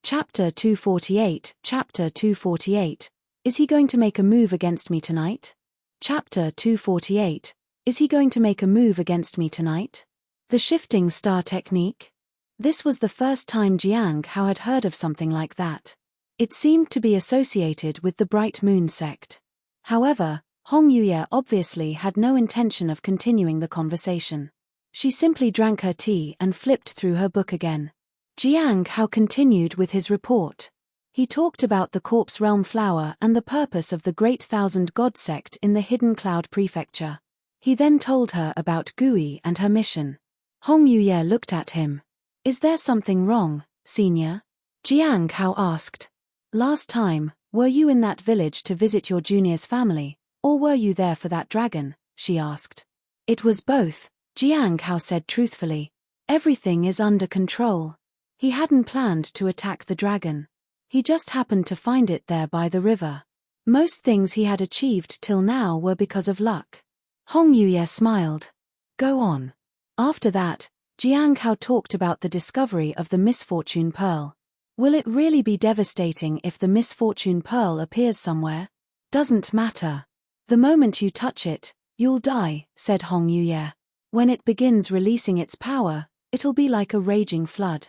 Chapter 248. Chapter 248. Is he going to make a move against me tonight? Chapter 248. Is he going to make a move against me tonight? The shifting star technique? This was the first time Jiang Hao had heard of something like that. It seemed to be associated with the Bright Moon sect. However, Hong Yuye obviously had no intention of continuing the conversation. She simply drank her tea and flipped through her book again. Jiang Hao continued with his report. He talked about the Corpse Realm flower and the purpose of the Great Thousand God sect in the Hidden Cloud Prefecture. He then told her about Gui and her mission. Hong Yuye looked at him. Is there something wrong, senior? Jiang Hao asked. Last time, were you in that village to visit your junior's family, or were you there for that dragon? She asked. It was both, Jiang Hao said truthfully. Everything is under control. He hadn't planned to attack the dragon. He just happened to find it there by the river. Most things he had achieved till now were because of luck. Hong Yuye smiled. Go on. After that, Jiang Hao talked about the discovery of the Misfortune Pearl. Will it really be devastating if the Misfortune Pearl appears somewhere? Doesn't matter. The moment you touch it, you'll die, said Hong Yuye. When it begins releasing its power, it'll be like a raging flood.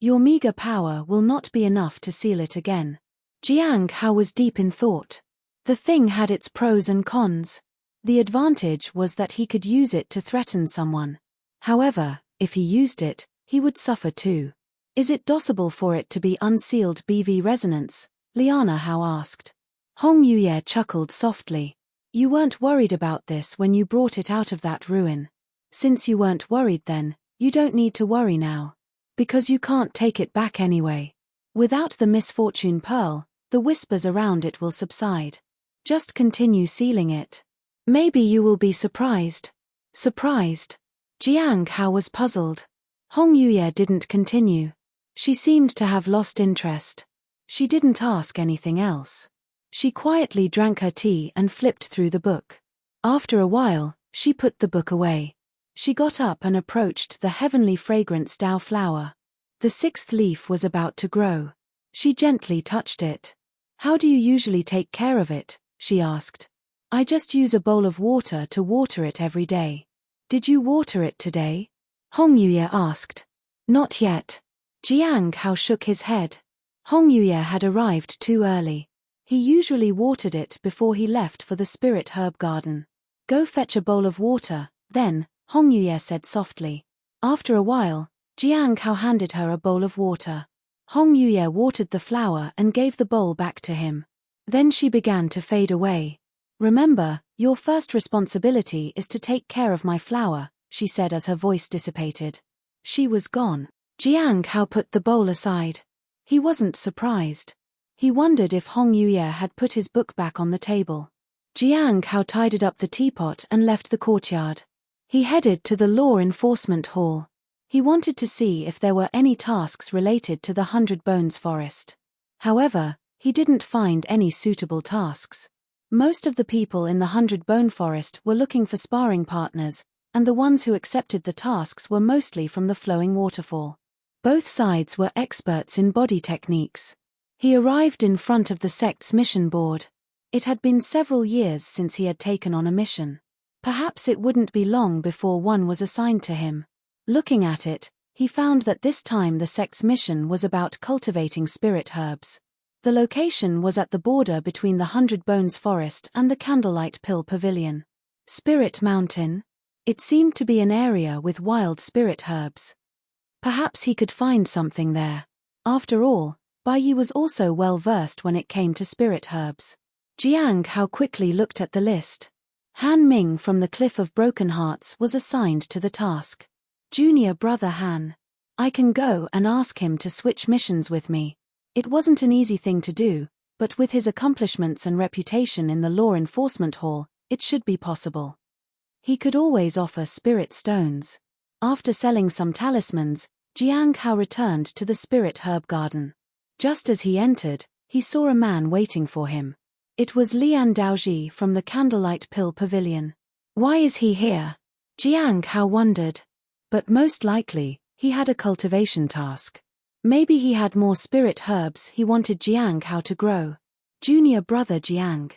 Your meager power will not be enough to seal it again. Jiang Hao was deep in thought. The thing had its pros and cons. The advantage was that he could use it to threaten someone. However, if he used it, he would suffer too. Is it possible for it to be unsealed BV resonance? Liana Hao asked. Hong Yuye chuckled softly. You weren't worried about this when you brought it out of that ruin. Since you weren't worried then, you don't need to worry now. Because you can't take it back anyway. Without the Misfortune Pearl, the whispers around it will subside. Just continue sealing it. Maybe you will be surprised. Surprised? Jiang Hao was puzzled. Hong Yuye didn't continue. She seemed to have lost interest. She didn't ask anything else. She quietly drank her tea and flipped through the book. After a while, she put the book away. She got up and approached the heavenly fragrance Dao flower. The 6th leaf was about to grow. She gently touched it. How do you usually take care of it? She asked. I just use a bowl of water to water it every day. Did you water it today? Hong Yuye asked. Not yet. Jiang Hao shook his head. Hong Yuye had arrived too early. He usually watered it before he left for the spirit herb garden. Go fetch a bowl of water, then, Hong Yuye said softly. After a while, Jiang Hao handed her a bowl of water. Hong Yuye watered the flower and gave the bowl back to him. Then she began to fade away. Remember, your first responsibility is to take care of my flower, she said as her voice dissipated. She was gone. Jiang Hao put the bowl aside. He wasn't surprised. He wondered if Hong Yuye had put his book back on the table. Jiang Hao tidied up the teapot and left the courtyard. He headed to the Law Enforcement Hall. He wanted to see if there were any tasks related to the 100 Bones Forest. However, he didn't find any suitable tasks. Most of the people in the 100 Bone Forest were looking for sparring partners, and the ones who accepted the tasks were mostly from the flowing waterfall. Both sides were experts in body techniques. He arrived in front of the sect's mission board. It had been several years since he had taken on a mission. Perhaps it wouldn't be long before one was assigned to him. Looking at it, he found that this time the sect's mission was about cultivating spirit herbs. The location was at the border between the 100 Bones Forest and the Candlelight Pill Pavilion. Spirit Mountain? It seemed to be an area with wild spirit herbs. Perhaps he could find something there. After all, Bai Yi was also well versed when it came to spirit herbs. Jiang Hao quickly looked at the list. Han Ming from the Cliff of Broken Hearts was assigned to the task. Junior brother Han. I can go and ask him to switch missions with me. It wasn't an easy thing to do, but with his accomplishments and reputation in the Law Enforcement Hall, it should be possible. He could always offer spirit stones. After selling some talismans, Jiang Hao returned to the spirit herb garden. Just as he entered, he saw a man waiting for him. It was Lian Daoji from the Candlelight Pill Pavilion. Why is he here? Jiang Hao wondered. But most likely, he had a cultivation task. Maybe he had more spirit herbs he wanted Jiang Hao to grow. Junior brother Jiang.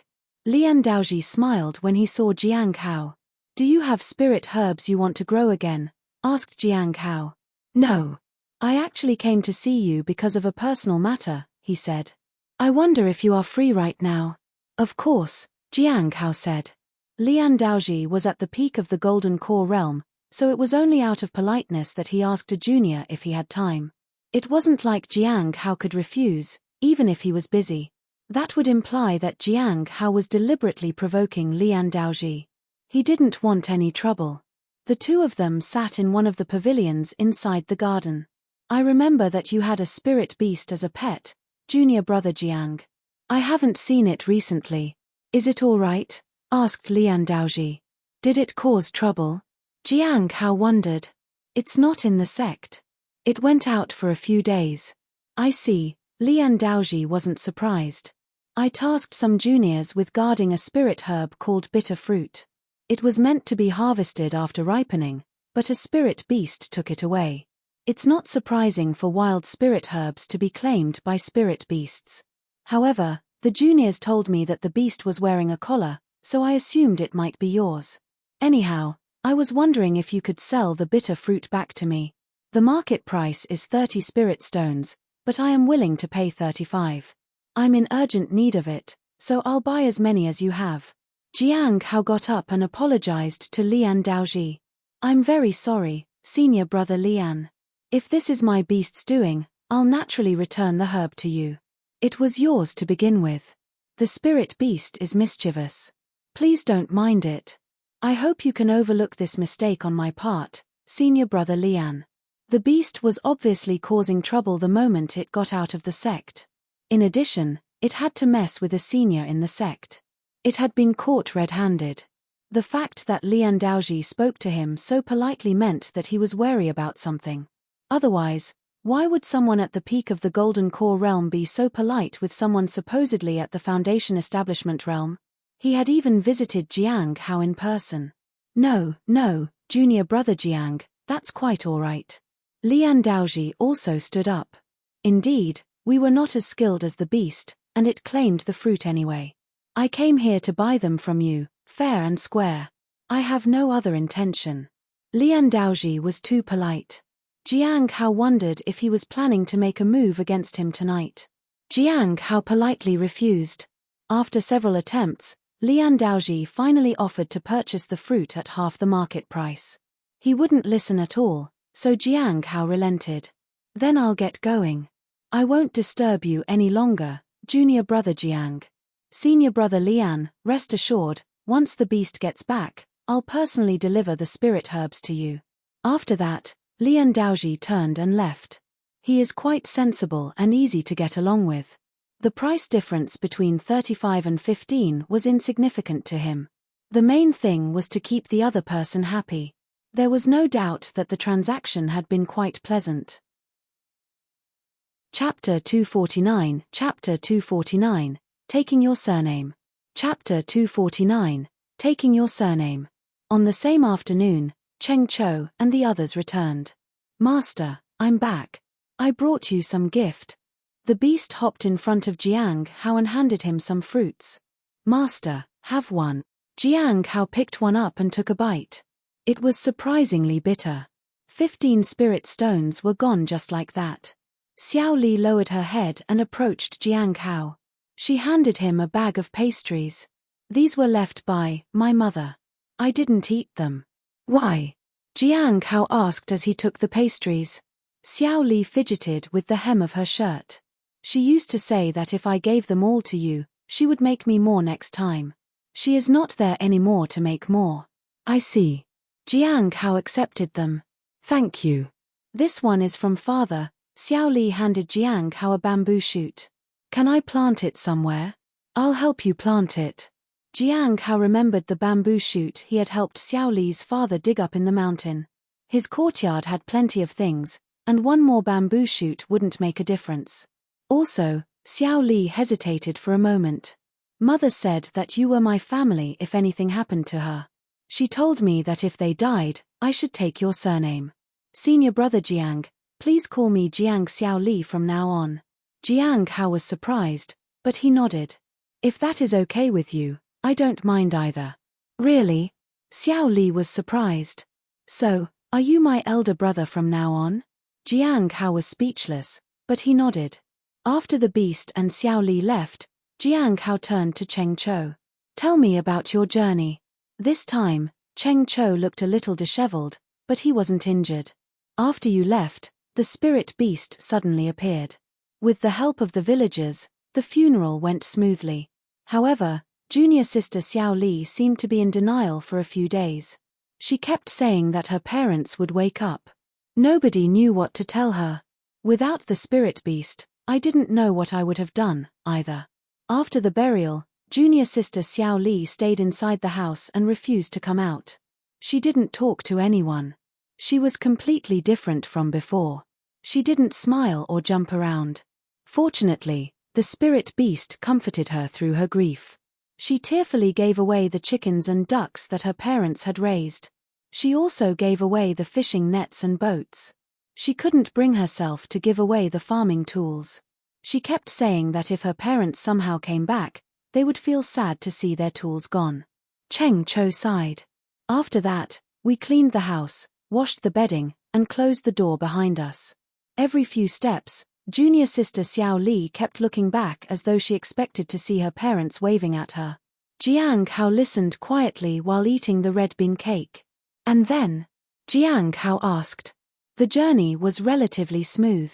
Lian Daoji smiled when he saw Jiang Hao. Do you have spirit herbs you want to grow again? Asked Jiang Hao. No. I actually came to see you because of a personal matter, he said. I wonder if you are free right now. Of course, Jiang Hao said. Lian Daoji was at the peak of the Golden Core realm, so it was only out of politeness that he asked a junior if he had time. It wasn't like Jiang Hao could refuse, even if he was busy. That would imply that Jiang Hao was deliberately provoking Lian Daoji. He didn't want any trouble. The two of them sat in one of the pavilions inside the garden. I remember that you had a spirit beast as a pet, junior brother Jiang. I haven't seen it recently. Is it all right? Asked Lian Daoji. Did it cause trouble? Jiang Hao wondered. It's not in the sect. It went out for a few days. I see. Lian Daoji wasn't surprised. I tasked some juniors with guarding a spirit herb called bitter fruit. It was meant to be harvested after ripening, but a spirit beast took it away. It's not surprising for wild spirit herbs to be claimed by spirit beasts. However, the juniors told me that the beast was wearing a collar, so I assumed it might be yours. Anyhow, I was wondering if you could sell the bitter fruit back to me. The market price is 30 spirit stones, but I am willing to pay 35. I'm in urgent need of it, so I'll buy as many as you have. Jiang Hao got up and apologized to Lian Daoji. I'm very sorry, senior brother Lian. If this is my beast's doing, I'll naturally return the herb to you. It was yours to begin with. The spirit beast is mischievous. Please don't mind it. I hope you can overlook this mistake on my part, senior brother Lian. The beast was obviously causing trouble the moment it got out of the sect. In addition, it had to mess with a senior in the sect. It had been caught red-handed. The fact that Lian Daoji spoke to him so politely meant that he was wary about something. Otherwise, why would someone at the peak of the Golden Core realm be so polite with someone supposedly at the Foundation Establishment realm? He had even visited Jiang Hao in person. No, junior brother Jiang, that's quite all right. Lian Daoji also stood up. Indeed, we were not as skilled as the beast, and it claimed the fruit anyway. I came here to buy them from you, fair and square. I have no other intention. Lian Daoji was too polite. Jiang Hao wondered if he was planning to make a move against him tonight. Jiang Hao politely refused. After several attempts, Lian Daoji finally offered to purchase the fruit at half the market price. He wouldn't listen at all, so Jiang Hao relented. Then I'll get going. I won't disturb you any longer, junior brother Jiang. Senior brother Lian, rest assured, once the beast gets back, I'll personally deliver the spirit herbs to you. After that, Lian Daoji turned and left. He is quite sensible and easy to get along with. The price difference between 35 and 15 was insignificant to him. The main thing was to keep the other person happy. There was no doubt that the transaction had been quite pleasant. Chapter 249, Taking Your Surname. Chapter 249, Taking Your Surname. On the same afternoon, Cheng Cho and the others returned. Master, I'm back. I brought you some gift. The beast hopped in front of Jiang Hao and handed him some fruits. Master, have one. Jiang Hao picked one up and took a bite. It was surprisingly bitter. 15 spirit stones were gone just like that. Xiao Li lowered her head and approached Jiang Hao. She handed him a bag of pastries. These were left by my mother. I didn't eat them. Why? Jiang Hao asked as he took the pastries. Xiao Li fidgeted with the hem of her shirt. She used to say that if I gave them all to you, she would make me more next time. She is not there anymore to make more. I see. Jiang Hao accepted them. Thank you. This one is from father. Xiao Li handed Jiang Hao a bamboo shoot. Can I plant it somewhere? I'll help you plant it. Jiang Hao remembered the bamboo shoot he had helped Xiao Li's father dig up in the mountain. His courtyard had plenty of things, and one more bamboo shoot wouldn't make a difference. Also, Xiao Li hesitated for a moment. Mother said that you were my family if anything happened to her. She told me that if they died, I should take your surname. Senior brother Jiang, Please call me Jiang Xiao Li from now on. Jiang Hao was surprised, but he nodded. If that is okay with you, I don't mind either. Really? Xiao Li was surprised. So, are you my elder brother from now on? Jiang Hao was speechless, but he nodded. After the beast and Xiao Li left, Jiang Hao turned to Cheng Chou. Tell me about your journey. This time, Cheng Chou looked a little disheveled, but he wasn't injured. After you left, the spirit beast suddenly appeared. With the help of the villagers, the funeral went smoothly. However, junior sister Xiao Li seemed to be in denial for a few days. She kept saying that her parents would wake up. Nobody knew what to tell her. Without the spirit beast, I didn't know what I would have done, either. After the burial, junior sister Xiao Li stayed inside the house and refused to come out. She didn't talk to anyone. She was completely different from before. She didn't smile or jump around. Fortunately, the spirit beast comforted her through her grief. She tearfully gave away the chickens and ducks that her parents had raised. She also gave away the fishing nets and boats. She couldn't bring herself to give away the farming tools. She kept saying that if her parents somehow came back, they would feel sad to see their tools gone. Cheng Chou sighed. After that, we cleaned the house, washed the bedding, and closed the door behind us. Every few steps, junior sister Xiao Li kept looking back as though she expected to see her parents waving at her. Jiang Hao listened quietly while eating the red bean cake. And then, Jiang Hao asked. The journey was relatively smooth.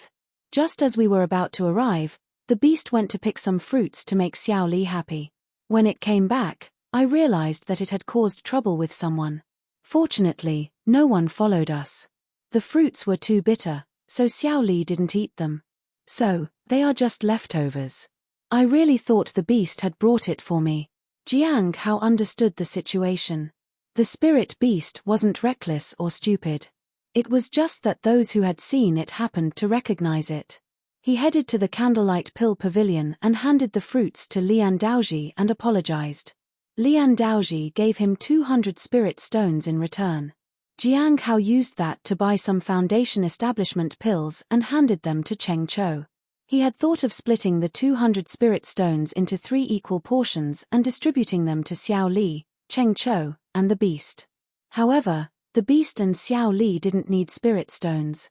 Just as we were about to arrive, the beast went to pick some fruits to make Xiao Li happy. When it came back, I realized that it had caused trouble with someone. Fortunately, no one followed us. The fruits were too bitter, so Xiao Li didn't eat them. So, they are just leftovers. I really thought the beast had brought it for me. Jiang Hao understood the situation. The spirit beast wasn't reckless or stupid. It was just that those who had seen it happened to recognize it. He headed to the Candlelight Pill Pavilion and handed the fruits to Lian Daoji and apologized. Lian Daoji gave him 200 spirit stones in return. Jiang Hao used that to buy some foundation establishment pills and handed them to Cheng Chou. He had thought of splitting the 200 spirit stones into 3 equal portions and distributing them to Xiao Li, Cheng Chou, and the beast. However, the beast and Xiao Li didn't need spirit stones.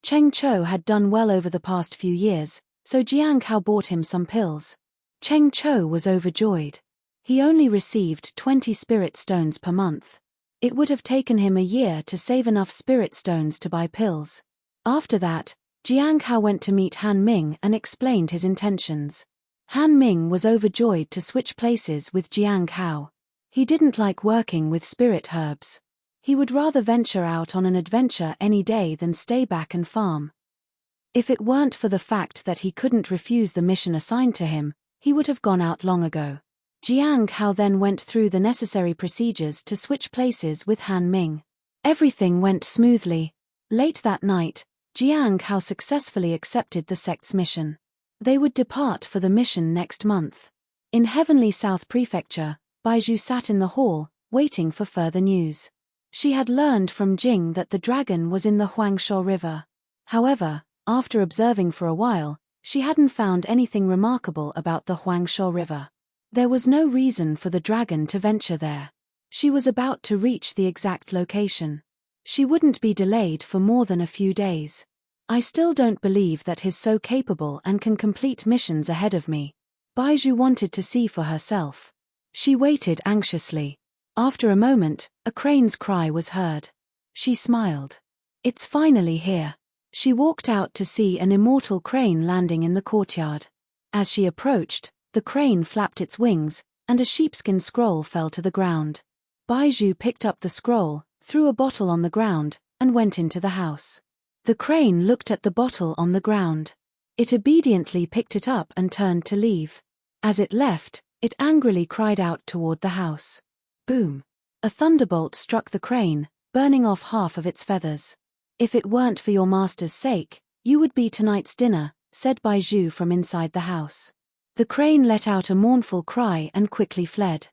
Cheng Chou had done well over the past few years, so Jiang Hao bought him some pills. Cheng Chou was overjoyed. He only received 20 spirit stones per month. It would have taken him a year to save enough spirit stones to buy pills. After that, Jiang Hao went to meet Han Ming and explained his intentions. Han Ming was overjoyed to switch places with Jiang Hao. He didn't like working with spirit herbs. He would rather venture out on an adventure any day than stay back and farm. If it weren't for the fact that he couldn't refuse the mission assigned to him, he would have gone out long ago. Jiang Hao then went through the necessary procedures to switch places with Han Ming. Everything went smoothly. Late that night, Jiang Hao successfully accepted the sect's mission. They would depart for the mission next month. In Heavenly South Prefecture, Baizhu sat in the hall, waiting for further news. She had learned from Jing that the dragon was in the Huangshuo River. However, after observing for a while, she hadn't found anything remarkable about the Huangshuo River. There was no reason for the dragon to venture there. She was about to reach the exact location. She wouldn't be delayed for more than a few days. I still don't believe that he's so capable and can complete missions ahead of me. Baizhu wanted to see for herself. She waited anxiously. After a moment, a crane's cry was heard. She smiled. It's finally here. She walked out to see an immortal crane landing in the courtyard. As she approached, the crane flapped its wings, and a sheepskin scroll fell to the ground. Baizhu picked up the scroll, threw a bottle on the ground, and went into the house. The crane looked at the bottle on the ground. It obediently picked it up and turned to leave. As it left, it angrily cried out toward the house. Boom! A thunderbolt struck the crane, burning off half of its feathers. If it weren't for your master's sake, you would be tonight's dinner, said Baizhu from inside the house. The crane let out a mournful cry and quickly fled.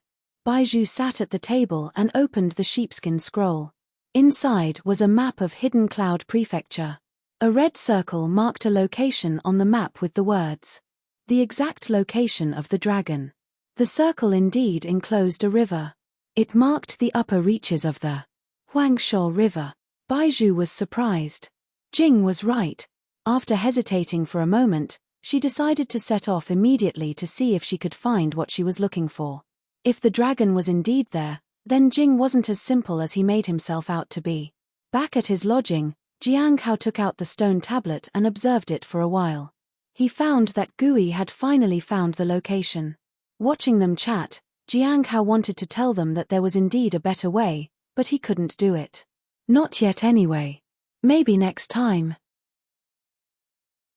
Baizhu sat at the table and opened the sheepskin scroll. Inside was a map of Hidden Cloud Prefecture. A red circle marked a location on the map with the words, "The exact location of the dragon." The circle indeed enclosed a river. It marked the upper reaches of the Huangshuo River. Baizhu was surprised. Jing was right. After hesitating for a moment, she decided to set off immediately to see if she could find what she was looking for. If the dragon was indeed there, then Jing wasn't as simple as he made himself out to be. Back at his lodging, Jiang Hao took out the stone tablet and observed it for a while. He found that Gui had finally found the location. Watching them chat, Jiang Hao wanted to tell them that there was indeed a better way, but he couldn't do it. Not yet anyway. Maybe next time.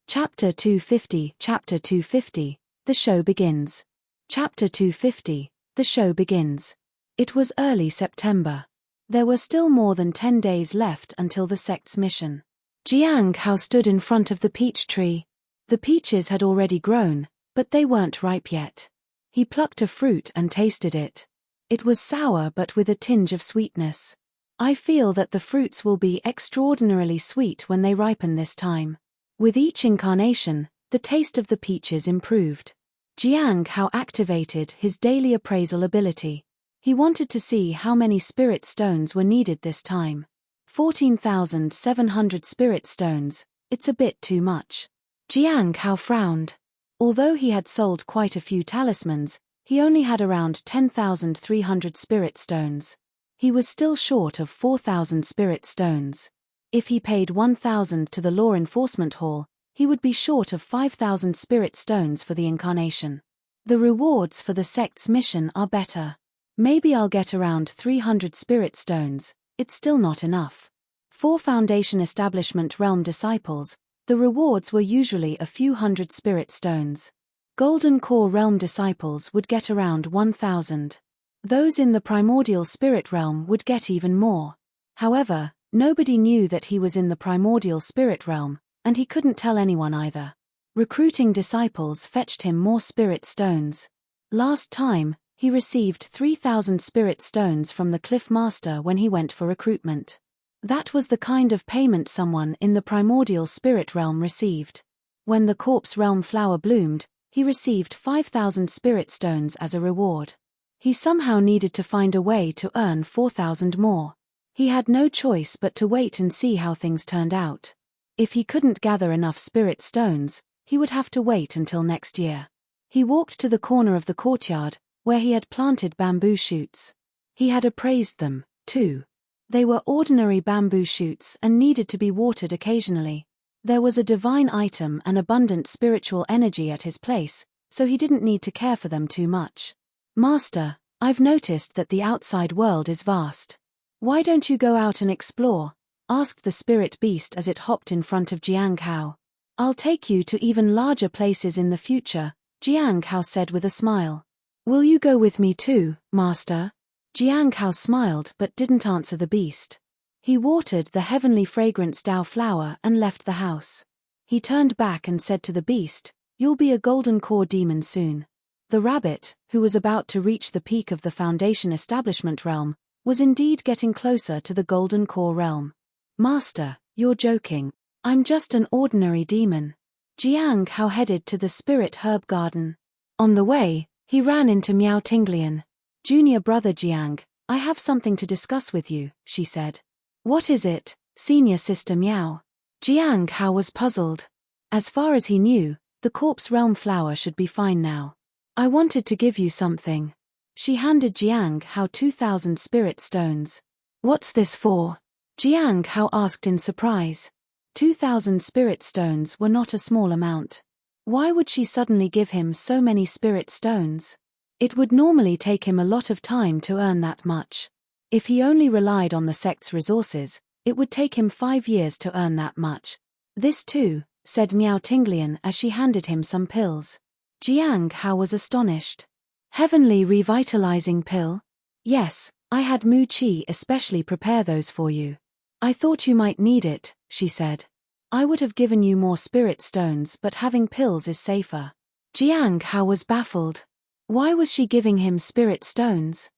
Chapter 250. Chapter 250. The show begins. Chapter 250. The show begins. It was early September. There were still more than 10 days left until the sect's mission. Jiang Hao stood in front of the peach tree. The peaches had already grown, but they weren't ripe yet. He plucked a fruit and tasted it. It was sour but with a tinge of sweetness. I feel that the fruits will be extraordinarily sweet when they ripen this time. With each incarnation, the taste of the peaches improved. Jiang Hao activated his daily appraisal ability. He wanted to see how many spirit stones were needed this time. 14,700 spirit stones, it's a bit too much. Jiang Hao frowned. Although he had sold quite a few talismans, he only had around 10,300 spirit stones. He was still short of 4,000 spirit stones. If he paid 1,000 to the Law Enforcement Hall, he would be short of 5,000 spirit stones for the incarnation. The rewards for the sect's mission are better. Maybe I'll get around 300 spirit stones, it's still not enough. For Foundation Establishment Realm disciples, the rewards were usually a few hundred spirit stones. Golden Core Realm disciples would get around 1,000. Those in the Primordial Spirit Realm would get even more. However, nobody knew that he was in the Primordial Spirit Realm, and he couldn't tell anyone either. Recruiting disciples fetched him more spirit stones. Last time, he received 3,000 spirit stones from the Cliff Master when he went for recruitment. That was the kind of payment someone in the Primordial Spirit Realm received. When the Corpse Realm flower bloomed, he received 5,000 spirit stones as a reward. He somehow needed to find a way to earn 4,000 more. He had no choice but to wait and see how things turned out. If he couldn't gather enough spirit stones, he would have to wait until next year. He walked to the corner of the courtyard, where he had planted bamboo shoots. He had appraised them, too. They were ordinary bamboo shoots and needed to be watered occasionally. There was a divine item and abundant spiritual energy at his place, so he didn't need to care for them too much. "Master, I've noticed that the outside world is vast. Why don't you go out and explore?" asked the spirit beast as it hopped in front of Jiang Hao. "I'll take you to even larger places in the future," Jiang Hao said with a smile. "Will you go with me too, Master?" Jiang Hao smiled but didn't answer the beast. He watered the heavenly fragrance Dao flower and left the house. He turned back and said to the beast, "You'll be a golden core demon soon." The rabbit, who was about to reach the peak of the Foundation Establishment Realm, was indeed getting closer to the golden core realm. "Master, you're joking. I'm just an ordinary demon." Jiang Hao headed to the spirit herb garden. On the way, he ran into Miao Tinglian. "Junior brother Jiang, I have something to discuss with you," she said. "What is it, senior sister Miao?" Jiang Hao was puzzled. As far as he knew, the corpse realm flower should be fine now. "I wanted to give you something." She handed Jiang Hao 2,000 spirit stones. "What's this for?" Jiang Hao asked in surprise. 2,000 spirit stones were not a small amount. Why would she suddenly give him so many spirit stones? It would normally take him a lot of time to earn that much. If he only relied on the sect's resources, it would take him 5 years to earn that much. "This too," said Miao Tinglian as she handed him some pills. Jiang Hao was astonished. "Heavenly revitalizing pill?" "Yes, I had Mu Qi especially prepare those for you. I thought you might need it," she said. "I would have given you more spirit stones, but having pills is safer." Jiang Hao was baffled. Why was she giving him spirit stones?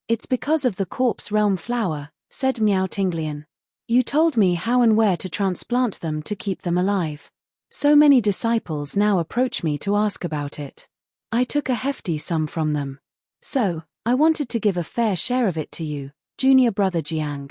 "It's because of the corpse realm flower," said Miao Tinglian. You told me how and where to transplant them to keep them alive. So many disciples now approach me to ask about it. I took a hefty sum from them. So, I wanted to give a fair share of it to you, junior brother Jiang.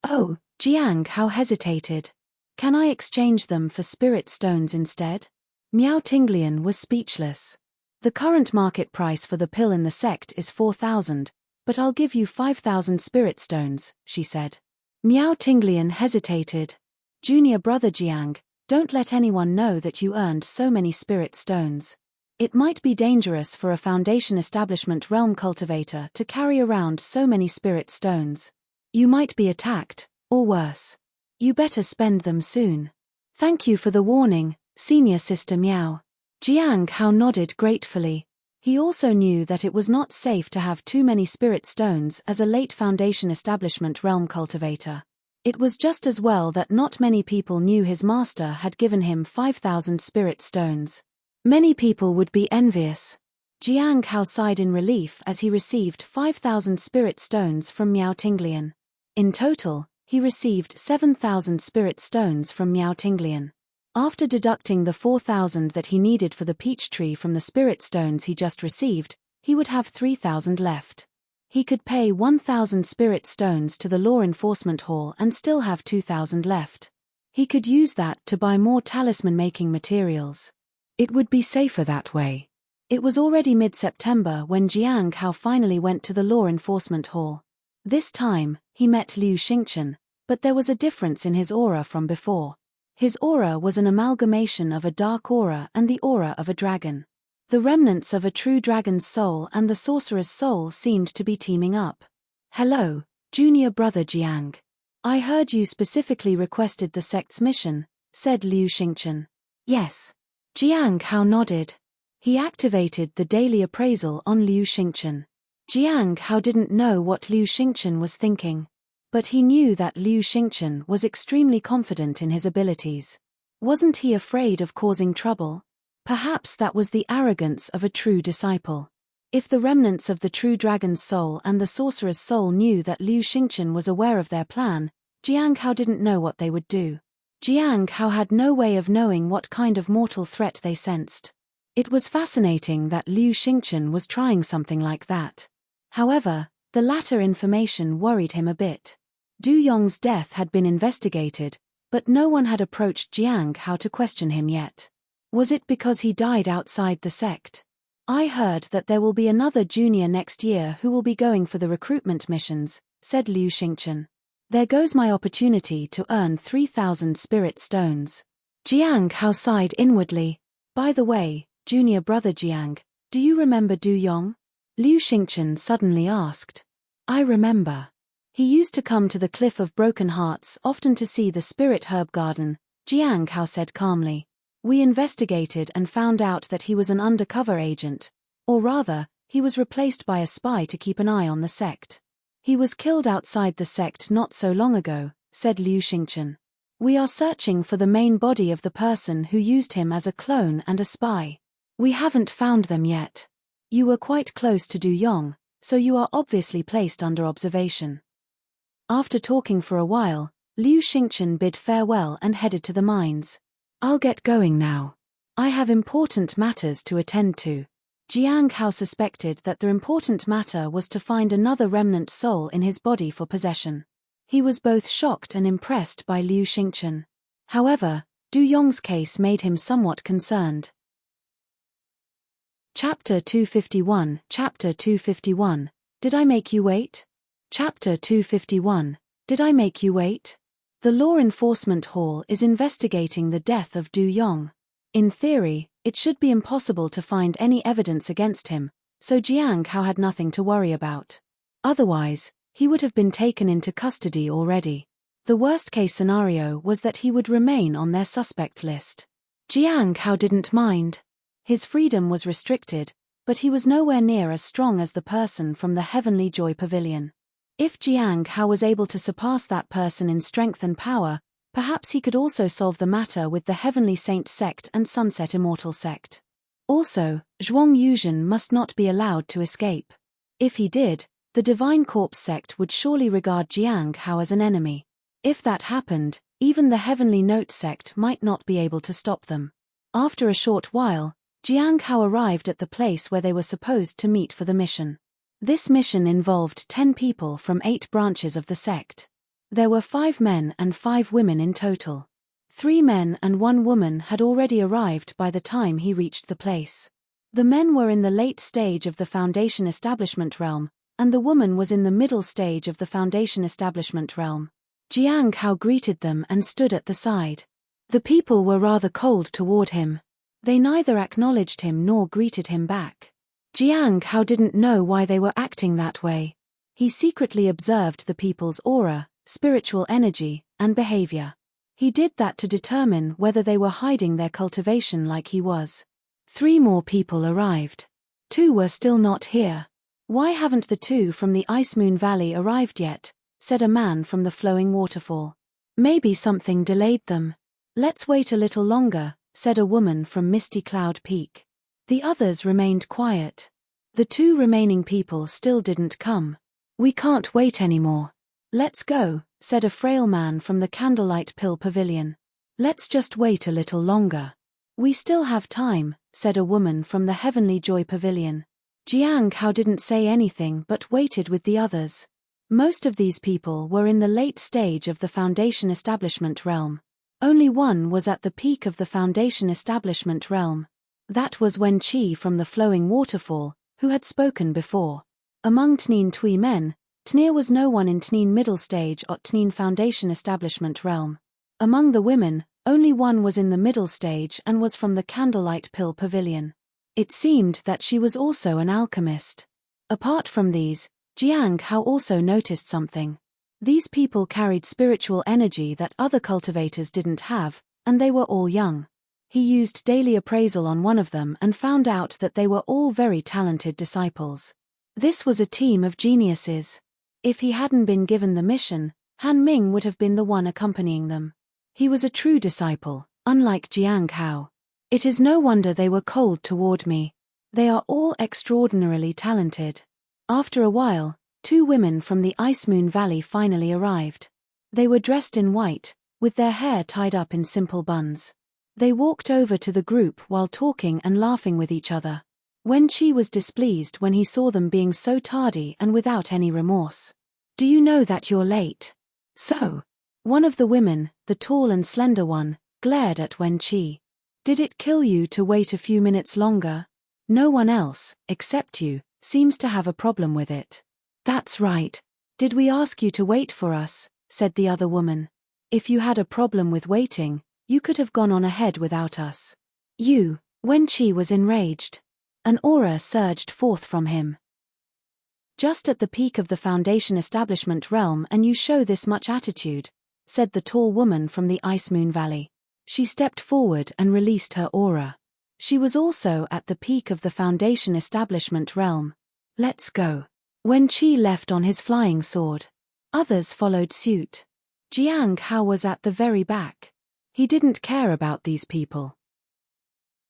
Oh, Jiang Hao hesitated. Can I exchange them for spirit stones instead? Miao Tinglian was speechless. The current market price for the pill in the sect is 4,000, but I'll give you 5,000 spirit stones, she said. Miao Tinglian hesitated. Junior brother Jiang, don't let anyone know that you earned so many spirit stones. It might be dangerous for a Foundation Establishment realm cultivator to carry around so many spirit stones. You might be attacked, or worse. You better spend them soon. Thank you for the warning, senior sister Miao. Jiang Hao nodded gratefully. He also knew that it was not safe to have too many spirit stones as a late Foundation Establishment realm cultivator. It was just as well that not many people knew his master had given him 5,000 spirit stones. Many people would be envious. Jiang Hao sighed in relief as he received 5,000 spirit stones from Miao Tinglian. In total, he received 7,000 spirit stones from Miao Tinglian. After deducting the 4,000 that he needed for the peach tree from the spirit stones he just received, he would have 3,000 left. He could pay 1,000 spirit stones to the Law Enforcement Hall and still have 2,000 left. He could use that to buy more talisman-making materials. It would be safer that way. It was already mid-September when Jiang Hao finally went to the Law Enforcement Hall. This time, he met Liu Xingchen, but there was a difference in his aura from before. His aura was an amalgamation of a dark aura and the aura of a dragon. The remnants of a true dragon's soul and the sorcerer's soul seemed to be teaming up. Hello, junior brother Jiang. I heard you specifically requested the sect's mission, said Liu Xingchen. Yes. Jiang Hao nodded. He activated the daily appraisal on Liu Xingchen. Jiang Hao didn't know what Liu Xingchen was thinking. But he knew that Liu Xingchen was extremely confident in his abilities. Wasn't he afraid of causing trouble? Perhaps that was the arrogance of a true disciple. If the remnants of the true dragon's soul and the sorcerer's soul knew that Liu Xingchen was aware of their plan, Jiang Hao didn't know what they would do. Jiang Hao had no way of knowing what kind of mortal threat they sensed. It was fascinating that Liu Xingchen was trying something like that. However, the latter information worried him a bit. Du Yong's death had been investigated, but no one had approached Jiang Hao to question him yet. Was it because he died outside the sect? I heard that there will be another junior next year who will be going for the recruitment missions, said Liu Xingchen. There goes my opportunity to earn 3,000 spirit stones. Jiang Hao sighed inwardly. By the way, junior brother Jiang, do you remember Du Yong? Liu Xingchen suddenly asked. I remember. He used to come to the Cliff of Broken Hearts often to see the spirit herb garden, Jiang Hao said calmly. We investigated and found out that he was an undercover agent, or rather, he was replaced by a spy to keep an eye on the sect. He was killed outside the sect not so long ago, said Liu Xingchen. We are searching for the main body of the person who used him as a clone and a spy. We haven't found them yet. You were quite close to Du Yong, so you are obviously placed under observation. After talking for a while, Liu Xingchen bid farewell and headed to the mines. I'll get going now. I have important matters to attend to. Jiang Hao suspected that the important matter was to find another remnant soul in his body for possession. He was both shocked and impressed by Liu Xingchen. However, Du Yong's case made him somewhat concerned. Chapter 251. Chapter 251. Did I make you wait? Chapter 251. Did I make you wait? The Law Enforcement Hall is investigating the death of Du Yong. In theory, it should be impossible to find any evidence against him, so Jiang Hao had nothing to worry about. Otherwise, he would have been taken into custody already. The worst-case scenario was that he would remain on their suspect list. Jiang Hao didn't mind. His freedom was restricted, but he was nowhere near as strong as the person from the Heavenly Joy Pavilion. If Jiang Hao was able to surpass that person in strength and power, perhaps he could also solve the matter with the Heavenly Saint sect and Sunset Immortal sect. Also, Zhuang Yuzhen must not be allowed to escape. If he did, the Divine Corpse sect would surely regard Jiang Hao as an enemy. If that happened, even the Heavenly Note sect might not be able to stop them. After a short while, Jiang Hao arrived at the place where they were supposed to meet for the mission. This mission involved 10 people from 8 branches of the sect. There were 5 men and 5 women in total. 3 men and 1 woman had already arrived by the time he reached the place. The men were in the late stage of the Foundation Establishment realm, and the woman was in the middle stage of the Foundation Establishment realm. Jiang Hao greeted them and stood at the side. The people were rather cold toward him. They neither acknowledged him nor greeted him back. Jiang Hao didn't know why they were acting that way. He secretly observed the people's aura, spiritual energy, and behavior. He did that to determine whether they were hiding their cultivation like he was. 3 more people arrived. 2 were still not here. Why haven't the 2 from the Ice Moon Valley arrived yet? Said a man from the flowing waterfall. Maybe something delayed them. Let's wait a little longer, said a woman from Misty Cloud Peak. The others remained quiet. The 2 remaining people still didn't come. We can't wait anymore. Let's go, said a frail man from the Candlelight Pill Pavilion. Let's just wait a little longer. We still have time, said a woman from the Heavenly Joy Pavilion. Jiang Hao didn't say anything but waited with the others. Most of these people were in the late stage of the Foundation Establishment realm. Only one was at the peak of the Foundation Establishment realm. That was Wen Qi from the Flowing Waterfall, who had spoken before. Among Tneen Tui men, Tnir was no one in Tneen Middle Stage or Tneen Foundation Establishment realm. Among the women, only one was in the middle stage and was from the Candlelight Pill Pavilion. It seemed that she was also an alchemist. Apart from these, Jiang Hao also noticed something. These people carried spiritual energy that other cultivators didn't have, and they were all young. He used daily appraisal on one of them and found out that they were all very talented disciples. This was a team of geniuses. If he hadn't been given the mission, Han Ming would have been the one accompanying them. He was a true disciple, unlike Jiang Hao. It is no wonder they were cold toward me. They are all extraordinarily talented. After a while, 2 women from the Ice Moon Valley finally arrived. They were dressed in white, with their hair tied up in simple buns. They walked over to the group while talking and laughing with each other. Wen Qi was displeased when he saw them being so tardy and without any remorse. Do you know that you're late? So? One of the women, the tall and slender one, glared at Wen Qi. Did it kill you to wait a few minutes longer? No one else, except you, seems to have a problem with it. That's right. Did we ask you to wait for us? Said the other woman. If you had a problem with waiting, you could have gone on ahead without us. You, Wen Qi was enraged. An aura surged forth from him. Just at the peak of the Foundation Establishment realm and you show this much attitude, said the tall woman from the Ice Moon Valley. She stepped forward and released her aura. She was also at the peak of the Foundation Establishment realm. Let's go. Wen Qi left on his flying sword. Others followed suit. Jiang Hao was at the very back. He didn't care about these people.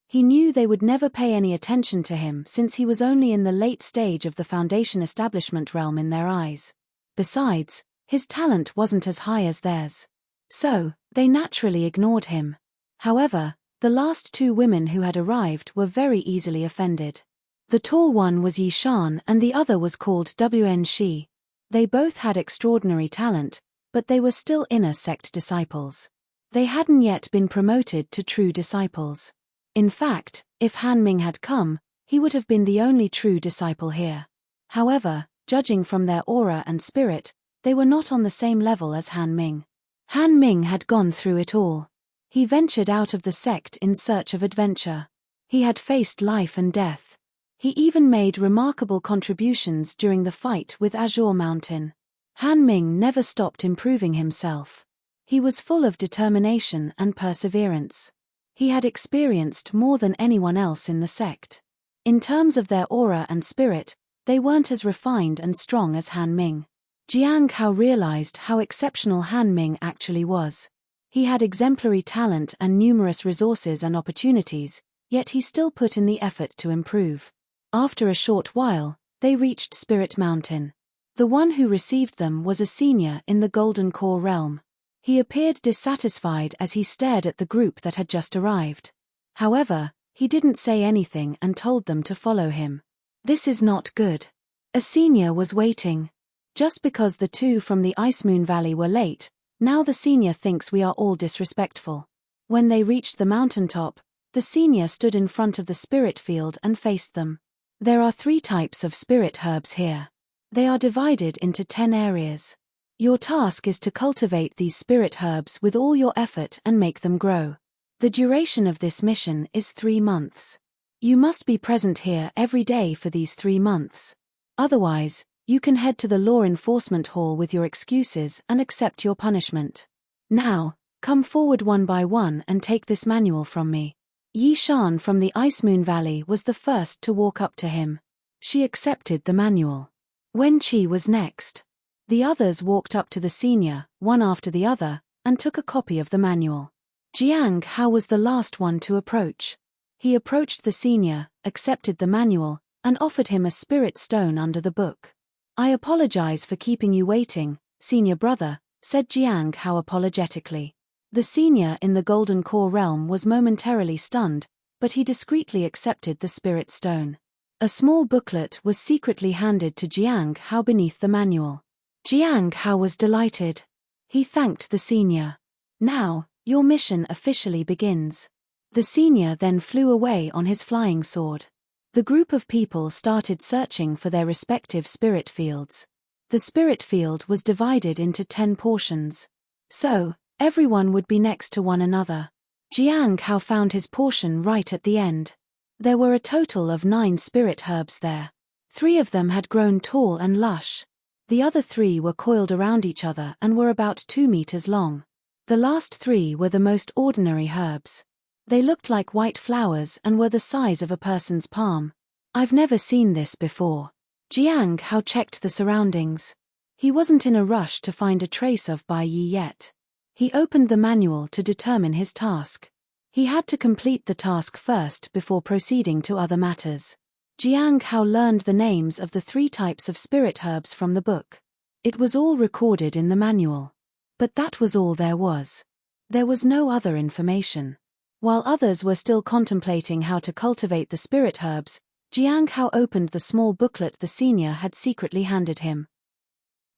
He knew they would never pay any attention to him since he was only in the late stage of the Foundation Establishment realm in their eyes. Besides, his talent wasn't as high as theirs. So, they naturally ignored him. However, the last 2 women who had arrived were very easily offended. The tall one was Yi Shan and the other was called Wen Shi. They both had extraordinary talent, but they were still inner sect disciples. They hadn't yet been promoted to true disciples. In fact, if Han Ming had come, he would have been the only true disciple here. However, judging from their aura and spirit, they were not on the same level as Han Ming. Han Ming had gone through it all. He ventured out of the sect in search of adventure. He had faced life and death. He even made remarkable contributions during the fight with Azure Mountain. Han Ming never stopped improving himself. He was full of determination and perseverance. He had experienced more than anyone else in the sect. In terms of their aura and spirit, they weren't as refined and strong as Han Ming. Jiang Hao realized how exceptional Han Ming actually was. He had exemplary talent and numerous resources and opportunities, yet he still put in the effort to improve. After a short while, they reached Spirit Mountain. The one who received them was a senior in the Golden Core realm. He appeared dissatisfied as he stared at the group that had just arrived. However, he didn't say anything and told them to follow him. This is not good. A senior was waiting. Just because the two from the Ice Moon Valley were late, now the senior thinks we are all disrespectful. When they reached the mountaintop, the senior stood in front of the spirit field and faced them. There are 3 types of spirit herbs here. They are divided into 10 areas. Your task is to cultivate these spirit herbs with all your effort and make them grow. The duration of this mission is 3 months. You must be present here every day for these 3 months. Otherwise, you can head to the law enforcement hall with your excuses and accept your punishment. Now, come forward one by one and take this manual from me. Yi Shan from the Ice Moon Valley was the first to walk up to him. She accepted the manual. Wen Qi was next. The others walked up to the senior, one after the other, and took a copy of the manual. Jiang Hao was the last one to approach. He approached the senior, accepted the manual, and offered him a spirit stone under the book. I apologize for keeping you waiting, senior brother, said Jiang Hao apologetically. The senior in the Golden Core realm was momentarily stunned, but he discreetly accepted the spirit stone. A small booklet was secretly handed to Jiang Hao beneath the manual. Jiang Hao was delighted. He thanked the senior. Now, your mission officially begins. The senior then flew away on his flying sword. The group of people started searching for their respective spirit fields. The spirit field was divided into 10 portions. So, everyone would be next to one another. Jiang Hao found his portion right at the end. There were a total of 9 spirit herbs there. 3 of them had grown tall and lush. The other 3 were coiled around each other and were about 2 meters long. The last 3 were the most ordinary herbs. They looked like white flowers and were the size of a person's palm. I've never seen this before. Jiang Hao checked the surroundings. He wasn't in a rush to find a trace of Bai Yi yet. He opened the manual to determine his task. He had to complete the task first before proceeding to other matters. Jiang Hao learned the names of the 3 types of spirit herbs from the book. It was all recorded in the manual. But that was all there was. There was no other information. While others were still contemplating how to cultivate the spirit herbs, Jiang Hao opened the small booklet the senior had secretly handed him.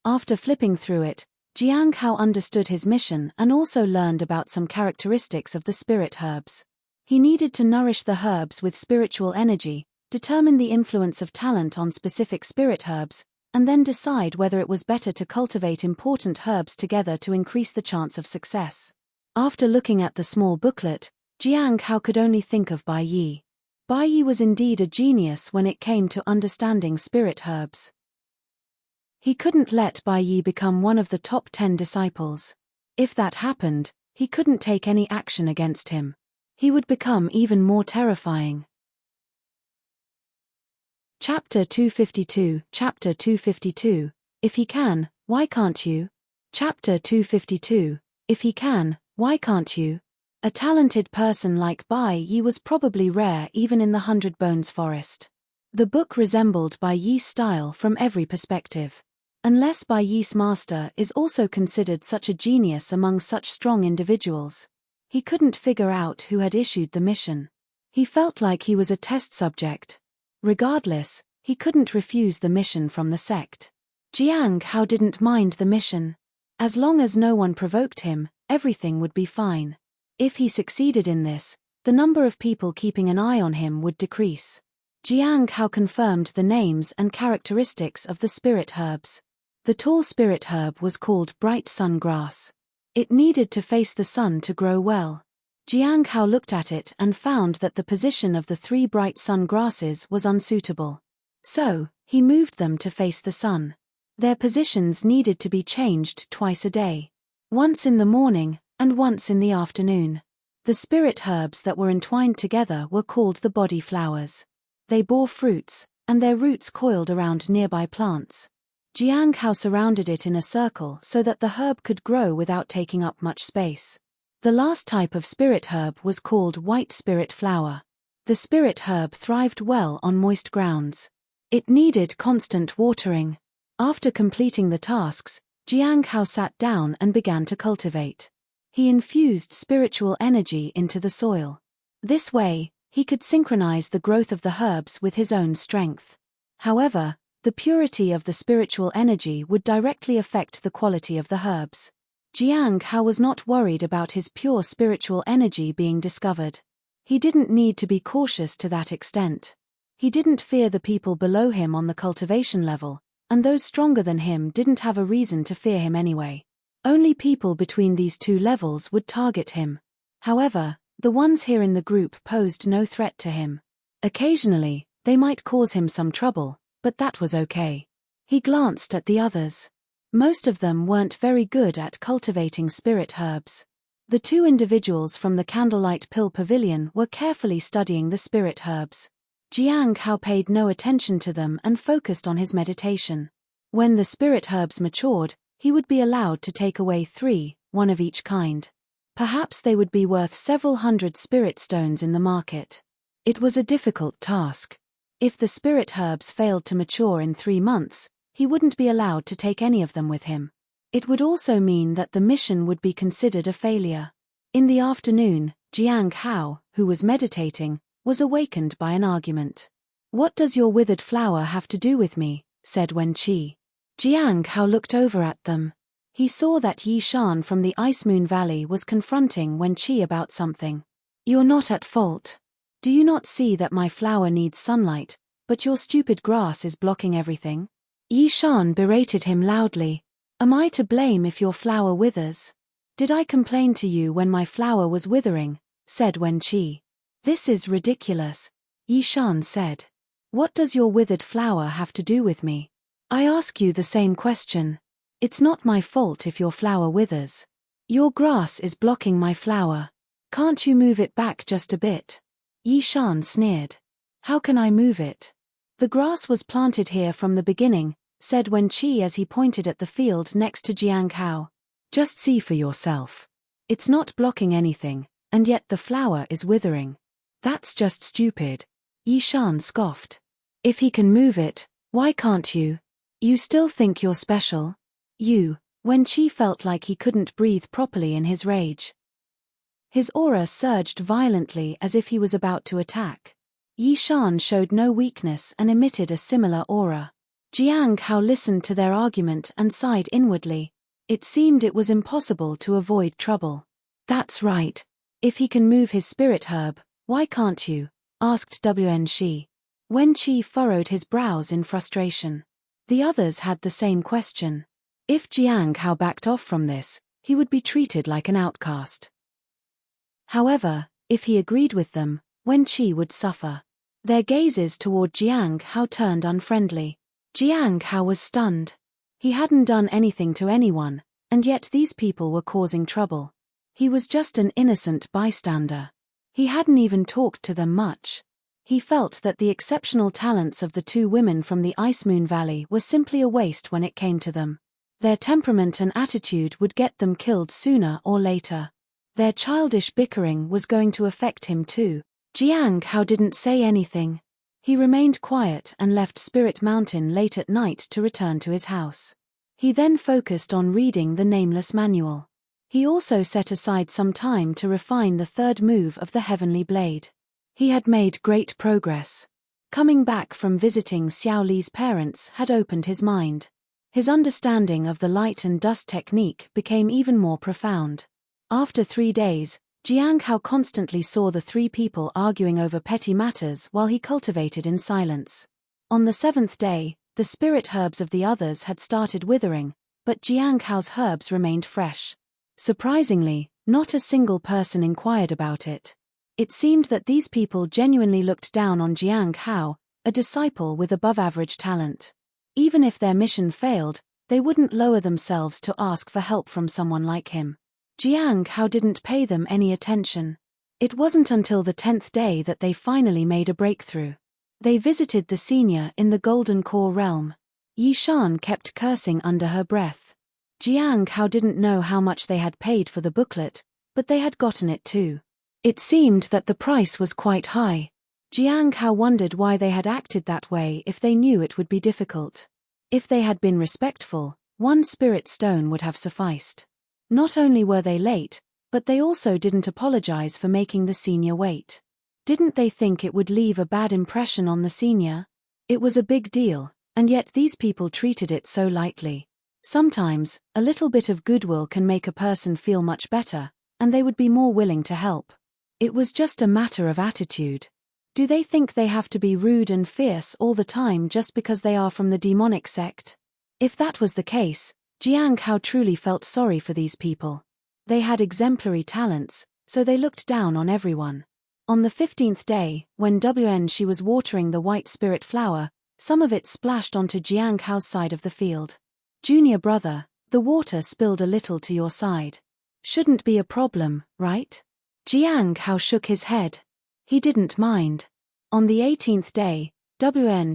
After flipping through it, Jiang Hao understood his mission and also learned about some characteristics of the spirit herbs. He needed to nourish the herbs with spiritual energy, determine the influence of talent on specific spirit herbs, and then decide whether it was better to cultivate important herbs together to increase the chance of success. After looking at the small booklet, Jiang Hao could only think of Bai Yi. Bai Yi was indeed a genius when it came to understanding spirit herbs. He couldn't let Bai Yi become one of the top 10 disciples. If that happened, he couldn't take any action against him. He would become even more terrifying. Chapter 252, Chapter 252, If he can, why can't you? Chapter 252, If he can, why can't you? A talented person like Bai Yi was probably rare even in the 100 Bones forest. The book resembled Bai Yi's style from every perspective. Unless Bai Yi's master is also considered such a genius among such strong individuals. He couldn't figure out who had issued the mission. He felt like he was a test subject. Regardless, he couldn't refuse the mission from the sect. Jiang Hao didn't mind the mission. As long as no one provoked him, everything would be fine. If he succeeded in this, the number of people keeping an eye on him would decrease. Jiang Hao confirmed the names and characteristics of the spirit herbs. The tall spirit herb was called bright sun grass. It needed to face the sun to grow well. Jiang Hao looked at it and found that the position of the 3 bright sun grasses was unsuitable. So, he moved them to face the sun. Their positions needed to be changed twice a day. Once in the morning, and once in the afternoon. The spirit herbs that were entwined together were called the body flowers. They bore fruits, and their roots coiled around nearby plants. Jiang Hao surrounded it in a circle so that the herb could grow without taking up much space. The last type of spirit herb was called white spirit flower. The spirit herb thrived well on moist grounds. It needed constant watering. After completing the tasks, Jiang Hao sat down and began to cultivate. He infused spiritual energy into the soil. This way, he could synchronize the growth of the herbs with his own strength. However, the purity of the spiritual energy would directly affect the quality of the herbs. Jiang Hao was not worried about his pure spiritual energy being discovered. He didn't need to be cautious to that extent. He didn't fear the people below him on the cultivation level, and those stronger than him didn't have a reason to fear him anyway. Only people between these two levels would target him. However, the ones here in the group posed no threat to him. Occasionally, they might cause him some trouble, but that was okay. He glanced at the others. Most of them weren't very good at cultivating spirit herbs. The two individuals from the Candlelight Pill Pavilion were carefully studying the spirit herbs. Jiang Hao paid no attention to them and focused on his meditation. When the spirit herbs matured, he would be allowed to take away 3, one of each kind. Perhaps they would be worth several hundred spirit stones in the market. It was a difficult task. If the spirit herbs failed to mature in 3 months, he wouldn't be allowed to take any of them with him. It would also mean that the mission would be considered a failure. In the afternoon, Jiang Hao, who was meditating, was awakened by an argument. "What does your withered flower have to do with me?" said Wen Qi. Jiang Hao looked over at them. He saw that Yi Shan from the Ice Moon Valley was confronting Wen Qi about something. "You're not at fault. Do you not see that my flower needs sunlight, but your stupid grass is blocking everything?" Yi Shan berated him loudly. "Am I to blame if your flower withers? Did I complain to you when my flower was withering?" said Wen Qi. "This is ridiculous," Yi Shan said. "What does your withered flower have to do with me? I ask you the same question. It's not my fault if your flower withers. Your grass is blocking my flower. Can't you move it back just a bit?" Yi Shan sneered. "How can I move it? The grass was planted here from the beginning," said Wen Qi as he pointed at the field next to Jiang Hao. "Just see for yourself. It's not blocking anything, and yet the flower is withering. That's just stupid," Yi Shan scoffed. "If he can move it, why can't you? You still think you're special?" Wen Qi felt like he couldn't breathe properly in his rage. His aura surged violently as if he was about to attack. Yi Shan showed no weakness and emitted a similar aura. Jiang Hao listened to their argument and sighed inwardly. It seemed it was impossible to avoid trouble. "That's right. If he can move his spirit herb, why can't you?" asked Wen Qi. Wen Qi furrowed his brows in frustration. The others had the same question. If Jiang Hao backed off from this, he would be treated like an outcast. However, if he agreed with them, Wen Qi would suffer. Their gazes toward Jiang Hao turned unfriendly. Jiang Hao was stunned. He hadn't done anything to anyone, and yet these people were causing trouble. He was just an innocent bystander. He hadn't even talked to them much. He felt that the exceptional talents of the two women from the Ice Moon Valley were simply a waste when it came to them. Their temperament and attitude would get them killed sooner or later. Their childish bickering was going to affect him too. Jiang Hao didn't say anything. He remained quiet and left Spirit Mountain late at night to return to his house. He then focused on reading the Nameless Manual. He also set aside some time to refine the third move of the Heavenly Blade. He had made great progress. Coming back from visiting Xiao Li's parents had opened his mind. His understanding of the light and dust technique became even more profound. After 3 days, Jiang Hao constantly saw the 3 people arguing over petty matters while he cultivated in silence. On the 7th day, the spirit herbs of the others had started withering, but Jiang Hao's herbs remained fresh. Surprisingly, not a single person inquired about it. It seemed that these people genuinely looked down on Jiang Hao, a disciple with above-average talent. Even if their mission failed, they wouldn't lower themselves to ask for help from someone like him. Jiang Hao didn't pay them any attention. It wasn't until the 10th day that they finally made a breakthrough. They visited the senior in the Golden Core realm. Yi Shan kept cursing under her breath. Jiang Hao didn't know how much they had paid for the booklet, but they had gotten it too. It seemed that the price was quite high. Jiang Hao wondered why they had acted that way if they knew it would be difficult. If they had been respectful, One spirit stone would have sufficed. Not only were they late, but they also didn't apologize for making the senior wait. Didn't they think it would leave a bad impression on the senior? It was a big deal, and yet these people treated it so lightly. Sometimes, a little bit of goodwill can make a person feel much better, and they would be more willing to help. It was just a matter of attitude. Do they think they have to be rude and fierce all the time just because they are from the demonic sect? If that was the case, Jiang Hao truly felt sorry for these people. They had exemplary talents, so they looked down on everyone. On the 15th day, when she was watering the white spirit flower, some of it splashed onto Jiang Hao's side of the field. Junior brother, the water spilled a little to your side. Shouldn't be a problem, right? Jiang Hao shook his head. He didn't mind. On the 18th day,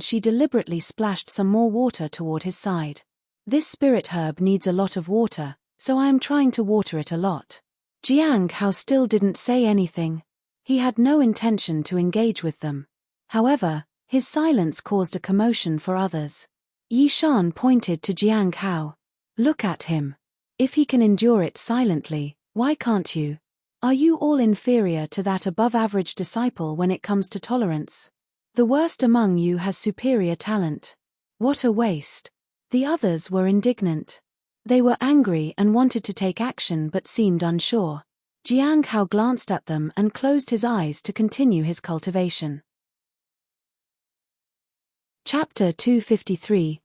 she deliberately splashed some more water toward his side. This spirit herb needs a lot of water, so I am trying to water it a lot. Jiang Hao still didn't say anything. He had no intention to engage with them. However, his silence caused a commotion for others. Yi Shan pointed to Jiang Hao. Look at him. If he can endure it silently, why can't you? Are you all inferior to that above-average disciple when it comes to tolerance? The worst among you has superior talent. What a waste. The others were indignant. They were angry and wanted to take action but seemed unsure. Jiang Hao glanced at them and closed his eyes to continue his cultivation. Chapter 253,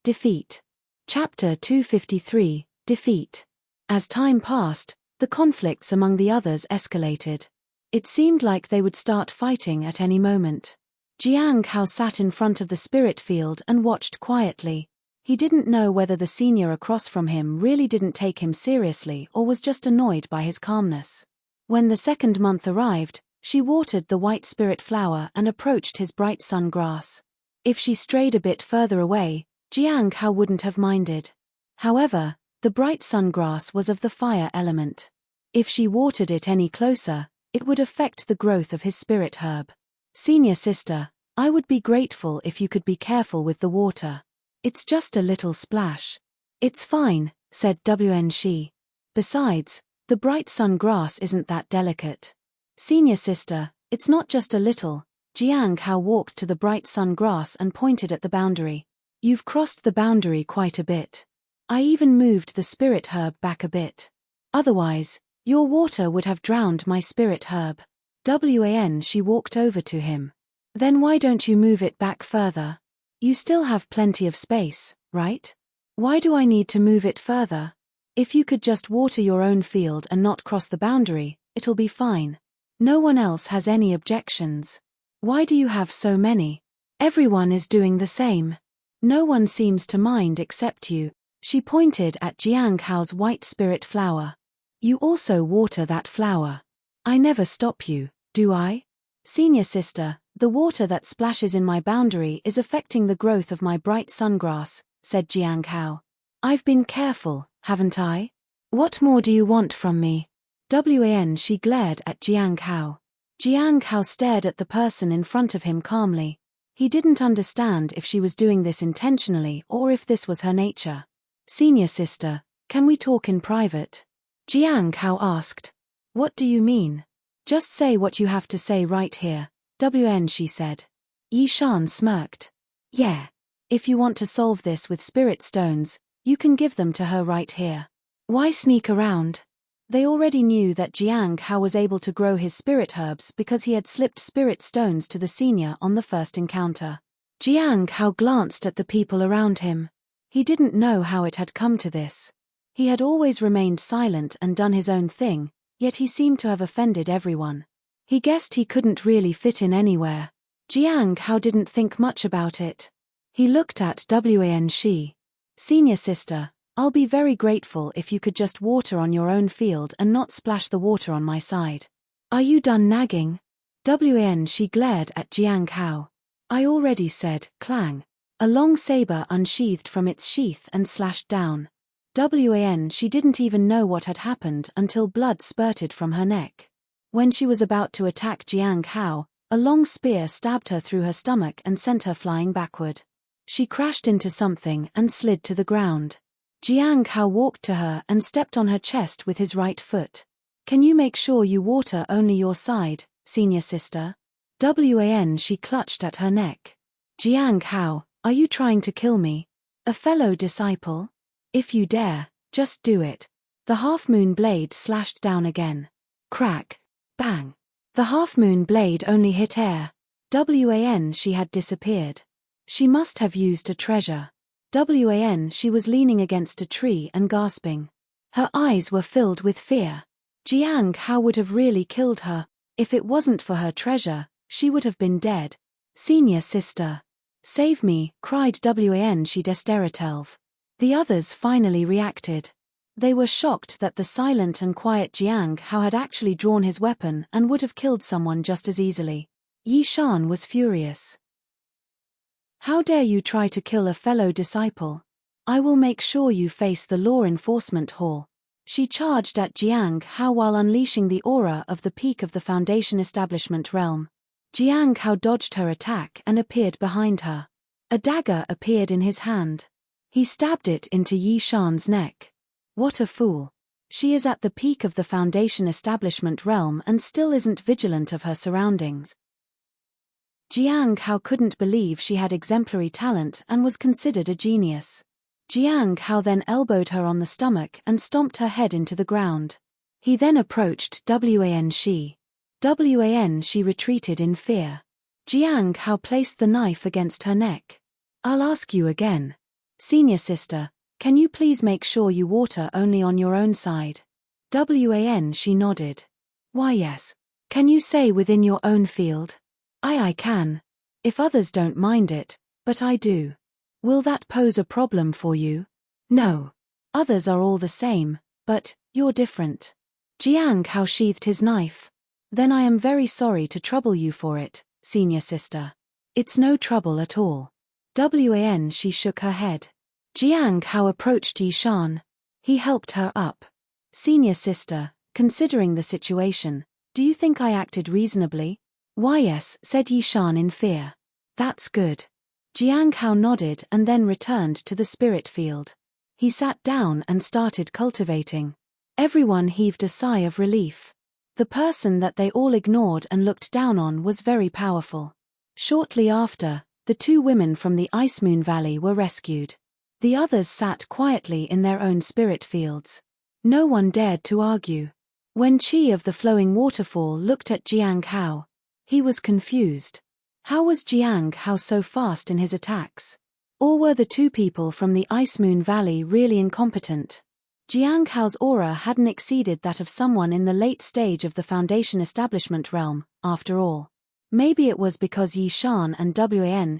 Defeat. Chapter 253, Defeat. As time passed, the conflicts among the others escalated. It seemed like they would start fighting at any moment. Jiang Hao sat in front of the spirit field and watched quietly. He didn't know whether the senior across from him really didn't take him seriously or was just annoyed by his calmness. When the second month arrived, she watered the white spirit flower and approached his bright sun grass. If she strayed a bit further away, Jiang Hao wouldn't have minded. However, the bright sun grass was of the fire element. If she watered it any closer, it would affect the growth of his spirit herb. Senior sister, I would be grateful if you could be careful with the water. It's just a little splash. It's fine, said She. Besides, the bright sun grass isn't that delicate. Senior sister, it's not just a little. Jiang Hao walked to the bright sun grass and pointed at the boundary. You've crossed the boundary quite a bit. I even moved the spirit herb back a bit. Otherwise, your water would have drowned my spirit herb. She walked over to him. Then why don't you move it back further? You still have plenty of space, right? Why do I need to move it further? If you could just water your own field and not cross the boundary, it'll be fine. No one else has any objections. Why do you have so many? Everyone is doing the same. No one seems to mind except you. She pointed at Jiang Hao's white spirit flower. You also water that flower. I never stop you, do I? Senior sister, the water that splashes in my boundary is affecting the growth of my bright sungrass, said Jiang Hao. I've been careful, haven't I? What more do you want from me? She glared at Jiang Hao. Jiang Hao stared at the person in front of him calmly. He didn't understand if she was doing this intentionally or if this was her nature. Senior sister, can we talk in private? Jiang Hao asked. What do you mean? Just say what you have to say right here, she said. Yi Shan smirked. Yeah. If you want to solve this with spirit stones, you can give them to her right here. Why sneak around? They already knew that Jiang Hao was able to grow his spirit herbs because he had slipped spirit stones to the senior on the first encounter. Jiang Hao glanced at the people around him. He didn't know how it had come to this. He had always remained silent and done his own thing, yet he seemed to have offended everyone. He guessed he couldn't really fit in anywhere. Jiang Hao didn't think much about it. He looked at She. Senior sister, I'll be very grateful if you could just water on your own field and not splash the water on my side. Are you done nagging? She glared at Jiang Hao. I already said, clang. A long saber unsheathed from its sheath and slashed down. She didn't even know what had happened until blood spurted from her neck. When she was about to attack Jiang Hao, a long spear stabbed her through her stomach and sent her flying backward. She crashed into something and slid to the ground. Jiang Hao walked to her and stepped on her chest with his right foot. Can you make sure you water only your side, senior sister? She clutched at her neck. Jiang Hao, are you trying to kill me? A fellow disciple? If you dare, just do it. The half-moon blade slashed down again. Crack. Bang. The half-moon blade only hit air. She had disappeared. She must have used a treasure. She was leaning against a tree and gasping. Her eyes were filled with fear. Jiang Hao would have really killed her. If it wasn't for her treasure, she would have been dead. Senior sister. Save me, cried she desteratelv. The others finally reacted. They were shocked that the silent and quiet Jiang Hao had actually drawn his weapon and would have killed someone just as easily. Yi Shan was furious. How dare you try to kill a fellow disciple? I will make sure you face the law enforcement hall. She charged at Jiang Hao while unleashing the aura of the peak of the Foundation Establishment realm. Jiang Hao dodged her attack and appeared behind her. A dagger appeared in his hand. He stabbed it into Yi Shan's neck. What a fool. She is at the peak of the Foundation Establishment realm and still isn't vigilant of her surroundings. Jiang Hao couldn't believe she had exemplary talent and was considered a genius. Jiang Hao then elbowed her on the stomach and stomped her head into the ground. He then approached She. She retreated in fear. Jiang Hao placed the knife against her neck. I'll ask you again. Senior sister, can you please make sure you water only on your own side? She nodded. Why yes. Can you say within your own field? I can. If others don't mind it, but I do. Will that pose a problem for you? No. Others are all the same, but you're different. Jiang Hao sheathed his knife. Then I am very sorry to trouble you for it, senior sister. It's no trouble at all. She shook her head. Jiang Hao approached Yi Shan. He helped her up. Senior sister, considering the situation, do you think I acted reasonably? Why yes, said Yi Shan in fear. That's good. Jiang Hao nodded and then returned to the spirit field. He sat down and started cultivating. Everyone heaved a sigh of relief. The person that they all ignored and looked down on was very powerful. Shortly after, the two women from the Ice Moon Valley were rescued. The others sat quietly in their own spirit fields. No one dared to argue. When Qi of the Flowing Waterfall looked at Jiang Hao, he was confused. How was Jiang Hao so fast in his attacks? Or were the two people from the Ice Moon Valley really incompetent? Jiang Hao's aura hadn't exceeded that of someone in the late stage of the Foundation Establishment realm, after all. Maybe it was because Yi Shan and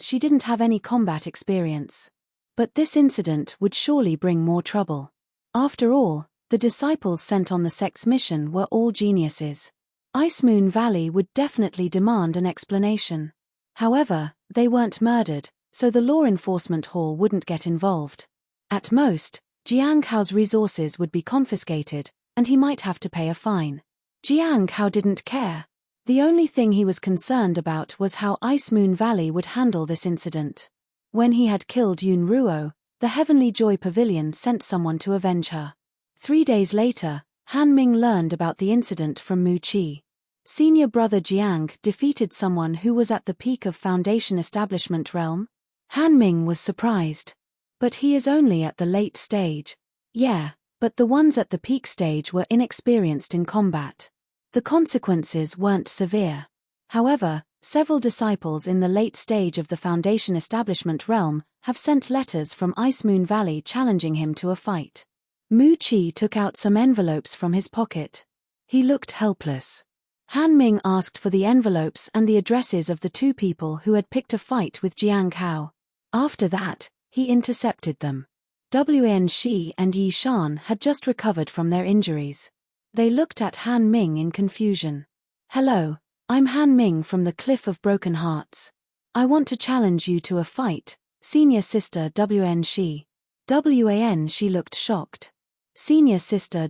she didn't have any combat experience. But this incident would surely bring more trouble. After all, the disciples sent on the sex mission were all geniuses. Ice Moon Valley would definitely demand an explanation. However, they weren't murdered, so the law enforcement hall wouldn't get involved. At most, Jiang Hao's resources would be confiscated, and he might have to pay a fine. Jiang Hao didn't care. The only thing he was concerned about was how Ice Moon Valley would handle this incident. When he had killed Yun Ruo, the Heavenly Joy Pavilion sent someone to avenge her. 3 days later, Han Ming learned about the incident from Mu Qi. Senior brother Jiang defeated someone who was at the peak of Foundation Establishment realm. Han Ming was surprised. But he is only at the late stage. Yeah, but the ones at the peak stage were inexperienced in combat. The consequences weren't severe. However, several disciples in the late stage of the Foundation Establishment realm have sent letters from Ice Moon Valley challenging him to a fight. Mu Qi took out some envelopes from his pocket. He looked helpless. Han Ming asked for the envelopes and the addresses of the two people who had picked a fight with Jiang Hao. After that, he intercepted them. Shi and Yi Shan had just recovered from their injuries. They looked at Han Ming in confusion. Hello, I'm Han Ming from the Cliff of Broken Hearts. I want to challenge you to a fight, senior sister Shi. Shi looked shocked. Senior sister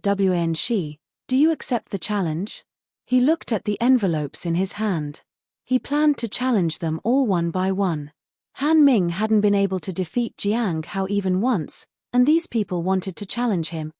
Shi, do you accept the challenge? He looked at the envelopes in his hand. He planned to challenge them all one by one. Han Ming hadn't been able to defeat Jiang Hao even once, and these people wanted to challenge him.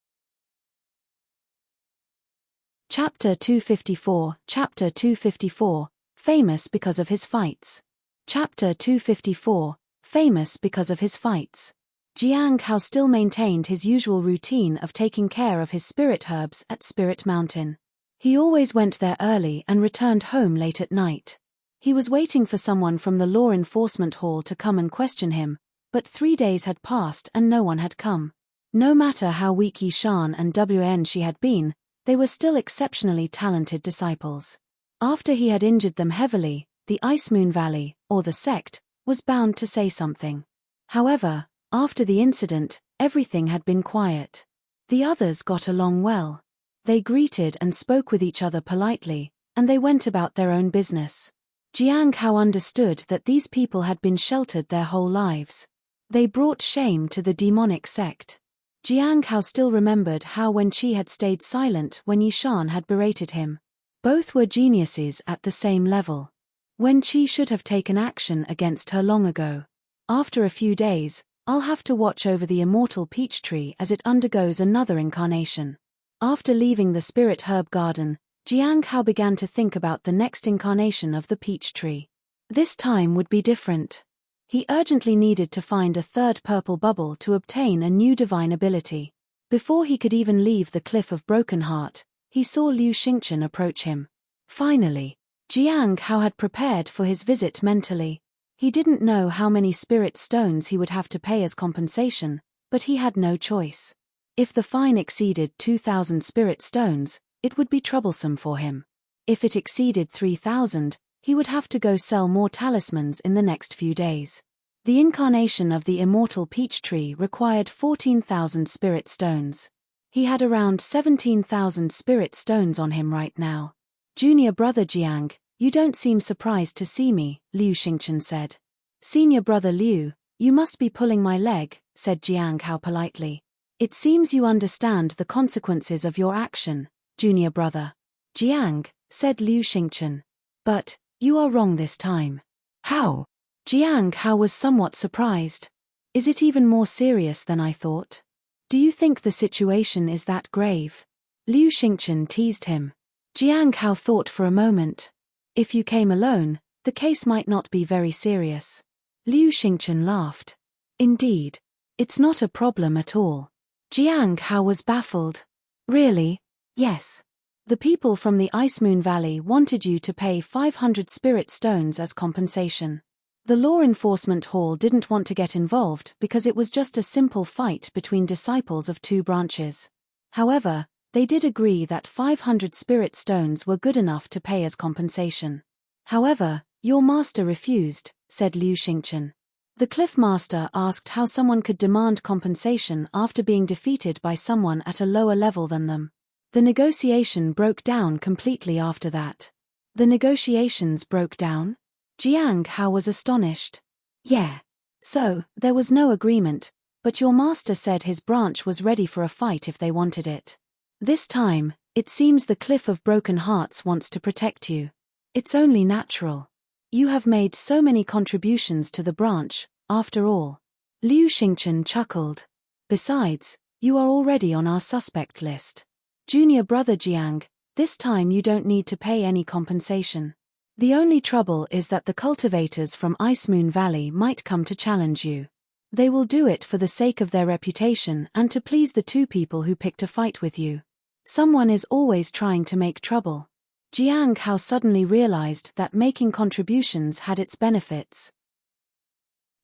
Chapter 254, Chapter 254, Famous because of his fights. Chapter 254, Famous because of his fights. Jiang Hao still maintained his usual routine of taking care of his spirit herbs at Spirit Mountain. He always went there early and returned home late at night. He was waiting for someone from the law enforcement hall to come and question him, but 3 days had passed and no one had come. No matter how weak Yi Shan and Wn Shi had been, they were still exceptionally talented disciples. After he had injured them heavily, the Ice Moon Valley, or the sect, was bound to say something. However, after the incident, everything had been quiet. The others got along well. They greeted and spoke with each other politely, and they went about their own business. Jiang Hao understood that these people had been sheltered their whole lives. They brought shame to the demonic sect. Jiang Hao still remembered how Wen Qi had stayed silent when Yi Shan had berated him. Both were geniuses at the same level. Wen Qi should have taken action against her long ago. After a few days, I'll have to watch over the immortal peach tree as it undergoes another incarnation. After leaving the spirit herb garden, Jiang Hao began to think about the next incarnation of the peach tree. This time would be different. He urgently needed to find a third purple bubble to obtain a new divine ability. Before he could even leave the Cliff of Broken Heart, he saw Liu Xingchen approach him. Finally, Jiang Hao had prepared for his visit mentally. He didn't know how many spirit stones he would have to pay as compensation, but he had no choice. If the fine exceeded 2,000 spirit stones, it would be troublesome for him. If it exceeded 3,000, he would have to go sell more talismans in the next few days. The incarnation of the immortal peach tree required 14,000 spirit stones. He had around 17,000 spirit stones on him right now. Junior brother Jiang, you don't seem surprised to see me, Liu Xingchen said. Senior brother Liu, you must be pulling my leg, said Jiang Hao politely. It seems you understand the consequences of your action, junior brother. Jiang, said Liu Xingchen. But, you are wrong this time. How? Jiang Hao was somewhat surprised. Is it even more serious than I thought? Do you think the situation is that grave? Liu Xingchen teased him. Jiang Hao thought for a moment. If you came alone, the case might not be very serious. Liu Xingchen laughed. Indeed. It's not a problem at all. Jiang Hao was baffled. Really? Yes. The people from the Ice Moon Valley wanted you to pay 500 spirit stones as compensation. The law enforcement hall didn't want to get involved because it was just a simple fight between disciples of two branches. However, they did agree that 500 spirit stones were good enough to pay as compensation. However, your master refused, said Liu Xingchen. The Cliff Master asked how someone could demand compensation after being defeated by someone at a lower level than them. The negotiation broke down completely after that. The negotiations broke down? Jiang Hao was astonished. Yeah. So, there was no agreement, but your master said his branch was ready for a fight if they wanted it. This time, it seems the Cliff of Broken Hearts wants to protect you. It's only natural. You have made so many contributions to the branch, after all. Liu Xingchen chuckled. Besides, you are already on our suspect list. Junior brother Jiang, this time you don't need to pay any compensation. The only trouble is that the cultivators from Ice Moon Valley might come to challenge you. They will do it for the sake of their reputation and to please the two people who picked a fight with you. Someone is always trying to make trouble. Jiang Hao suddenly realized that making contributions had its benefits.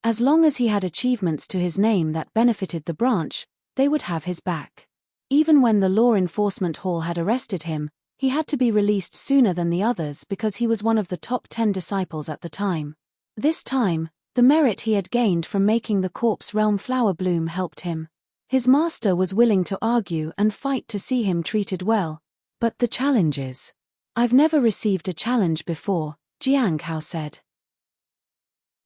As long as he had achievements to his name that benefited the branch, they would have his back. Even when the law enforcement hall had arrested him, he had to be released sooner than the others because he was one of the top 10 disciples at the time. This time, the merit he had gained from making the corpse realm flower bloom helped him. His master was willing to argue and fight to see him treated well. But the challenges. I've never received a challenge before, Jiang Hao said.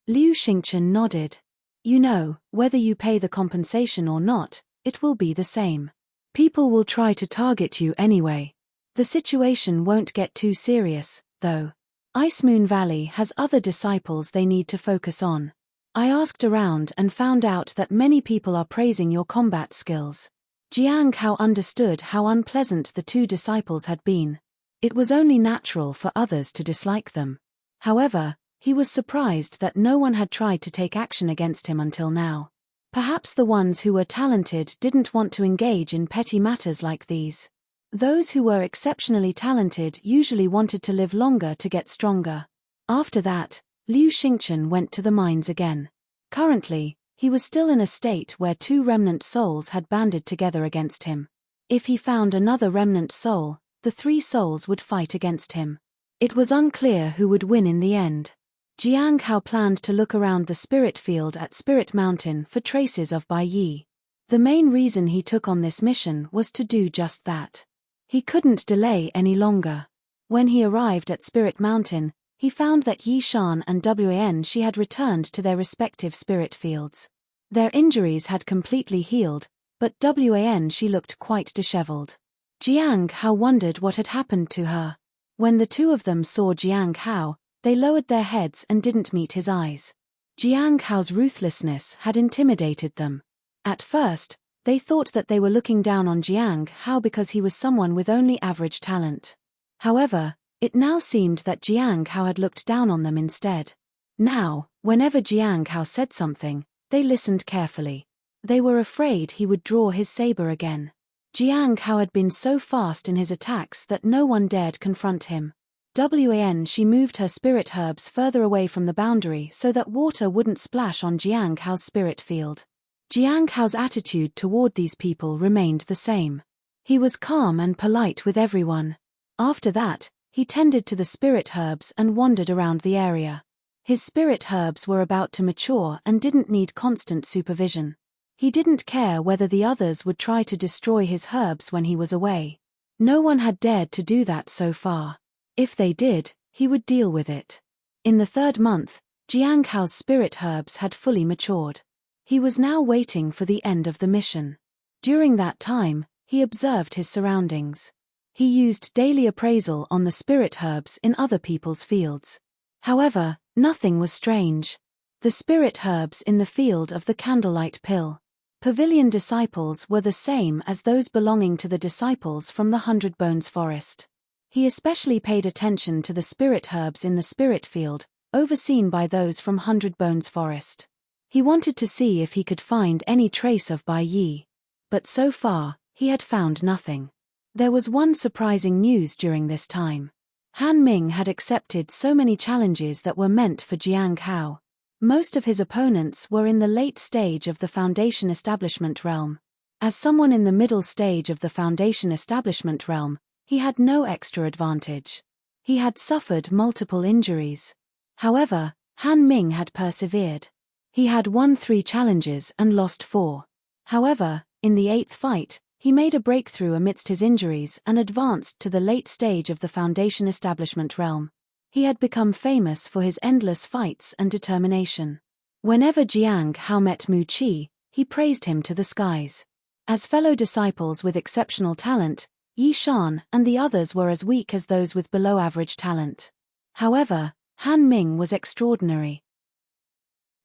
Liu Xingchen nodded. You know, whether you pay the compensation or not, it will be the same. People will try to target you anyway. The situation won't get too serious, though. Ice Moon Valley has other disciples they need to focus on. I asked around and found out that many people are praising your combat skills. Jiang Hao understood how unpleasant the two disciples had been. It was only natural for others to dislike them. However, he was surprised that no one had tried to take action against him until now. Perhaps the ones who were talented didn't want to engage in petty matters like these. Those who were exceptionally talented usually wanted to live longer to get stronger. After that, Liu Xingchen went to the mines again. Currently, he was still in a state where two remnant souls had banded together against him. If he found another remnant soul, the three souls would fight against him. It was unclear who would win in the end. Jiang Hao planned to look around the spirit field at Spirit Mountain for traces of Bai Yi. The main reason he took on this mission was to do just that. He couldn't delay any longer. When he arrived at Spirit Mountain, he found that Yi Shan and Wan Shi had returned to their respective spirit fields. Their injuries had completely healed, but Wan Shi looked quite disheveled. Jiang Hao wondered what had happened to her. When the two of them saw Jiang Hao, they lowered their heads and didn't meet his eyes. Jiang Hao's ruthlessness had intimidated them. At first, they thought that they were looking down on Jiang Hao because he was someone with only average talent. However, it now seemed that Jiang Hao had looked down on them instead. Now, whenever Jiang Hao said something, they listened carefully. They were afraid he would draw his saber again. Jiang Hao had been so fast in his attacks that no one dared confront him. Wan Shi moved her spirit herbs further away from the boundary so that water wouldn't splash on Jiang Hao's spirit field. Jiang Hao's attitude toward these people remained the same. He was calm and polite with everyone. After that, he tended to the spirit herbs and wandered around the area. His spirit herbs were about to mature and didn't need constant supervision. He didn't care whether the others would try to destroy his herbs when he was away. No one had dared to do that so far. If they did, he would deal with it. In the 3rd month, Jiang Hao's spirit herbs had fully matured. He was now waiting for the end of the mission. During that time, he observed his surroundings. He used daily appraisal on the spirit herbs in other people's fields. However, nothing was strange. The spirit herbs in the field of the candlelight pill pavilion disciples were the same as those belonging to the disciples from the 100 Bones forest. He especially paid attention to the spirit herbs in the spirit field, overseen by those from 100 Bones forest. He wanted to see if he could find any trace of Bai Yi. But so far, he had found nothing. There was one surprising news during this time. Han Ming had accepted so many challenges that were meant for Jiang Hao. Most of his opponents were in the late stage of the Foundation Establishment realm. As someone in the middle stage of the Foundation Establishment realm, he had no extra advantage. He had suffered multiple injuries. However, Han Ming had persevered. He had won 3 challenges and lost 4. However, in the 8th fight, he made a breakthrough amidst his injuries and advanced to the late stage of the Foundation Establishment realm. He had become famous for his endless fights and determination. Whenever Jiang Hao met Mu Qi, he praised him to the skies. As fellow disciples with exceptional talent, Yi Shan and the others were as weak as those with below-average talent. However, Han Ming was extraordinary.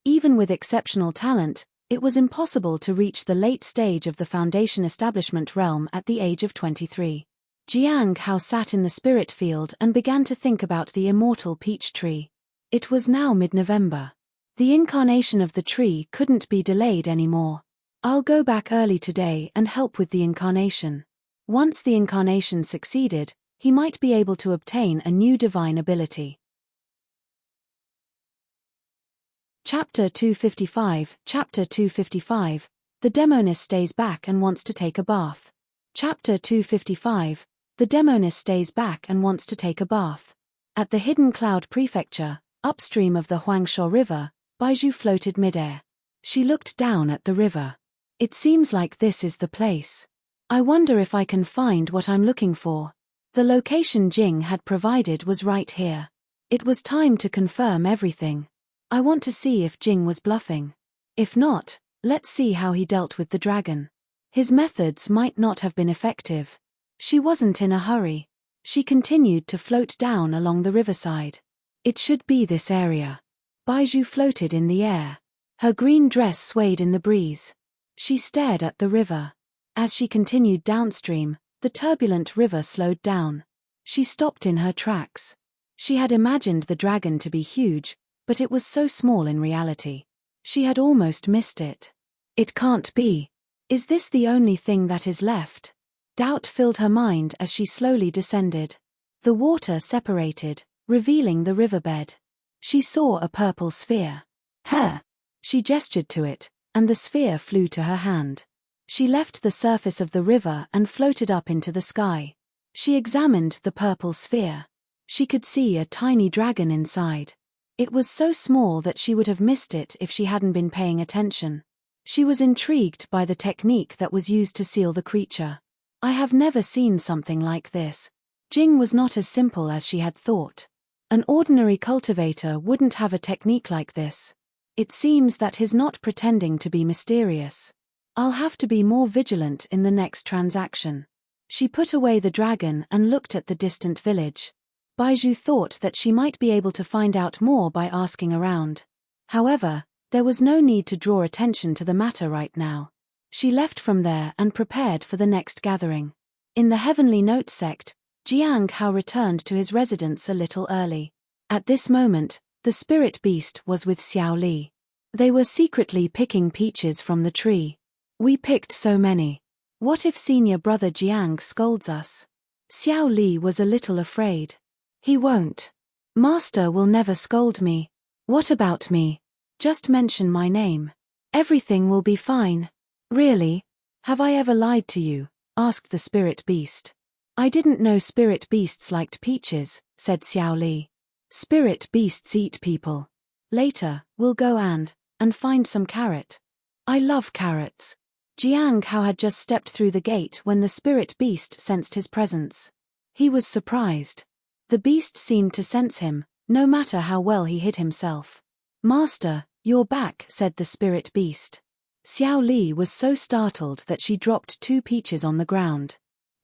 Even with exceptional talent, it was impossible to reach the late stage of the Foundation Establishment realm at the age of 23. Jiang Hao sat in the spirit field and began to think about the immortal peach tree. It was now mid-November. The incarnation of the tree couldn't be delayed anymore. I'll go back early today and help with the incarnation. Once the incarnation succeeded, he might be able to obtain a new divine ability. Chapter 255, Chapter 255, The Demoness stays back and wants to take a bath. Chapter 255, The Demoness stays back and wants to take a bath. At the Hidden Cloud Prefecture, upstream of the Huangshuo River, Baizhu floated midair. She looked down at the river. It seems like this is the place. I wonder if I can find what I'm looking for. The location Jing had provided was right here. It was time to confirm everything. I want to see if Jing was bluffing. If not, let's see how he dealt with the dragon. His methods might not have been effective. She wasn't in a hurry. She continued to float down along the riverside. It should be this area. Baizhu floated in the air. Her green dress swayed in the breeze. She stared at the river. As she continued downstream, the turbulent river slowed down. She stopped in her tracks. She had imagined the dragon to be huge, but it was so small in reality. She had almost missed it. It can't be. Is this the only thing that is left? Doubt filled her mind as she slowly descended. The water separated, revealing the riverbed. She saw a purple sphere. Her! She gestured to it, and the sphere flew to her hand. She left the surface of the river and floated up into the sky. She examined the purple sphere. She could see a tiny dragon inside. It was so small that she would have missed it if she hadn't been paying attention. She was intrigued by the technique that was used to seal the creature. I have never seen something like this. Jing was not as simple as she had thought. An ordinary cultivator wouldn't have a technique like this. It seems that he's not pretending to be mysterious. I'll have to be more vigilant in the next transaction. She put away the dragon and looked at the distant village. Baizhu thought that she might be able to find out more by asking around. However, there was no need to draw attention to the matter right now. She left from there and prepared for the next gathering. In the Heavenly Note sect, Jiang Hao returned to his residence a little early. At this moment, the spirit beast was with Xiao Li. They were secretly picking peaches from the tree. We picked so many. What if senior brother Jiang scolds us? Xiao Li was a little afraid. He won't. Master will never scold me. What about me? Just mention my name. Everything will be fine. Really? Have I ever lied to you? Asked the spirit beast. I didn't know spirit beasts liked peaches, said Xiao Li. Spirit beasts eat people. Later, we'll go and find some carrot. I love carrots. Jiang Hao had just stepped through the gate when the spirit beast sensed his presence. He was surprised. The beast seemed to sense him, no matter how well he hid himself. Master, you're back, said the spirit beast. Xiao Li was so startled that she dropped 2 peaches on the ground.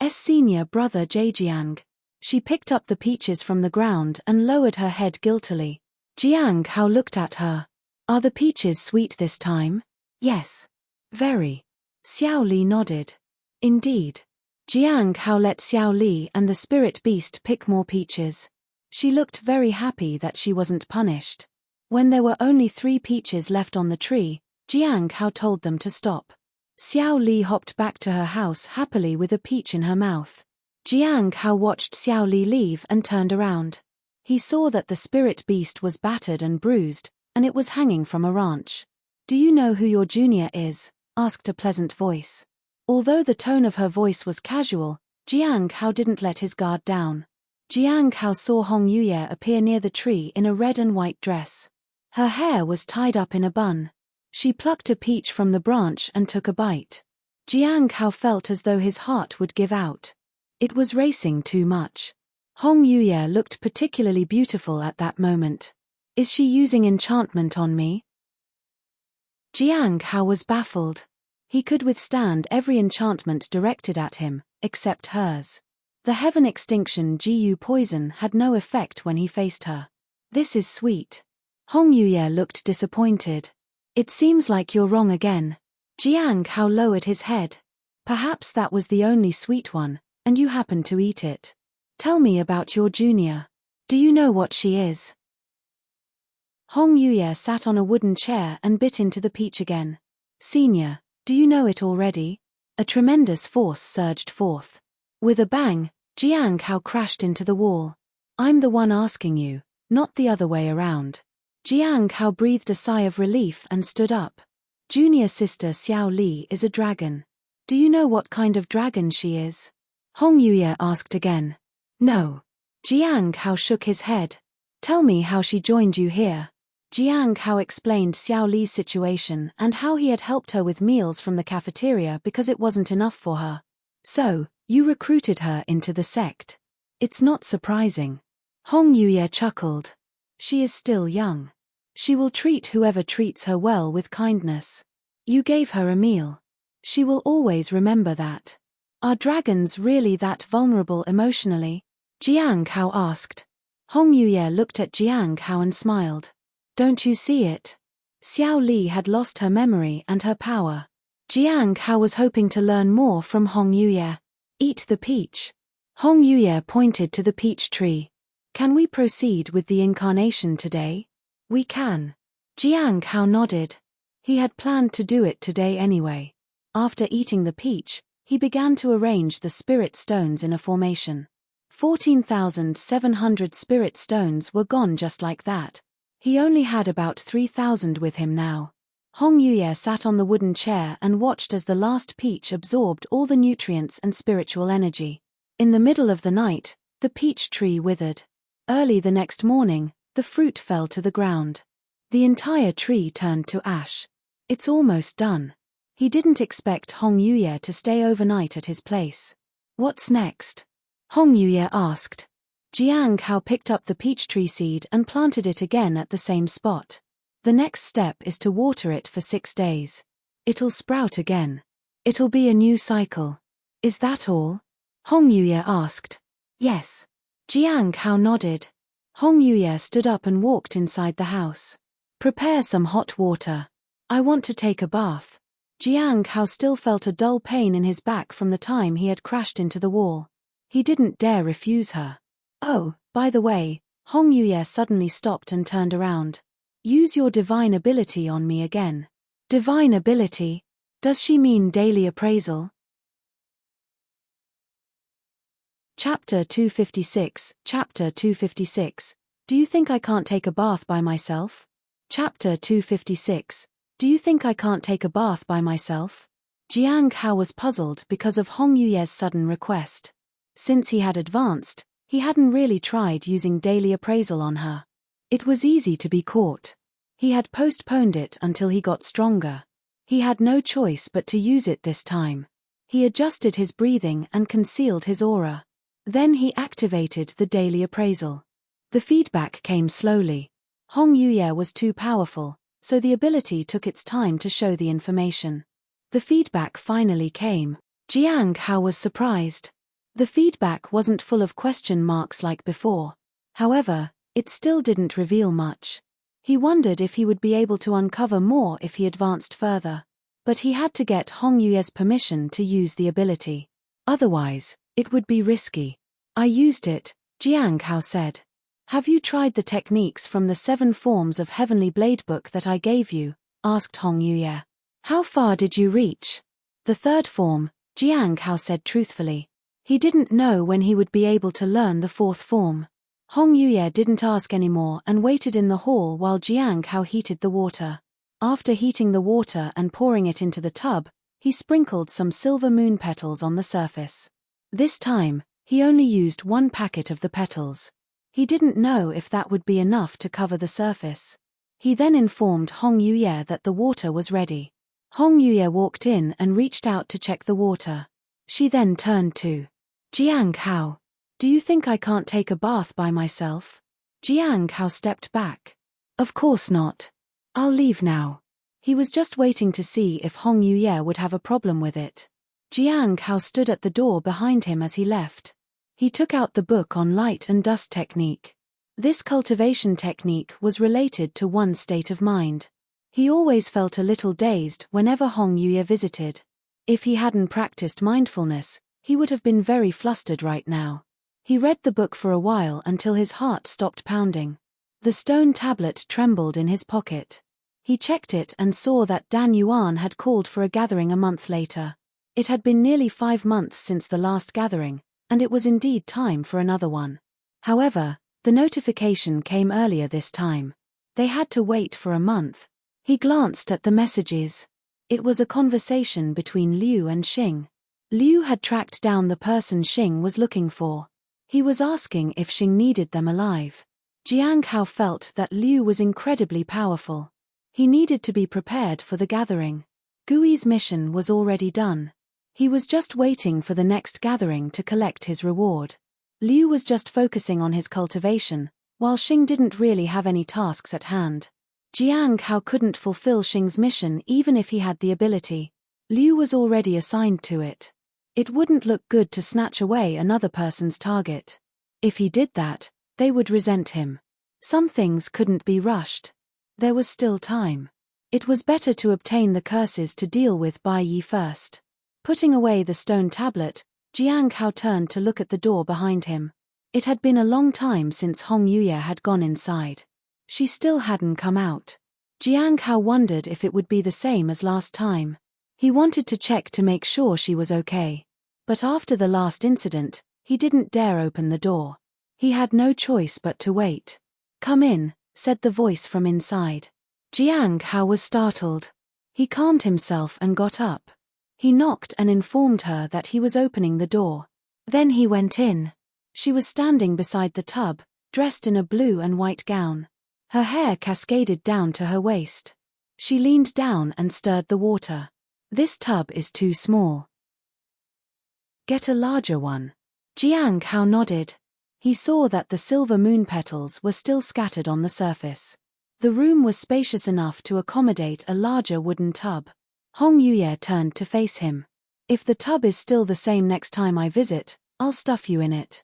Senior brother Zhejiang. She picked up the peaches from the ground and lowered her head guiltily. Jiang Hao looked at her. Are the peaches sweet this time? Yes. Very. Xiao Li nodded. Indeed. Jiang Hao let Xiao Li and the spirit beast pick more peaches. She looked very happy that she wasn't punished. When there were only 3 peaches left on the tree, Jiang Hao told them to stop. Xiao Li hopped back to her house happily with a peach in her mouth. Jiang Hao watched Xiao Li leave and turned around. He saw that the spirit beast was battered and bruised, and it was hanging from a branch. Do you know who your junior is? Asked a pleasant voice. Although the tone of her voice was casual, Jiang Hao didn't let his guard down. Jiang Hao saw Hong Yuye appear near the tree in a red and white dress. Her hair was tied up in a bun. She plucked a peach from the branch and took a bite. Jiang Hao felt as though his heart would give out. It was racing too much. Hong Yuye looked particularly beautiful at that moment. Is she using enchantment on me? Jiang Hao was baffled. He could withstand every enchantment directed at him, except hers. The heaven extinction Jiyu poison had no effect when he faced her. This is sweet. Hong Yuye looked disappointed. It seems like you're wrong again. Jiang Hao lowered his head. Perhaps that was the only sweet one, and you happened to eat it. Tell me about your junior. Do you know what she is? Hong Yuye sat on a wooden chair and bit into the peach again. Senior, do you know it already? A tremendous force surged forth. With a bang, Jiang Hao crashed into the wall. I'm the one asking you, not the other way around. Jiang Hao breathed a sigh of relief and stood up. Junior sister Xiao Li is a dragon. Do you know what kind of dragon she is? Hong Yuye asked again. No. Jiang Hao shook his head. Tell me how she joined you here. Jiang Hao explained Xiao Li's situation and how he had helped her with meals from the cafeteria because it wasn't enough for her. So, you recruited her into the sect. It's not surprising. Hong Yuye chuckled. She is still young. She will treat whoever treats her well with kindness. You gave her a meal. She will always remember that. Are dragons really that vulnerable emotionally? Jiang Hao asked. Hong Yuye looked at Jiang Hao and smiled. Don't you see it? Xiao Li had lost her memory and her power. Jiang Hao was hoping to learn more from Hong Yuye. Eat the peach. Hong Yuye pointed to the peach tree. Can we proceed with the incarnation today? We can. Jiang Hao nodded. He had planned to do it today anyway. After eating the peach, he began to arrange the spirit stones in a formation. 14,700 spirit stones were gone just like that. He only had about 3,000 with him now. Hong Yuye sat on the wooden chair and watched as the last peach absorbed all the nutrients and spiritual energy. In the middle of the night, the peach tree withered. Early the next morning, the fruit fell to the ground. The entire tree turned to ash. It's almost done. He didn't expect Hong Yuye to stay overnight at his place. What's next? Hong Yuye asked. Jiang Hao picked up the peach tree seed and planted it again at the same spot. The next step is to water it for 6 days. It'll sprout again. It'll be a new cycle. Is that all? Hong Yuye asked. Yes. Jiang Hao nodded. Hong Yuye stood up and walked inside the house. Prepare some hot water. I want to take a bath. Jiang Hao still felt a dull pain in his back from the time he had crashed into the wall. He didn't dare refuse her. Oh, by the way, Hong Yuye suddenly stopped and turned around. Use your divine ability on me again. Divine ability? Does she mean daily appraisal? Chapter 256, Chapter 256. Do you think I can't take a bath by myself? Chapter 256. Do you think I can't take a bath by myself? Jiang Hao was puzzled because of Hong Yuye's sudden request. Since he had advanced, he hadn't really tried using daily appraisal on her. It was easy to be caught. He had postponed it until he got stronger. He had no choice but to use it this time. He adjusted his breathing and concealed his aura. Then he activated the daily appraisal. The feedback came slowly. Hong Yuye was too powerful, so the ability took its time to show the information. The feedback finally came. Jiang Hao was surprised. The feedback wasn't full of question marks like before. However, it still didn't reveal much. He wondered if he would be able to uncover more if he advanced further. But he had to get Hong Yuye's permission to use the ability. Otherwise, it would be risky. I used it, Jiang Hao said. Have you tried the techniques from the 7 forms of Heavenly Blade book that I gave you? Asked Hong Yuye. How far did you reach? The 3rd form, Jiang Hao said truthfully. He didn't know when he would be able to learn the 4th form. Hong Yuye didn't ask anymore and waited in the hall while Jiang Hao heated the water. After heating the water and pouring it into the tub, he sprinkled some silver moon petals on the surface. This time, he only used 1 packet of the petals. He didn't know if that would be enough to cover the surface. He then informed Hong Yuye that the water was ready. Hong Yuye walked in and reached out to check the water. She then turned to Jiang Hao. Do you think I can't take a bath by myself? Jiang Hao stepped back. Of course not. I'll leave now. He was just waiting to see if Hong Yuye would have a problem with it. Jiang Hao stood at the door behind him as he left. He took out the book on light and dust technique. This cultivation technique was related to one's state of mind. He always felt a little dazed whenever Hong Yuye visited. If he hadn't practiced mindfulness, he would have been very flustered right now. He read the book for a while until his heart stopped pounding. The stone tablet trembled in his pocket. He checked it and saw that Dan Yuan had called for a gathering a month later. It had been nearly 5 months since the last gathering, and it was indeed time for another one. However, the notification came earlier this time. They had to wait for a month. He glanced at the messages. It was a conversation between Liu and Xing. Liu had tracked down the person Xing was looking for. He was asking if Xing needed them alive. Jiang Hao felt that Liu was incredibly powerful. He needed to be prepared for the gathering. Gui's mission was already done. He was just waiting for the next gathering to collect his reward. Liu was just focusing on his cultivation, while Xing didn't really have any tasks at hand. Jiang Hao couldn't fulfill Xing's mission even if he had the ability. Liu was already assigned to it. It wouldn't look good to snatch away another person's target. If he did that, they would resent him. Some things couldn't be rushed. There was still time. It was better to obtain the curses to deal with by Yi first. Putting away the stone tablet, Jiang Hao turned to look at the door behind him. It had been a long time since Hong Yuye had gone inside. She still hadn't come out. Jiang Hao wondered if it would be the same as last time. He wanted to check to make sure she was okay. But after the last incident, he didn't dare open the door. He had no choice but to wait. "Come in," said the voice from inside. Jiang Hao was startled. He calmed himself and got up. He knocked and informed her that he was opening the door. Then he went in. She was standing beside the tub, dressed in a blue and white gown. Her hair cascaded down to her waist. She leaned down and stirred the water. "This tub is too small. Get a larger one." Jiang Hao nodded. He saw that the silver moon petals were still scattered on the surface. The room was spacious enough to accommodate a larger wooden tub. Hong Yuye turned to face him. "If the tub is still the same next time I visit, I'll stuff you in it."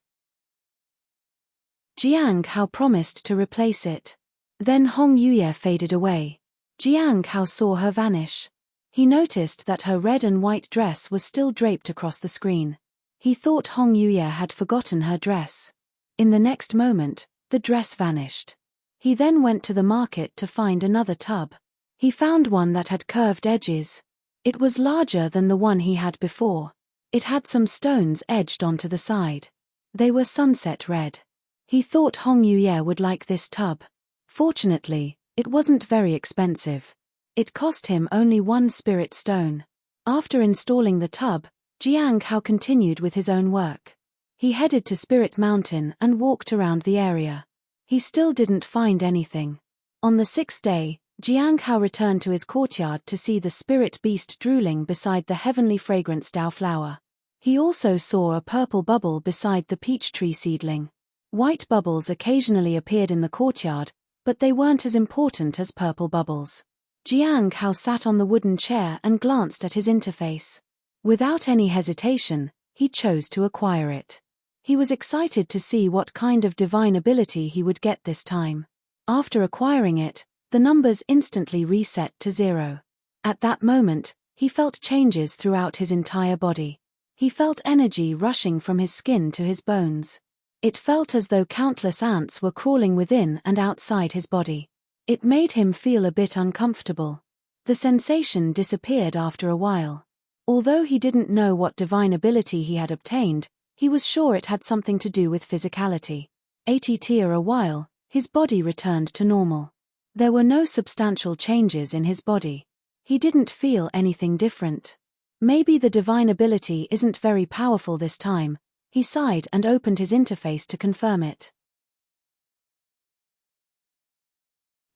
Jiang Hao promised to replace it. Then Hong Yuye faded away. Jiang Hao saw her vanish. He noticed that her red and white dress was still draped across the screen. He thought Hong Yuye had forgotten her dress. In the next moment, the dress vanished. He then went to the market to find another tub. He found one that had curved edges. It was larger than the one he had before. It had some stones edged onto the side. They were sunset red. He thought Hong Yuye would like this tub. Fortunately, it wasn't very expensive. It cost him only 1 spirit stone. After installing the tub, Jiang Hao continued with his own work. He headed to Spirit Mountain and walked around the area. He still didn't find anything. On the 6th day, Jiang Hao returned to his courtyard to see the spirit beast drooling beside the heavenly fragrance Dao flower. He also saw a purple bubble beside the peach tree seedling. White bubbles occasionally appeared in the courtyard, but they weren't as important as purple bubbles. Jiang Hao sat on the wooden chair and glanced at his interface. Without any hesitation, he chose to acquire it. He was excited to see what kind of divine ability he would get this time. After acquiring it, the numbers instantly reset to 0. At that moment, he felt changes throughout his entire body. He felt energy rushing from his skin to his bones. It felt as though countless ants were crawling within and outside his body. It made him feel a bit uncomfortable. The sensation disappeared after a while. Although he didn't know what divine ability he had obtained, he was sure it had something to do with physicality. After a while, his body returned to normal. There were no substantial changes in his body. He didn't feel anything different. Maybe the divine ability isn't very powerful this time. He sighed and opened his interface to confirm it.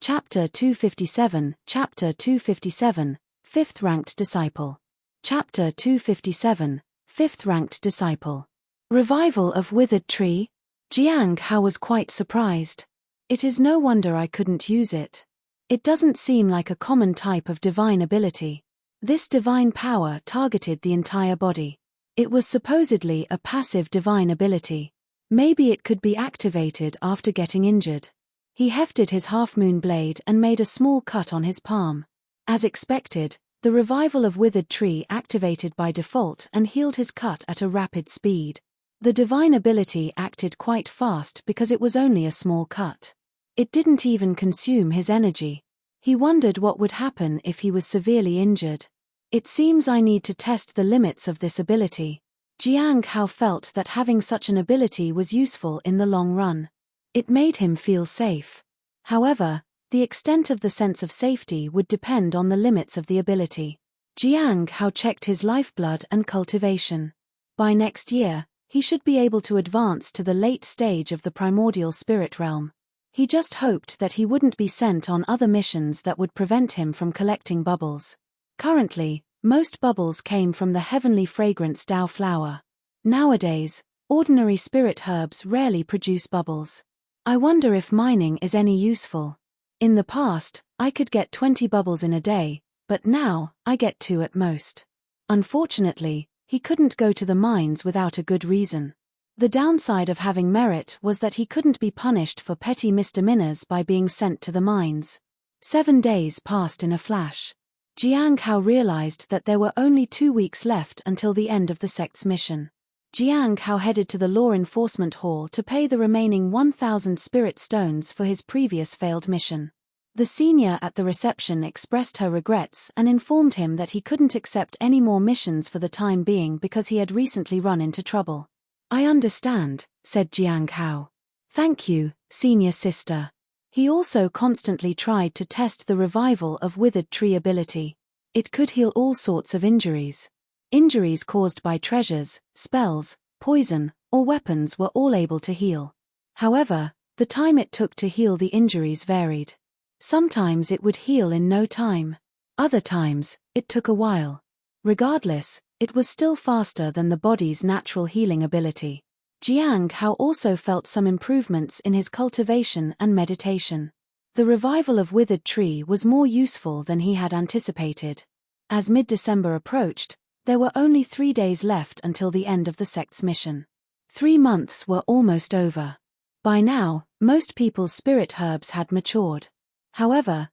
Chapter 257, Chapter 257, 5th Ranked Disciple. Chapter 257, 5th Ranked Disciple. Revival of Withered Tree? Jiang Hao was quite surprised. It is no wonder I couldn't use it. It doesn't seem like a common type of divine ability. This divine power targeted the entire body. It was supposedly a passive divine ability. Maybe it could be activated after getting injured. He hefted his half-moon blade and made a small cut on his palm. As expected, the revival of Withered Tree activated by default and healed his cut at a rapid speed. The divine ability acted quite fast because it was only a small cut. It didn't even consume his energy. He wondered what would happen if he was severely injured. It seems I need to test the limits of this ability. Jiang Hao felt that having such an ability was useful in the long run. It made him feel safe. However, the extent of the sense of safety would depend on the limits of the ability. Jiang Hao checked his lifeblood and cultivation. By next year, he should be able to advance to the late stage of the primordial spirit realm. He just hoped that he wouldn't be sent on other missions that would prevent him from collecting bubbles. Currently, most bubbles came from the heavenly fragrance Dao flower. Nowadays, ordinary spirit herbs rarely produce bubbles. I wonder if mining is any useful. In the past, I could get 20 bubbles in a day, but now, I get 2 at most. Unfortunately, he couldn't go to the mines without a good reason. The downside of having merit was that he couldn't be punished for petty misdemeanors by being sent to the mines. 7 days passed in a flash. Jiang Hao realized that there were only 2 weeks left until the end of the sect's mission. Jiang Hao headed to the law enforcement hall to pay the remaining 1,000 spirit stones for his previous failed mission. The senior at the reception expressed her regrets and informed him that he couldn't accept any more missions for the time being because he had recently run into trouble. "I understand," said Jiang Hao. "Thank you, senior sister." He also constantly tried to test the revival of withered tree ability. It could heal all sorts of injuries. Injuries caused by treasures, spells, poison, or weapons were all able to heal. However, the time it took to heal the injuries varied. Sometimes it would heal in no time. Other times, it took a while. Regardless, it was still faster than the body's natural healing ability. Jiang Hao also felt some improvements in his cultivation and meditation. The revival of withered tree was more useful than he had anticipated. As mid-December approached, there were only 3 days left until the end of the sect's mission. 3 months were almost over. By now, most people's spirit herbs had matured. However,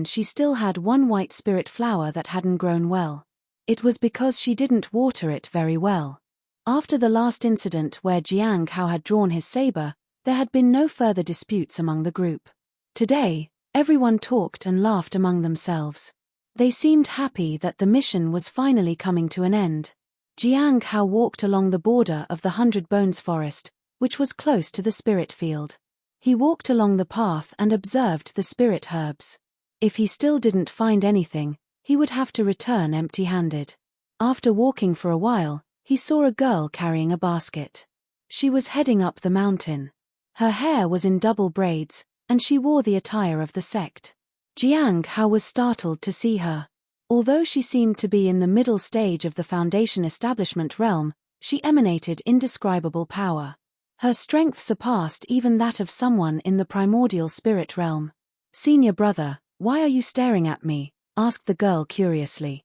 she still had one white spirit flower that hadn't grown well. It was because she didn't water it very well. After the last incident where Jiang Hao had drawn his saber, there had been no further disputes among the group. Today, everyone talked and laughed among themselves. They seemed happy that the mission was finally coming to an end. Jiang Hao walked along the border of the 100 Bones forest, which was close to the spirit field. He walked along the path and observed the spirit herbs. If he still didn't find anything, he would have to return empty-handed. After walking for a while, he saw a girl carrying a basket. She was heading up the mountain. Her hair was in double braids, and she wore the attire of the sect. Jiang Hao was startled to see her. Although she seemed to be in the middle stage of the Foundation establishment realm, she emanated indescribable power. Her strength surpassed even that of someone in the primordial spirit realm. "Senior brother, why are you staring at me?" asked the girl curiously.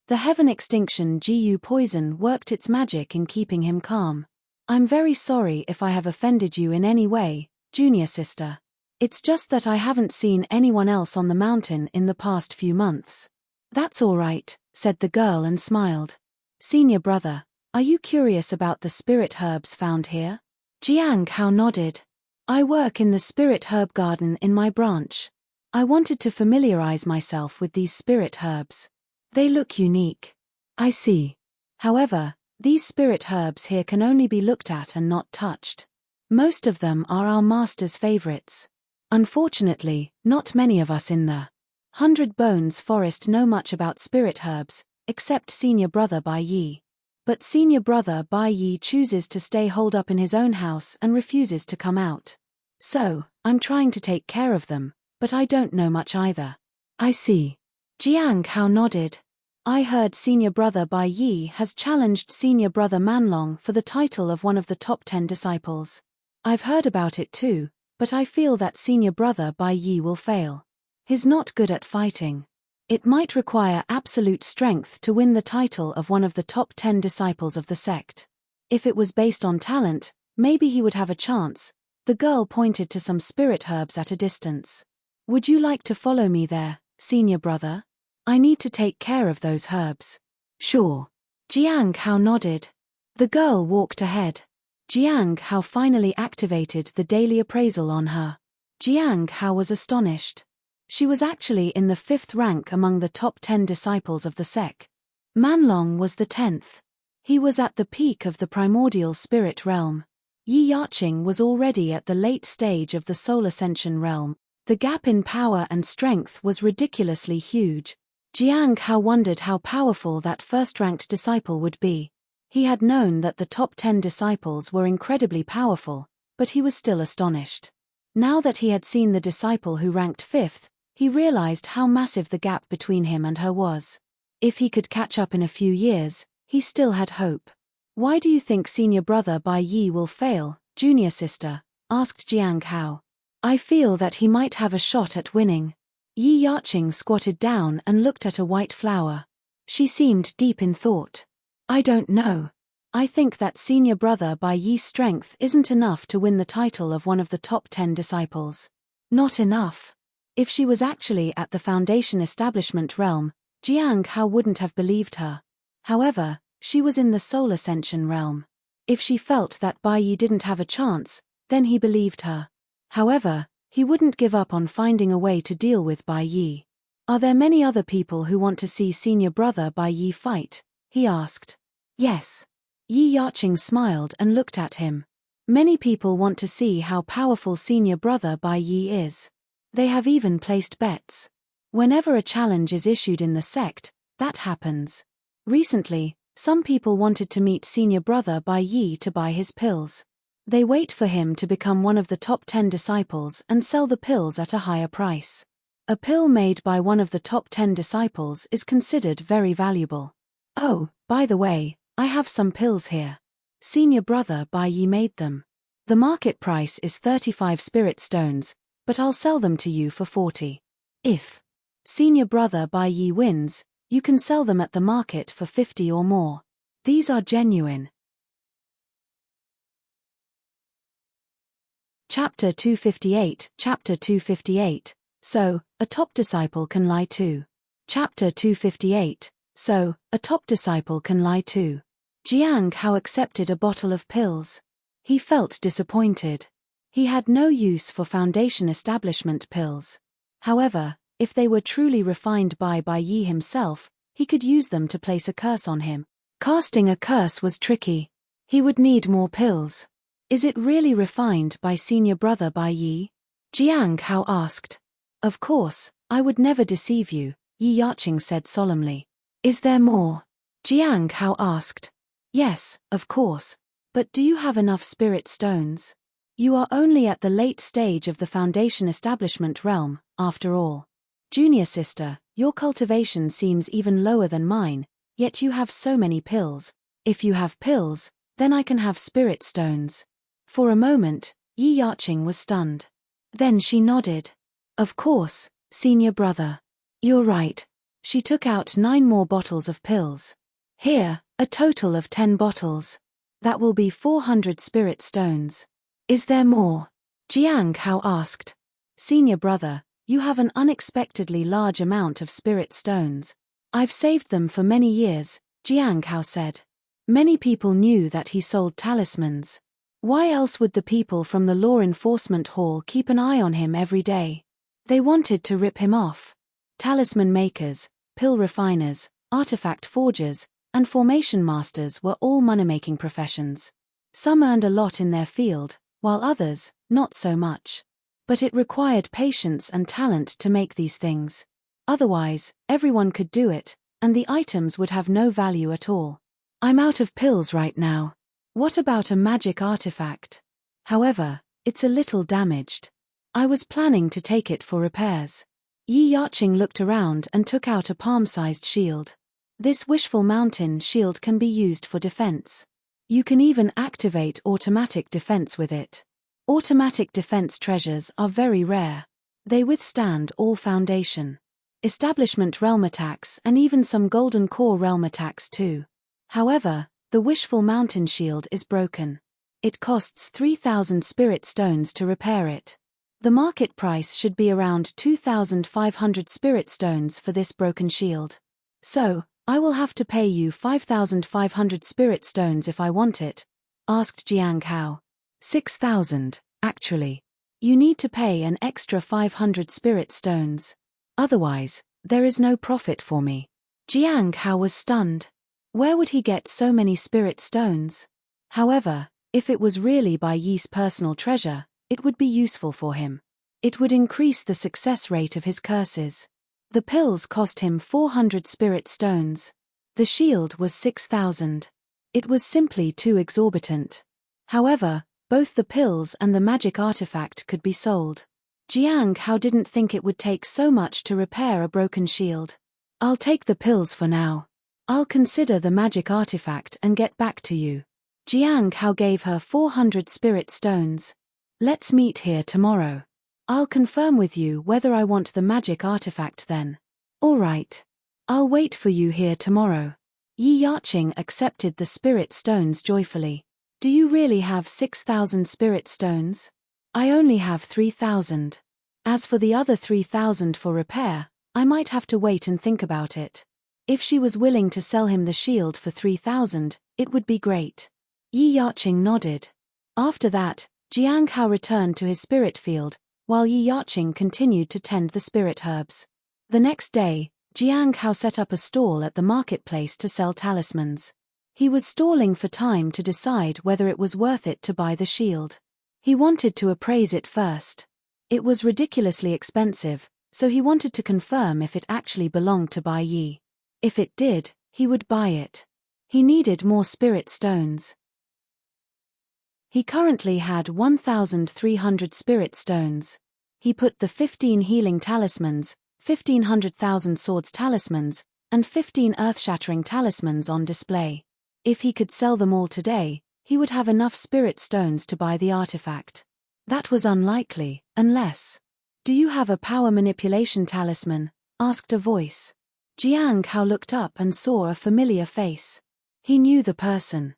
The heaven extinction GU poison worked its magic in keeping him calm. "I'm very sorry if I have offended you in any way, junior sister. It's just that I haven't seen anyone else on the mountain in the past few months." "That's all right," said the girl and smiled. "Senior brother, are you curious about the spirit herbs found here?" Jiang Hao nodded. "I work in the spirit herb garden in my branch. I wanted to familiarize myself with these spirit herbs. They look unique." "I see. However, these spirit herbs here can only be looked at and not touched. Most of them are our master's favorites. Unfortunately, not many of us in the 100 Bones forest know much about spirit herbs, except senior brother Bai Yi. But senior brother Bai Yi chooses to stay holed up in his own house and refuses to come out. So, I'm trying to take care of them, but I don't know much either." "I see." Jiang Hao nodded. "I heard senior brother Bai Yi has challenged senior brother Manlong for the title of one of the top 10 disciples. I've heard about it too, but I feel that senior brother Bai Yi will fail. He's not good at fighting. It might require absolute strength to win the title of one of the top 10 disciples of the sect. If it was based on talent, maybe he would have a chance." The girl pointed to some spirit herbs at a distance. "Would you like to follow me there, senior brother? I need to take care of those herbs." "Sure." Jiang Hao nodded. The girl walked ahead. Jiang Hao finally activated the daily appraisal on her. Jiang Hao was astonished. She was actually in the 5th rank among the top 10 disciples of the sect. Manlong was the 10th. He was at the peak of the primordial spirit realm. Yi Yaqing was already at the late stage of the soul ascension realm. The gap in power and strength was ridiculously huge. Jiang Hao wondered how powerful that first-ranked disciple would be. He had known that the top 10 disciples were incredibly powerful, but he was still astonished. Now that he had seen the disciple who ranked 5th, he realized how massive the gap between him and her was. If he could catch up in a few years, he still had hope. "Why do you think senior brother Bai Yi will fail, junior sister?" asked Jiang Hao. "I feel that he might have a shot at winning." Yi Yaqing squatted down and looked at a white flower. She seemed deep in thought. "I don't know. I think that senior brother Bai Yi's strength isn't enough to win the title of one of the top 10 disciples." "Not enough?" If she was actually at the Foundation Establishment realm, Jiang Hao wouldn't have believed her. However, she was in the Soul Ascension realm. If she felt that Bai Yi didn't have a chance, then he believed her. However, he wouldn't give up on finding a way to deal with Bai Yi. Are there many other people who want to see senior brother Bai Yi fight? He asked. Yes. Yi Yaqing smiled and looked at him. Many people want to see how powerful senior brother Bai Yi is. They have even placed bets. Whenever a challenge is issued in the sect, that happens. Recently, some people wanted to meet senior brother Bai Yi to buy his pills. They wait for him to become one of the top 10 disciples and sell the pills at a higher price. A pill made by one of the top 10 disciples is considered very valuable. Oh, by the way, I have some pills here. Senior brother Bai Yi made them. The market price is 35 spirit stones, but I'll sell them to you for 40. If senior brother Bai Yi wins, you can sell them at the market for 50 or more. These are genuine. Chapter 258, Chapter 258. So, a top disciple can lie too. Chapter 258. So, a top disciple can lie too. Jiang Hao accepted a bottle of pills. He felt disappointed. He had no use for Foundation Establishment pills. However, if they were truly refined by Bai Yi himself, he could use them to place a curse on him. Casting a curse was tricky. He would need more pills. Is it really refined by senior brother Bai Yi? Jiang Hao asked. Of course, I would never deceive you, Yi Yaqing said solemnly. Is there more? Jiang Hao asked. Yes, of course. But do you have enough spirit stones? You are only at the late stage of the Foundation Establishment realm, after all. Junior sister, your cultivation seems even lower than mine, yet you have so many pills. If you have pills, then I can have spirit stones. For a moment, Yi Yaqing was stunned. Then she nodded. Of course, senior brother. You're right. She took out 9 more bottles of pills. Here, a total of 10 bottles. That will be 400 spirit stones. Is there more? Jiang Hao asked. Senior brother, you have an unexpectedly large amount of spirit stones. I've saved them for many years, Jiang Hao said. Many people knew that he sold talismans. Why else would the people from the Law Enforcement Hall keep an eye on him every day? They wanted to rip him off. Talisman makers, pill refiners, artifact forgers, and formation masters were all money-making professions. Some earned a lot in their field, while others, not so much. But it required patience and talent to make these things. Otherwise, everyone could do it, and the items would have no value at all. I'm out of pills right now. What about a magic artifact? However, it's a little damaged. I was planning to take it for repairs. Yi Yaqing looked around and took out a palm-sized shield. This wishful mountain shield can be used for defense. You can even activate automatic defense with it. Automatic defense treasures are very rare. They withstand all Foundation Establishment realm attacks and even some Golden Core realm attacks too. However, the wishful mountain shield is broken. It costs 3,000 spirit stones to repair it. The market price should be around 2,500 spirit stones for this broken shield. So, I will have to pay you 5,500 spirit stones if I want it, asked Jiang Hao. 6,000, actually. You need to pay an extra 500 spirit stones. Otherwise, there is no profit for me. Jiang Hao was stunned. Where would he get so many spirit stones? However, if it was really Bai Yi's personal treasure, it would be useful for him. It would increase the success rate of his curses. The pills cost him 400 spirit stones. The shield was 6,000. It was simply too exorbitant. However, both the pills and the magic artifact could be sold. Jiang Hao didn't think it would take so much to repair a broken shield. I'll take the pills for now. I'll consider the magic artifact and get back to you. Jiang Hao gave her 400 spirit stones. Let's meet here tomorrow. I'll confirm with you whether I want the magic artifact then. All right. I'll wait for you here tomorrow. Yi Yaqing accepted the spirit stones joyfully. Do you really have 6,000 spirit stones? I only have 3,000. As for the other 3,000 for repair, I might have to wait and think about it. If she was willing to sell him the shield for 3,000, it would be great. Yi Yaqing nodded. After that, Jiang Hao returned to his spirit field, while Yi Yaqing continued to tend the spirit herbs. The next day, Jiang Hao set up a stall at the marketplace to sell talismans. He was stalling for time to decide whether it was worth it to buy the shield. He wanted to appraise it first. It was ridiculously expensive, so he wanted to confirm if it actually belonged to Bai Yi. If it did, he would buy it. He needed more spirit stones. He currently had 1,300 spirit stones. He put the 15 healing talismans, 1,500,000 swords talismans, and 15 earth-shattering talismans on display. If he could sell them all today, he would have enough spirit stones to buy the artifact. That was unlikely, unless... "Do you have a power manipulation talisman?" asked a voice. Jiang Hao looked up and saw a familiar face. He knew the person.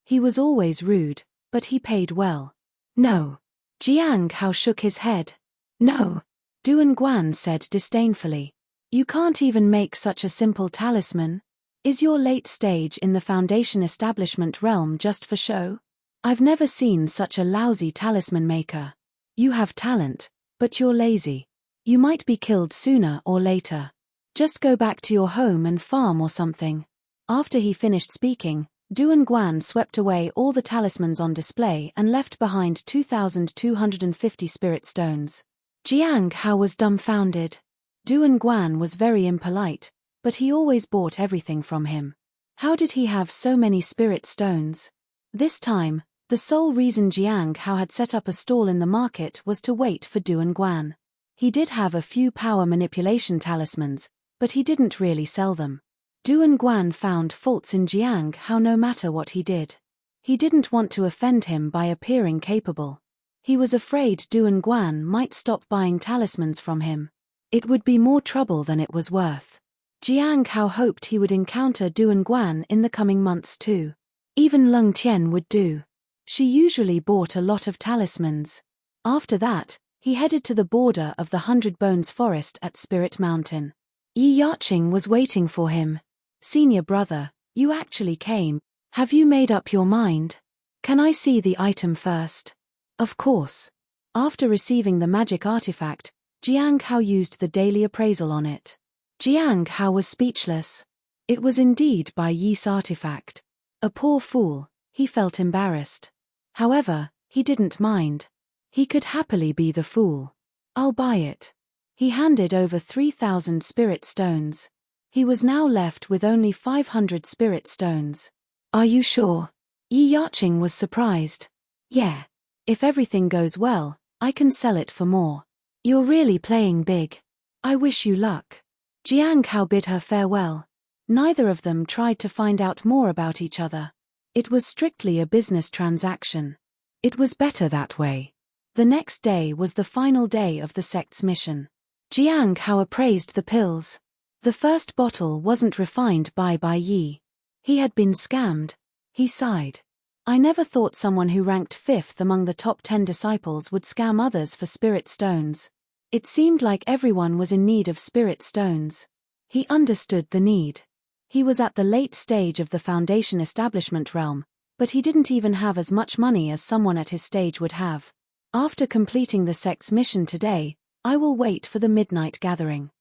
He was always rude, but he paid well. "No." Jiang Hao shook his head. "No." Duan Guan said disdainfully. "You can't even make such a simple talisman? Is your late stage in the Foundation establishment realm just for show? I've never seen such a lousy talisman maker. You have talent, but you're lazy. You might be killed sooner or later. Just go back to your home and farm or something." After he finished speaking, Duan Guan swept away all the talismans on display and left behind 2,250 spirit stones. Jiang Hao was dumbfounded. Duan Guan was very impolite, but he always bought everything from him. How did he have so many spirit stones? This time, the sole reason Jiang Hao had set up a stall in the market was to wait for Duan Guan. He did have a few power manipulation talismans, but he didn't really sell them. Duan Guan found faults in Jiang Hao no matter what he did. He didn't want to offend him by appearing capable. He was afraid Duan Guan might stop buying talismans from him. It would be more trouble than it was worth. Jiang Hao hoped he would encounter Duan Guan in the coming months too. Even Leng Tian would do. She usually bought a lot of talismans. After that, he headed to the border of the 100 Bones forest at Spirit Mountain. Yi Yaqing was waiting for him. "Senior brother, you actually came. Have you made up your mind? Can I see the item first?" "Of course." After receiving the magic artifact, Jiang Hao used the daily appraisal on it. Jiang Hao was speechless. It was indeed Bai Yi's artifact. A poor fool, he felt embarrassed. However, he didn't mind. He could happily be the fool. "I'll buy it." He handed over 3,000 spirit stones. He was now left with only 500 spirit stones. "Are you sure?" Yi Yaqing was surprised. "Yeah. If everything goes well, I can sell it for more." "You're really playing big. I wish you luck." Jiang Hao bid her farewell. Neither of them tried to find out more about each other. It was strictly a business transaction. It was better that way. The next day was the final day of the sect's mission. Jiang Hao appraised the pills. The first bottle wasn't refined by Bai Yi. He had been scammed. He sighed. "I never thought someone who ranked 5th among the top 10 disciples would scam others for spirit stones. It seemed like everyone was in need of spirit stones." He understood the need. He was at the late stage of the Foundation establishment realm, but he didn't even have as much money as someone at his stage would have. After completing the sect's mission today, I will wait for the midnight gathering.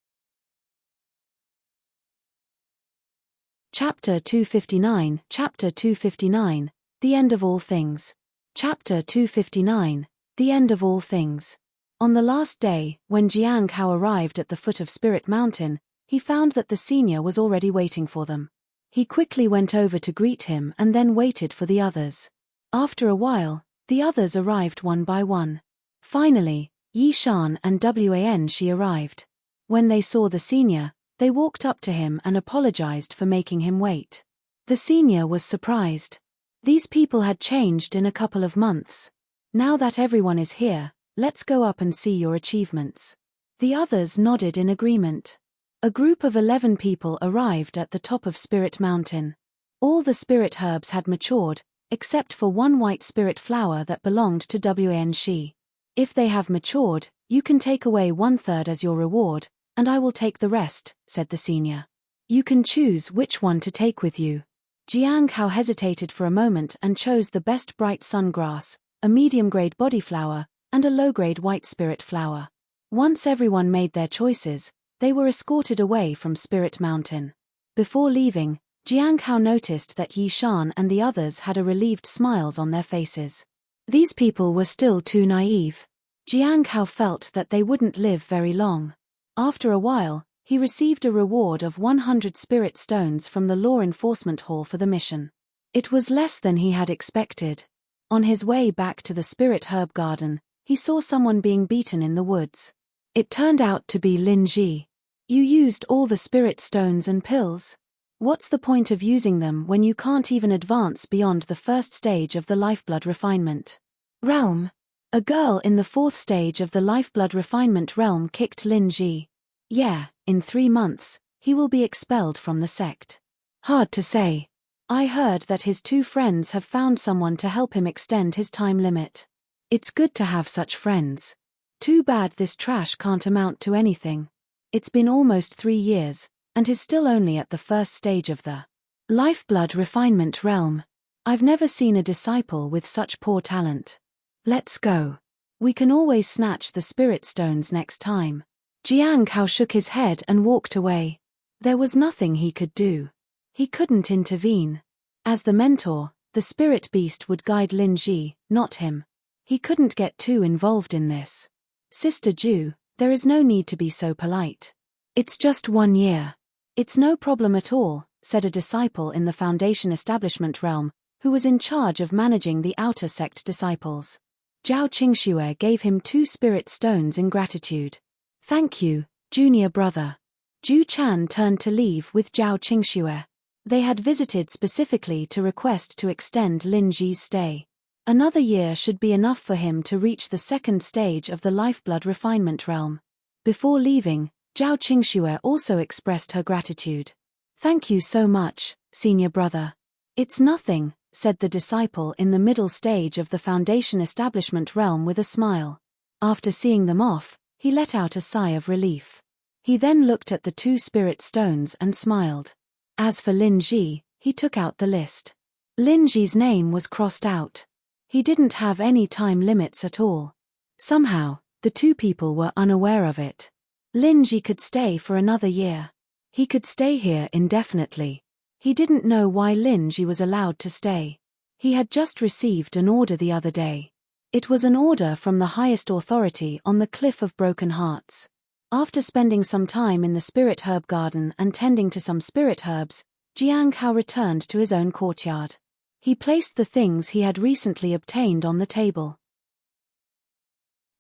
Chapter 259, Chapter 259, The End of All Things. Chapter 259, The End of All Things. On the last day, when Jiang Hao arrived at the foot of Spirit Mountain, he found that the senior was already waiting for them. He quickly went over to greet him and then waited for the others. After a while, the others arrived one by one. Finally, Yi Shan and Wan Shi arrived. When they saw the senior, they walked up to him and apologized for making him wait. The senior was surprised. These people had changed in a couple of months. "Now that everyone is here, let's go up and see your achievements." The others nodded in agreement. A group of 11 people arrived at the top of Spirit Mountain. All the spirit herbs had matured, except for one white spirit flower that belonged to Wan Shi. If they have matured, you can take away 1/3 as your reward, and I will take the rest, said the senior. You can choose which one to take with you. Jiang Hao hesitated for a moment and chose the best bright sun grass, a medium-grade body flower, and a low-grade white spirit flower. Once everyone made their choices, they were escorted away from Spirit Mountain. Before leaving, Jiang Hao noticed that Yi Shan and the others had a relieved smiles on their faces. These people were still too naive. Jiang Hao felt that they wouldn't live very long. After a while, he received a reward of 100 spirit stones from the Law Enforcement Hall for the mission. It was less than he had expected. On his way back to the Spirit Herb Garden, he saw someone being beaten in the woods. It turned out to be Lin Ji. You used all the spirit stones and pills? What's the point of using them when you can't even advance beyond the first stage of the lifeblood refinement realm? A girl in the 4th stage of the lifeblood refinement realm kicked Lin Ji. Yeah, in 3 months, he will be expelled from the sect. Hard to say. I heard that his 2 friends have found someone to help him extend his time limit. It's good to have such friends. Too bad this trash can't amount to anything. It's been almost 3 years, and he's still only at the 1st stage of the lifeblood refinement realm. I've never seen a disciple with such poor talent. Let's go. We can always snatch the spirit stones next time. Jiang Hao shook his head and walked away. There was nothing he could do. He couldn't intervene. As the mentor, the spirit beast would guide Lin Ji, not him. He couldn't get too involved in this. Sister Ju, there is no need to be so polite. It's just 1 year. It's no problem at all, said a disciple in the Foundation Establishment realm, who was in charge of managing the outer sect disciples. Zhao Qingxue gave him 2 spirit stones in gratitude. Thank you, junior brother. Ju Chan turned to leave with Zhao Qingxue. They had visited specifically to request to extend Lin Ji's stay. Another year should be enough for him to reach the 2nd stage of the lifeblood refinement realm. Before leaving, Zhao Qingxue also expressed her gratitude. Thank you so much, senior brother. It's nothing, said the disciple in the middle stage of the Foundation Establishment realm with a smile. After seeing them off, he let out a sigh of relief. He then looked at the 2 spirit stones and smiled. As for Lin Ji, he took out the list. Lin Ji's name was crossed out. He didn't have any time limits at all. Somehow, the 2 people were unaware of it. Lin Ji could stay for another year. He could stay here indefinitely. He didn't know why Lin Ji was allowed to stay. He had just received an order the other day. It was an order from the highest authority on the Cliff of Broken Hearts. After spending some time in the Spirit Herb Garden and tending to some spirit herbs, Jiang Hao returned to his own courtyard. He placed the things he had recently obtained on the table.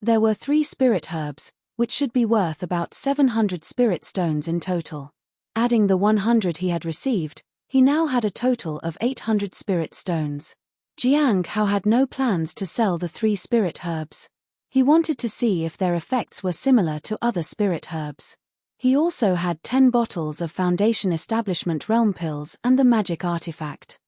There were 3 spirit herbs, which should be worth about 700 spirit stones in total. Adding the 100 he had received, he now had a total of 800 spirit stones. Jiang Hao had no plans to sell the 3 spirit herbs. He wanted to see if their effects were similar to other spirit herbs. He also had 10 bottles of Foundation Establishment Realm pills and the magic artifact.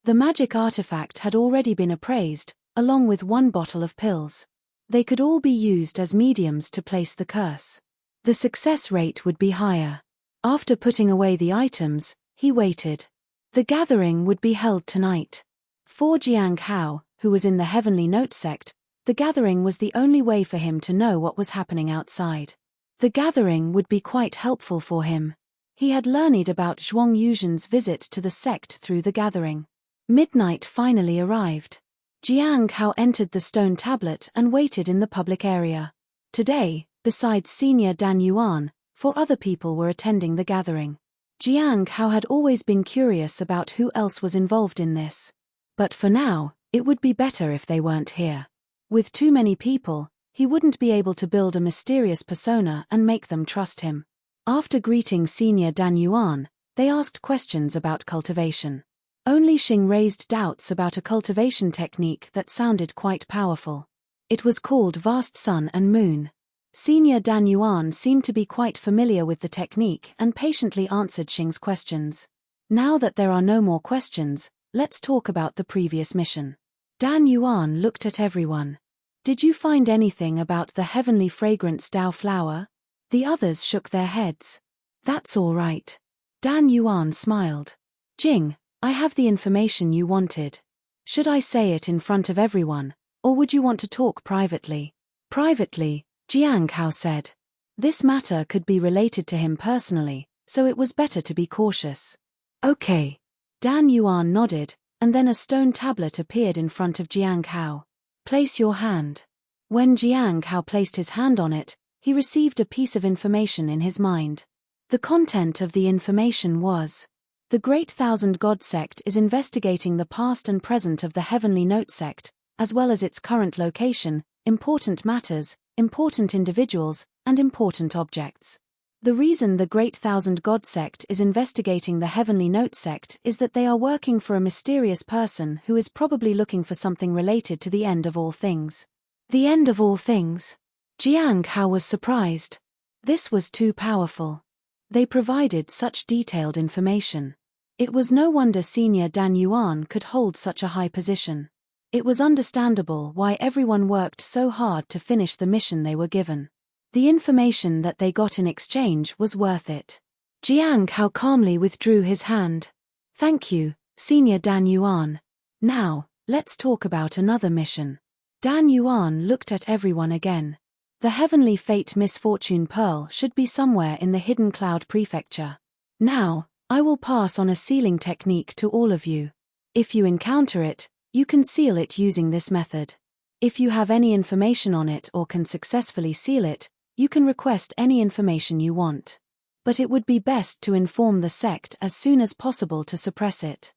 The magic artifact had already been appraised, along with 1 bottle of pills. They could all be used as mediums to place the curse. The success rate would be higher. After putting away the items, he waited. The gathering would be held tonight. For Jiang Hao, who was in the Heavenly Note sect, the gathering was the only way for him to know what was happening outside. The gathering would be quite helpful for him. He had learned about Zhuang Yuzhen's visit to the sect through the gathering. Midnight finally arrived. Jiang Hao entered the stone tablet and waited in the public area. Today, besides Senior Dan Yuan, 4 other people were attending the gathering. Jiang Hao had always been curious about who else was involved in this. But for now, it would be better if they weren't here. With too many people, he wouldn't be able to build a mysterious persona and make them trust him. After greeting Senior Dan Yuan, they asked questions about cultivation. Only Xing raised doubts about a cultivation technique that sounded quite powerful. It was called Vast Sun and Moon. Senior Dan Yuan seemed to be quite familiar with the technique and patiently answered Xing's questions. Now that there are no more questions, let's talk about the previous mission. Dan Yuan looked at everyone. Did you find anything about the heavenly fragrance Dao flower? The others shook their heads. That's all right. Dan Yuan smiled. Jing, I have the information you wanted. Should I say it in front of everyone, or would you want to talk privately? Privately, Jiang Hao said. This matter could be related to him personally, so it was better to be cautious. Okay. Dan Yuan nodded, and then a stone tablet appeared in front of Jiang Hao. Place your hand. When Jiang Hao placed his hand on it, he received a piece of information in his mind. The content of the information was: the Great Thousand God Sect is investigating the past and present of the Heavenly Note Sect, as well as its current location, important matters, important individuals, and important objects. The reason the Great Thousand God Sect is investigating the Heavenly Note Sect is that they are working for a mysterious person who is probably looking for something related to the end of all things. The end of all things? Jiang Hao was surprised. This was too powerful. They provided such detailed information. It was no wonder Senior Dan Yuan could hold such a high position. It was understandable why everyone worked so hard to finish the mission they were given. The information that they got in exchange was worth it. Jiang Hao calmly withdrew his hand. Thank you, Senior Dan Yuan. Now, let's talk about another mission. Dan Yuan looked at everyone again. The Heavenly Fate Misfortune Pearl should be somewhere in the Hidden Cloud Prefecture. Now, I will pass on a sealing technique to all of you. If you encounter it, you can seal it using this method. If you have any information on it or can successfully seal it, you can request any information you want. But it would be best to inform the sect as soon as possible to suppress it.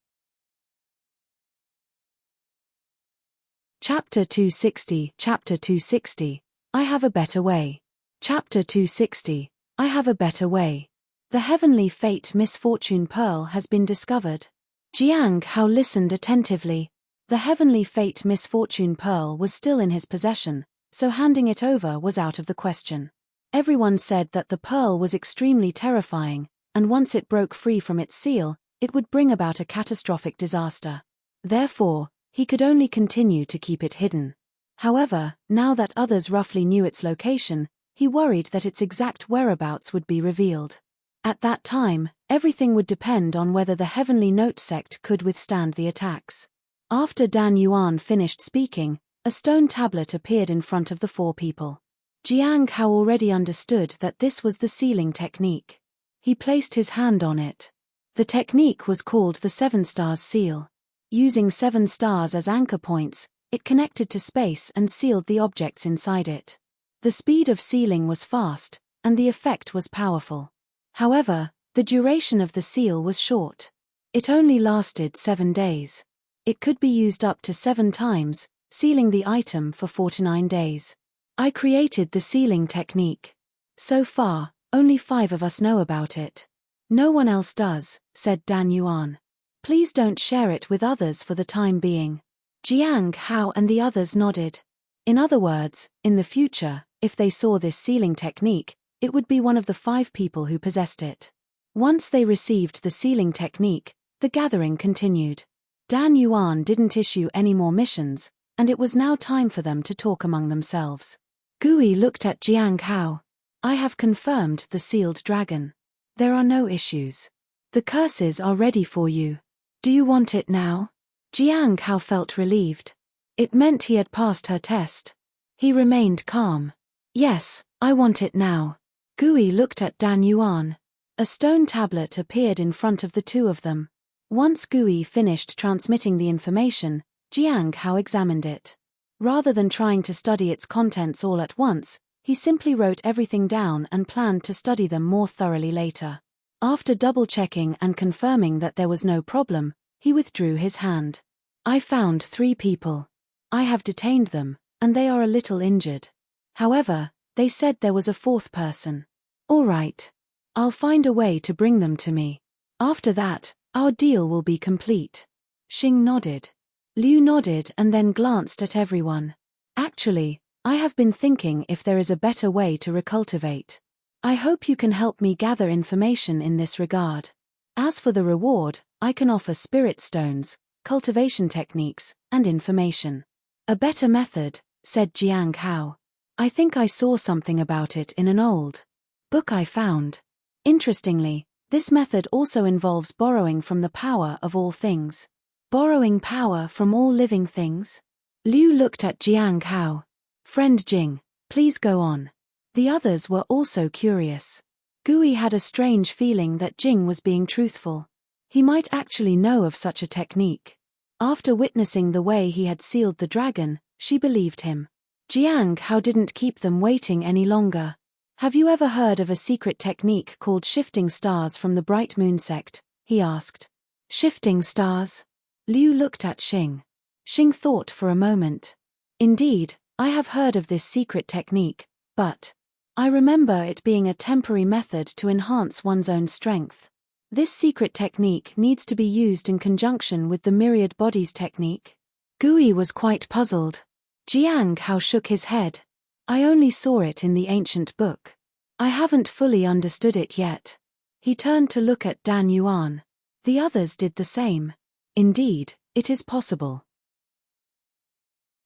Chapter 260. Chapter 260. I have a better way. Chapter 260. I have a better way. The Heavenly Fate Misfortune Pearl has been discovered. Jiang Hao listened attentively. The Heavenly Fate Misfortune Pearl was still in his possession, so handing it over was out of the question. Everyone said that the pearl was extremely terrifying, and once it broke free from its seal, it would bring about a catastrophic disaster. Therefore, he could only continue to keep it hidden. However, now that others roughly knew its location, he worried that its exact whereabouts would be revealed. At that time, everything would depend on whether the Heavenly Note Sect could withstand the attacks. After Dan Yuan finished speaking, a stone tablet appeared in front of the four people. Jiang Hao already understood that this was the sealing technique. He placed his hand on it. The technique was called the 7 Stars Seal. Using 7 stars as anchor points, it connected to space and sealed the objects inside it. The speed of sealing was fast, and the effect was powerful. However, the duration of the seal was short. It only lasted 7 days. It could be used up to 7 times, sealing the item for 49 days. I created the sealing technique. So far, only 5 of us know about it. No one else does, said Dan Yuan. Please don't share it with others for the time being. Jiang Hao and the others nodded. In other words, in the future, if they saw this sealing technique, it would be one of the 5 people who possessed it. Once they received the sealing technique, the gathering continued. Dan Yuan didn't issue any more missions, and it was now time for them to talk among themselves. Gui looked at Jiang Hao. I have confirmed the sealed dragon. There are no issues. The curses are ready for you. Do you want it now? Jiang Hao felt relieved. It meant he had passed her test. He remained calm. Yes, I want it now. Gui looked at Dan Yuan. A stone tablet appeared in front of the two of them. Once Gui finished transmitting the information, Jiang Hao examined it. Rather than trying to study its contents all at once, he simply wrote everything down and planned to study them more thoroughly later. After double-checking and confirming that there was no problem, he withdrew his hand. I found 3 people. I have detained them, and they are a little injured. However, they said there was a 4th person. All right. I'll find a way to bring them to me. After that, our deal will be complete. Xing nodded. Liu nodded and then glanced at everyone. Actually, I have been thinking if there is a better way to recultivate. I hope you can help me gather information in this regard. As for the reward, I can offer spirit stones, cultivation techniques, and information. A better method, said Jiang Hao. I think I saw something about it in an old book I found. Interestingly, this method also involves borrowing from the power of all things. Borrowing power from all living things? Liu looked at Jiang Hao. Friend Jing, please go on. The others were also curious. Gui had a strange feeling that Jing was being truthful. He might actually know of such a technique. After witnessing the way he had sealed the dragon, she believed him. Jiang Hao didn't keep them waiting any longer. Have you ever heard of a secret technique called shifting stars from the Bright Moon sect? He asked. Shifting stars? Liu looked at Xing. Xing thought for a moment. Indeed, I have heard of this secret technique, but I remember it being a temporary method to enhance one's own strength. This secret technique needs to be used in conjunction with the myriad bodies technique. Gui was quite puzzled. Jiang Hao shook his head. I only saw it in the ancient book. I haven't fully understood it yet. He turned to look at Dan Yuan. The others did the same. Indeed, it is possible.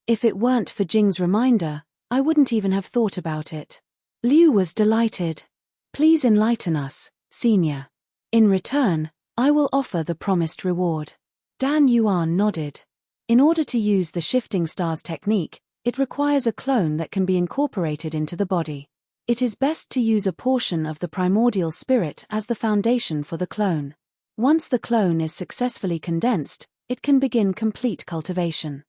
If it weren't for Jing's reminder, I wouldn't even have thought about it. Liu was delighted. Please enlighten us, senior. In return, I will offer the promised reward. Dan Yuan nodded. In order to use the shifting stars technique, it requires a clone that can be incorporated into the body. It is best to use a portion of the primordial spirit as the foundation for the clone. Once the clone is successfully condensed, it can begin complete cultivation.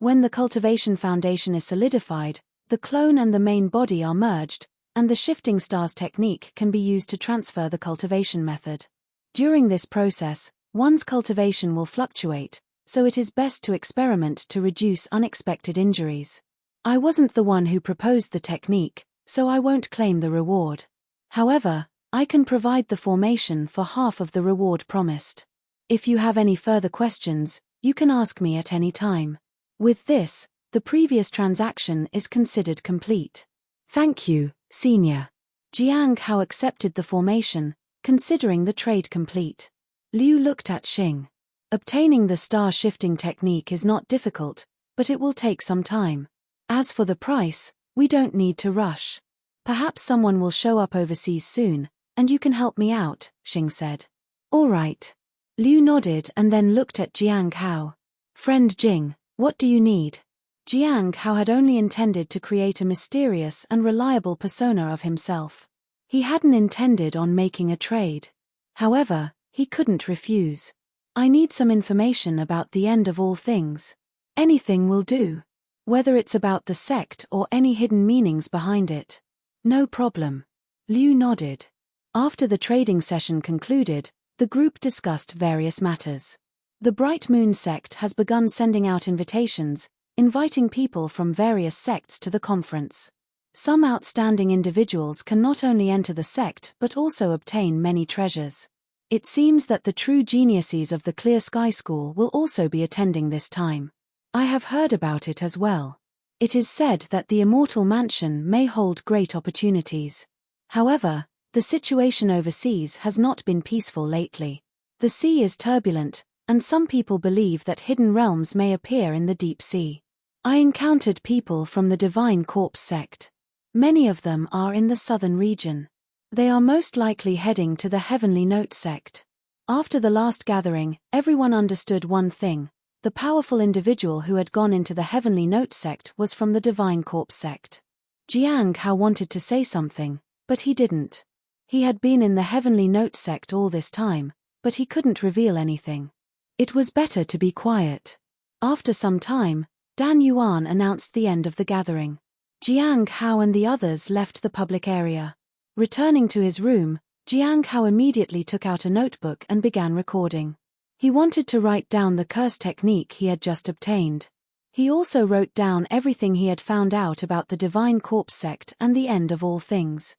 When the cultivation foundation is solidified, the clone and the main body are merged, and the shifting stars technique can be used to transfer the cultivation method. During this process, one's cultivation will fluctuate, so it is best to experiment to reduce unexpected injuries. I wasn't the one who proposed the technique, so I won't claim the reward. However, I can provide the formation for half of the reward promised. If you have any further questions, you can ask me at any time. With this, the previous transaction is considered complete. Thank you, senior. Jiang Hao accepted the formation, considering the trade complete. Liu looked at Xing. Obtaining the star shifting technique is not difficult, but it will take some time. As for the price, we don't need to rush. Perhaps someone will show up overseas soon, and you can help me out, Xing said. All right. Liu nodded and then looked at Jiang Hao. Friend Jing, what do you need? Jiang Hao had only intended to create a mysterious and reliable persona of himself. He hadn't intended on making a trade. However, he couldn't refuse. I need some information about the end of all things. Anything will do. Whether it's about the sect or any hidden meanings behind it. No problem. Liu nodded. After the trading session concluded, the group discussed various matters. The Bright Moon sect has begun sending out invitations, inviting people from various sects to the conference. Some outstanding individuals can not only enter the sect but also obtain many treasures. It seems that the true geniuses of the Clear Sky School will also be attending this time. I have heard about it as well. It is said that the Immortal Mansion may hold great opportunities. However, the situation overseas has not been peaceful lately. The sea is turbulent, and some people believe that hidden realms may appear in the deep sea. I encountered people from the Divine Corpse sect. Many of them are in the southern region. They are most likely heading to the Heavenly Note sect. After the last gathering, everyone understood one thing. The powerful individual who had gone into the Heavenly Note sect was from the Divine Corpse sect. Jiang Hao wanted to say something, but he didn't. He had been in the Heavenly Note sect all this time, but he couldn't reveal anything. It was better to be quiet. After some time, Dan Yuan announced the end of the gathering. Jiang Hao and the others left the public area. Returning to his room, Jiang Hao immediately took out a notebook and began recording. He wanted to write down the curse technique he had just obtained. He also wrote down everything he had found out about the Divine Corpse sect and the end of all things.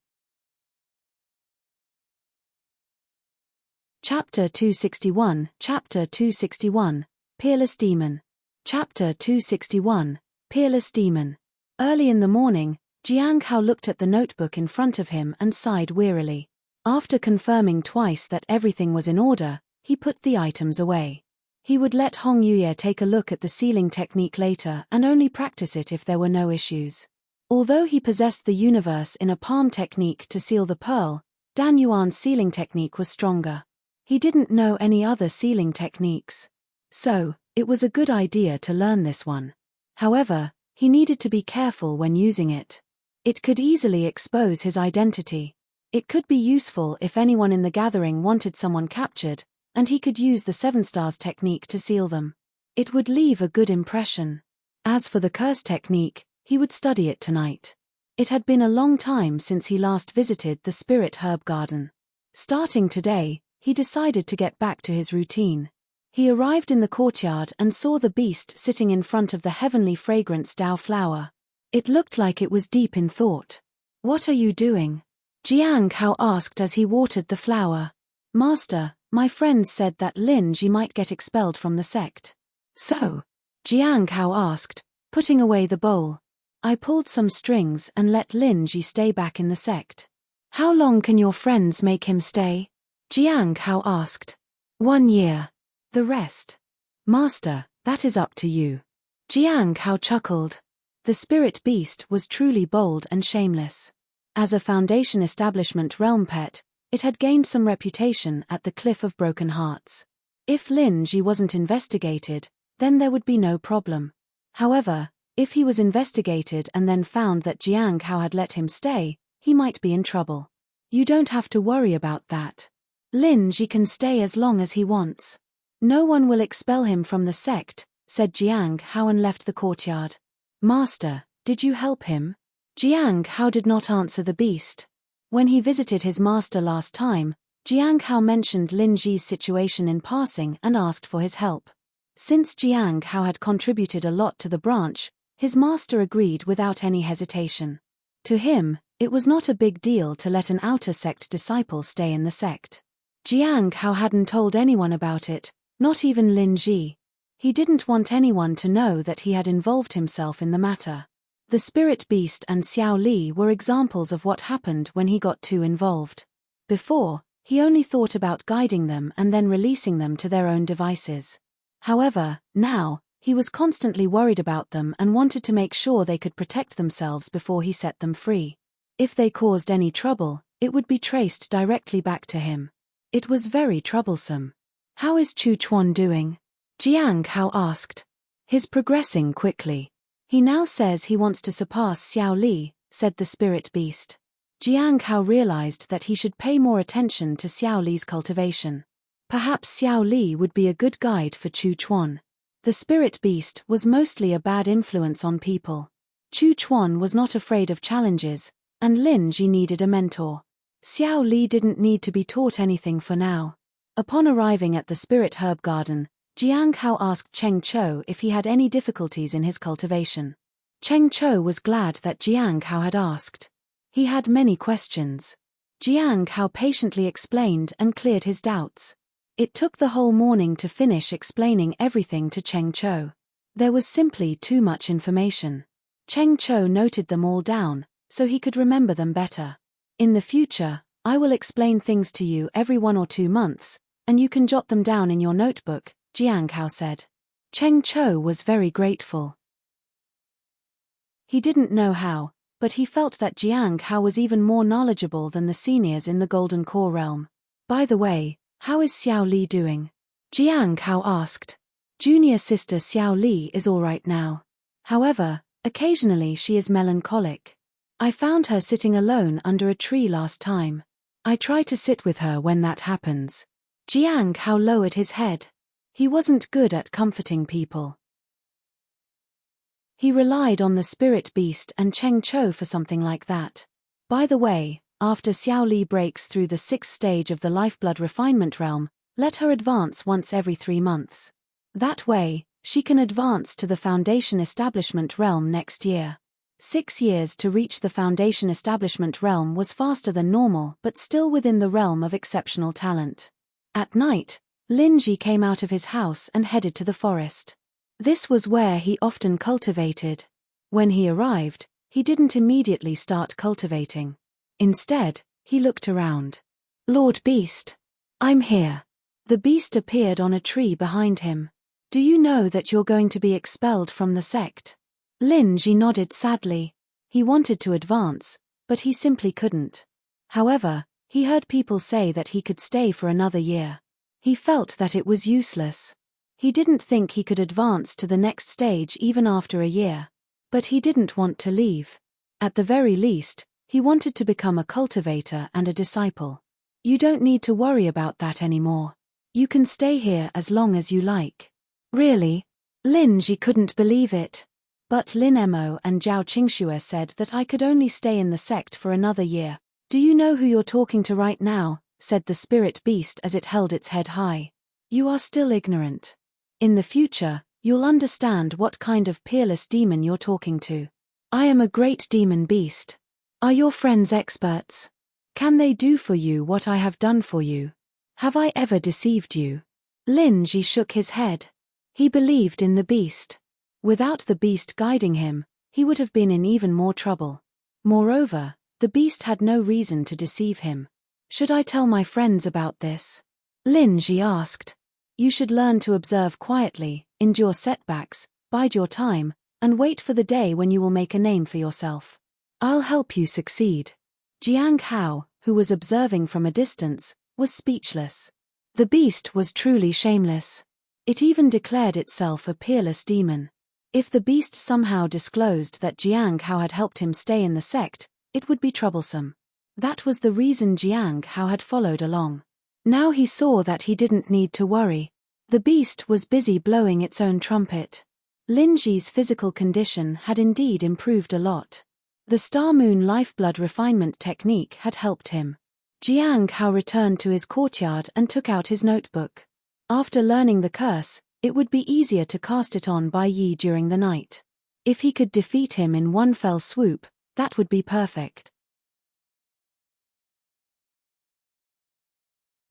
Chapter 261, Chapter 261, Peerless Demon. Chapter 261, Peerless Demon. Early in the morning, Jiang Hao looked at the notebook in front of him and sighed wearily. After confirming twice that everything was in order, he put the items away. He would let Hong Yuye take a look at the sealing technique later and only practice it if there were no issues. Although he possessed the universe in a palm technique to seal the pearl, Dan Yuan's sealing technique was stronger. He didn't know any other sealing techniques. So, it was a good idea to learn this one. However, he needed to be careful when using it. It could easily expose his identity. It could be useful if anyone in the gathering wanted someone captured, and he could use the 7 stars technique to seal them. It would leave a good impression. As for the curse technique, he would study it tonight. It had been a long time since he last visited the spirit herb garden. Starting today, he decided to get back to his routine. He arrived in the courtyard and saw the beast sitting in front of the heavenly fragrance Dao flower. It looked like it was deep in thought. "What are you doing?" Jiang Hao asked as he watered the flower. "Master, my friends said that Lin Ji might get expelled from the sect." "So?" Jiang Hao asked, putting away the bowl. "I pulled some strings and let Lin Ji stay back in the sect." "How long can your friends make him stay?" Jiang Hao asked. "1 year. The rest?" "Master, that is up to you." Jiang Hao chuckled. The spirit beast was truly bold and shameless. As a Foundation Establishment realm pet, it had gained some reputation at the Cliff of Broken Hearts. If Lin Ji wasn't investigated, then there would be no problem. However, if he was investigated and then found that Jiang Hao had let him stay, he might be in trouble. "You don't have to worry about that. Lin Ji can stay as long as he wants. No one will expel him from the sect," said Jiang Hao and left the courtyard. "Master, did you help him?" Jiang Hao did not answer the beast. When he visited his master last time, Jiang Hao mentioned Lin Ji's situation in passing and asked for his help. Since Jiang Hao had contributed a lot to the branch, his master agreed without any hesitation. To him, it was not a big deal to let an outer sect disciple stay in the sect. Jiang Hao hadn't told anyone about it, not even Lin Ji. He didn't want anyone to know that he had involved himself in the matter. The spirit beast and Xiao Li were examples of what happened when he got too involved. Before, he only thought about guiding them and then releasing them to their own devices. However, now, he was constantly worried about them and wanted to make sure they could protect themselves before he set them free. If they caused any trouble, it would be traced directly back to him. It was very troublesome. "How is Chu Chuan doing?" Jiang Hao asked. "He's progressing quickly. He now says he wants to surpass Xiao Li," said the spirit beast. Jiang Hao realized that he should pay more attention to Xiao Li's cultivation. Perhaps Xiao Li would be a good guide for Chu Chuan. The spirit beast was mostly a bad influence on people. Chu Chuan was not afraid of challenges, and Lin Ji needed a mentor. Xiao Li didn't need to be taught anything for now. Upon arriving at the spirit herb garden, Jiang Hao asked Cheng Chou if he had any difficulties in his cultivation. Cheng Chou was glad that Jiang Hao had asked. He had many questions. Jiang Hao patiently explained and cleared his doubts. It took the whole morning to finish explaining everything to Cheng Chou. There was simply too much information. Cheng Chou noted them all down, so he could remember them better. "In the future, I will explain things to you every 1 or 2 months, and you can jot them down in your notebook," Jiang Hao said. Cheng Chou was very grateful. He didn't know how, but he felt that Jiang Hao was even more knowledgeable than the seniors in the Golden Core realm. "By the way, how is Xiao Li doing?" Jiang Hao asked. "Junior sister Xiao Li is all right now. However, occasionally she is melancholic. I found her sitting alone under a tree last time. I try to sit with her when that happens." Jiang Hao lowered his head. He wasn't good at comforting people. He relied on the spirit beast and Cheng Chou for something like that. By the way, after Xiao Li breaks through the 6th stage of the lifeblood refinement realm, let her advance once every 3 months. That way, she can advance to the Foundation Establishment realm next year. 6 years to reach the Foundation Establishment realm was faster than normal but still within the realm of exceptional talent. At night, Lin Ji came out of his house and headed to the forest. This was where he often cultivated. When he arrived, he didn't immediately start cultivating. Instead, he looked around. "Lord Beast, I'm here." The beast appeared on a tree behind him. Do you know that you're going to be expelled from the sect? Lin Ji nodded sadly. He wanted to advance, but he simply couldn't. However, he heard people say that he could stay for another year. He felt that it was useless. He didn't think he could advance to the next stage even after a year. But he didn't want to leave. At the very least, he wanted to become a cultivator and a disciple. You don't need to worry about that anymore. You can stay here as long as you like. Really? Lin Ji couldn't believe it. But Lin Mo and Zhao Qingxue said that I could only stay in the sect for another year. Do you know who you're talking to right now? Said the spirit beast as it held its head high. You are still ignorant. In the future, you'll understand what kind of peerless demon you're talking to. I am a great demon beast. Are your friends experts? Can they do for you what I have done for you? Have I ever deceived you? Lin Ji shook his head. He believed in the beast. Without the beast guiding him, he would have been in even more trouble. Moreover, the beast had no reason to deceive him. Should I tell my friends about this? Lin Ji asked. You should learn to observe quietly, endure setbacks, bide your time, and wait for the day when you will make a name for yourself. I'll help you succeed. Jiang Hao, who was observing from a distance, was speechless. The beast was truly shameless. It even declared itself a peerless demon. If the beast somehow disclosed that Jiang Hao had helped him stay in the sect, it would be troublesome. That was the reason Jiang Hao had followed along. Now he saw that he didn't need to worry. The beast was busy blowing its own trumpet. Lin Ji's physical condition had indeed improved a lot. The Star Moon lifeblood refinement technique had helped him. Jiang Hao returned to his courtyard and took out his notebook. After learning the curse, it would be easier to cast it on Bai Yi during the night. If he could defeat him in one fell swoop, that would be perfect.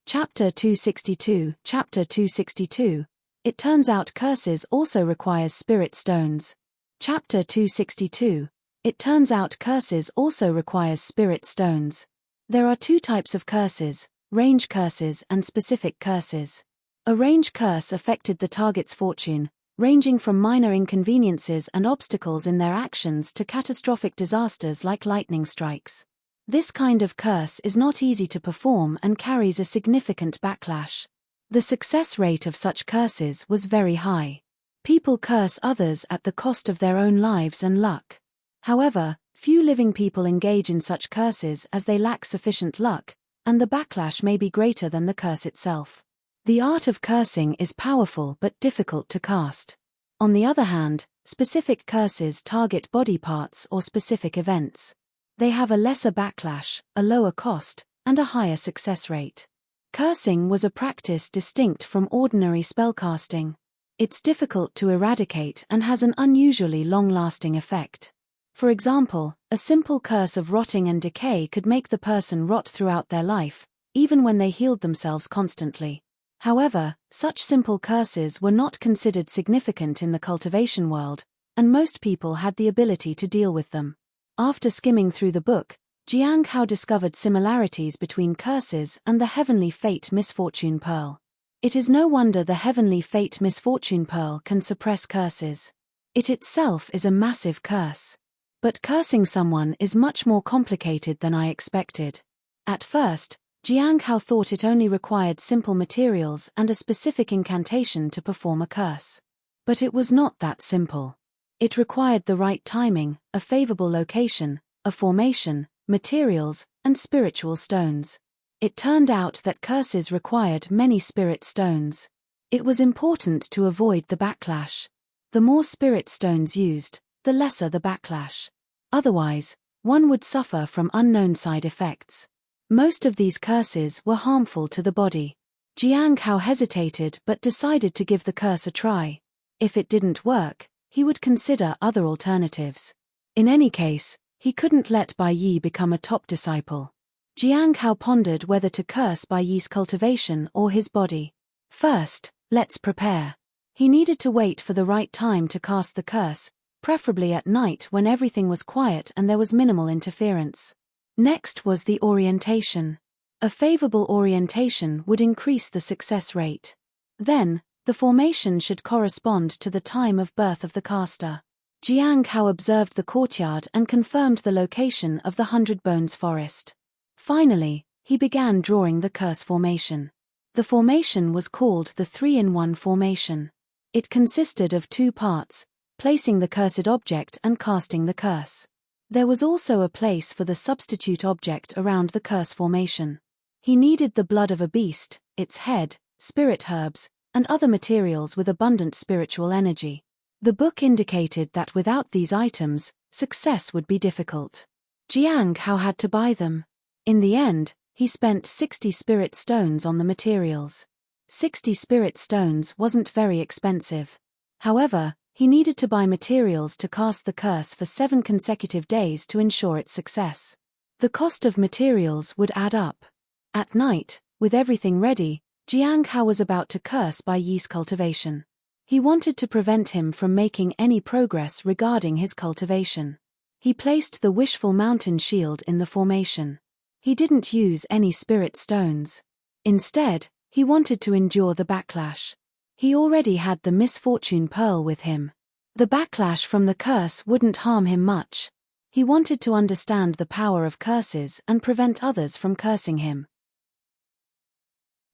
Chapter 262. Chapter 262. It turns out curses also requires spirit stones. Chapter 262. It turns out curses also requires spirit stones. There are two types of curses, range curses and specific curses. A range curse affected the target's fortune, ranging from minor inconveniences and obstacles in their actions to catastrophic disasters like lightning strikes. This kind of curse is not easy to perform and carries a significant backlash. The success rate of such curses was very high. People curse others at the cost of their own lives and luck. However, few living people engage in such curses as they lack sufficient luck, and the backlash may be greater than the curse itself. The art of cursing is powerful but difficult to cast. On the other hand, specific curses target body parts or specific events. They have a lesser backlash, a lower cost, and a higher success rate. Cursing was a practice distinct from ordinary spellcasting. It's difficult to eradicate and has an unusually long-lasting effect. For example, a simple curse of rotting and decay could make the person rot throughout their life, even when they healed themselves constantly. However, such simple curses were not considered significant in the cultivation world, and most people had the ability to deal with them. After skimming through the book, Jiang Hao discovered similarities between curses and the Heavenly Fate Misfortune Pearl. It is no wonder the Heavenly Fate Misfortune Pearl can suppress curses. It itself is a massive curse. But cursing someone is much more complicated than I expected. At first, Jiang Hao thought it only required simple materials and a specific incantation to perform a curse. But it was not that simple. It required the right timing, a favorable location, a formation, materials, and spiritual stones. It turned out that curses required many spirit stones. It was important to avoid the backlash. The more spirit stones used, the lesser the backlash. Otherwise, one would suffer from unknown side effects. Most of these curses were harmful to the body. Jiang Hao hesitated but decided to give the curse a try. If it didn't work, he would consider other alternatives. In any case, he couldn't let Bai Yi become a top disciple. Jiang Hao pondered whether to curse Bai Yi's cultivation or his body. First, let's prepare. He needed to wait for the right time to cast the curse, preferably at night when everything was quiet and there was minimal interference. Next was the orientation. A favorable orientation would increase the success rate. Then, The formation should correspond to the time of birth of the caster. Jiang Hao observed the courtyard and confirmed the location of the 100 Bones forest. Finally, he began drawing the curse formation. The formation was called the 3-in-1 formation. It consisted of 2 parts, placing the cursed object and casting the curse. There was also a place for the substitute object around the curse formation. He needed the blood of a beast, its head, spirit herbs, and other materials with abundant spiritual energy. The book indicated that without these items, success would be difficult. Jiang Hao had to buy them. In the end, he spent 60 spirit stones on the materials. 60 spirit stones wasn't very expensive. However, he needed to buy materials to cast the curse for 7 consecutive days to ensure its success. The cost of materials would add up. At night, with everything ready, Jiang Hao was about to curse Bai Yi's cultivation. He wanted to prevent him from making any progress regarding his cultivation. He placed the wishful mountain shield in the formation. He didn't use any spirit stones. Instead, he wanted to endure the backlash. He already had the misfortune pearl with him. The backlash from the curse wouldn't harm him much. He wanted to understand the power of curses and prevent others from cursing him.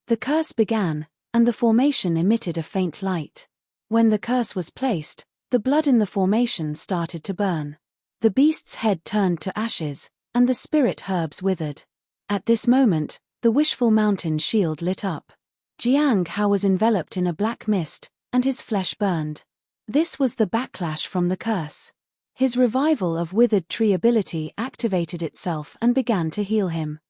The curse began, and the formation emitted a faint light. When the curse was placed, the blood in the formation started to burn. The beast's head turned to ashes, and the spirit herbs withered. At this moment, the wishful mountain shield lit up. Jiang Hao was enveloped in a black mist, and his flesh burned. This was the backlash from the curse. His revival of withered tree ability activated itself and began to heal him.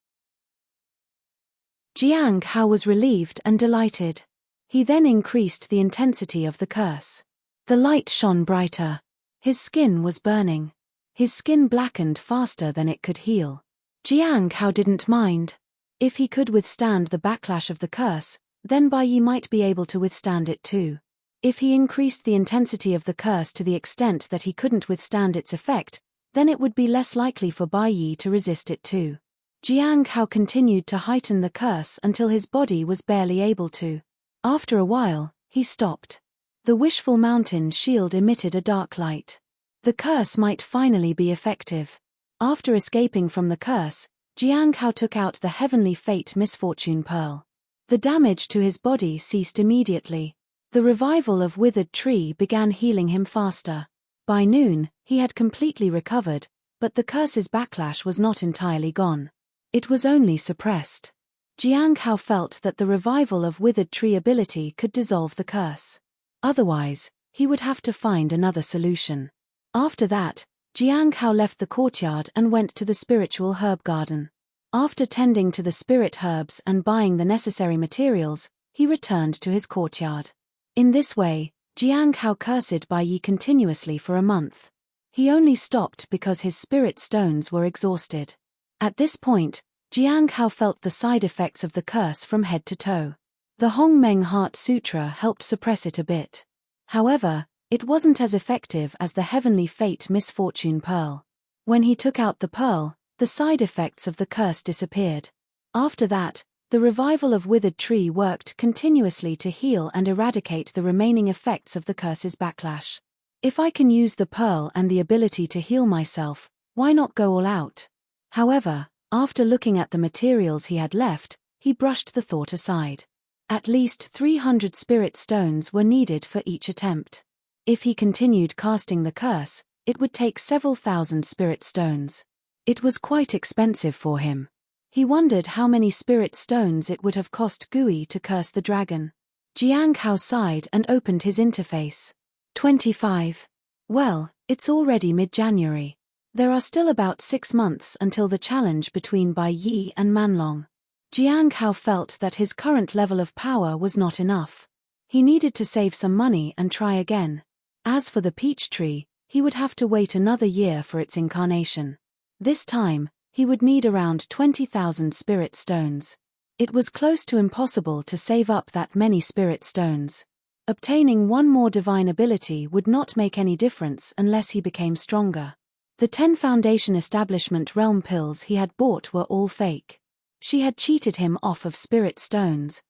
Jiang Hao was relieved and delighted. He then increased the intensity of the curse. The light shone brighter. His skin was burning. His skin blackened faster than it could heal. Jiang Hao didn't mind. If he could withstand the backlash of the curse, then Bai Yi might be able to withstand it too. If he increased the intensity of the curse to the extent that he couldn't withstand its effect, then it would be less likely for Bai Yi to resist it too. Jiang Hao continued to heighten the curse until his body was barely able to. After a while, he stopped. The wishful mountain shield emitted a dark light. The curse might finally be effective. After escaping from the curse, Jiang Hao took out the heavenly fate misfortune pearl. The damage to his body ceased immediately. The revival of withered tree began healing him faster. By noon, he had completely recovered, but the curse's backlash was not entirely gone. It was only suppressed. Jiang Hao felt that the revival of withered tree ability could dissolve the curse. Otherwise, he would have to find another solution. After that, Jiang Hao left the courtyard and went to the spiritual herb garden. After tending to the spirit herbs and buying the necessary materials, he returned to his courtyard. In this way, Jiang Hao cursed Bai Yi continuously for a month. He only stopped because his spirit stones were exhausted. At this point, Jiang Hao felt the side effects of the curse from head to toe. The Hong Meng Heart Sutra helped suppress it a bit. However, it wasn't as effective as the Heavenly Fate Misfortune Pearl. When he took out the pearl, the side effects of the curse disappeared. After that, the revival of withered tree worked continuously to heal and eradicate the remaining effects of the curse's backlash. If I can use the pearl and the ability to heal myself, why not go all out? However, after looking at the materials he had left, he brushed the thought aside. At least 300 spirit stones were needed for each attempt. If he continued casting the curse, it would take several thousand spirit stones. It was quite expensive for him. He wondered how many spirit stones it would have cost Gui to curse the dragon. Jiang Hao sighed and opened his interface. 25. Well, it's already mid-January. There are still about 6 months until the challenge between Bai Yi and Manlong. Jiang Hao felt that his current level of power was not enough. He needed to save some money and try again. As for the peach tree, he would have to wait another year for its incarnation. This time, he would need around 20,000 spirit stones. It was close to impossible to save up that many spirit stones. Obtaining one more divine ability would not make any difference unless he became stronger. The 10 Foundation Establishment Realm pills he had bought were all fake. She had cheated him off of spirit stones.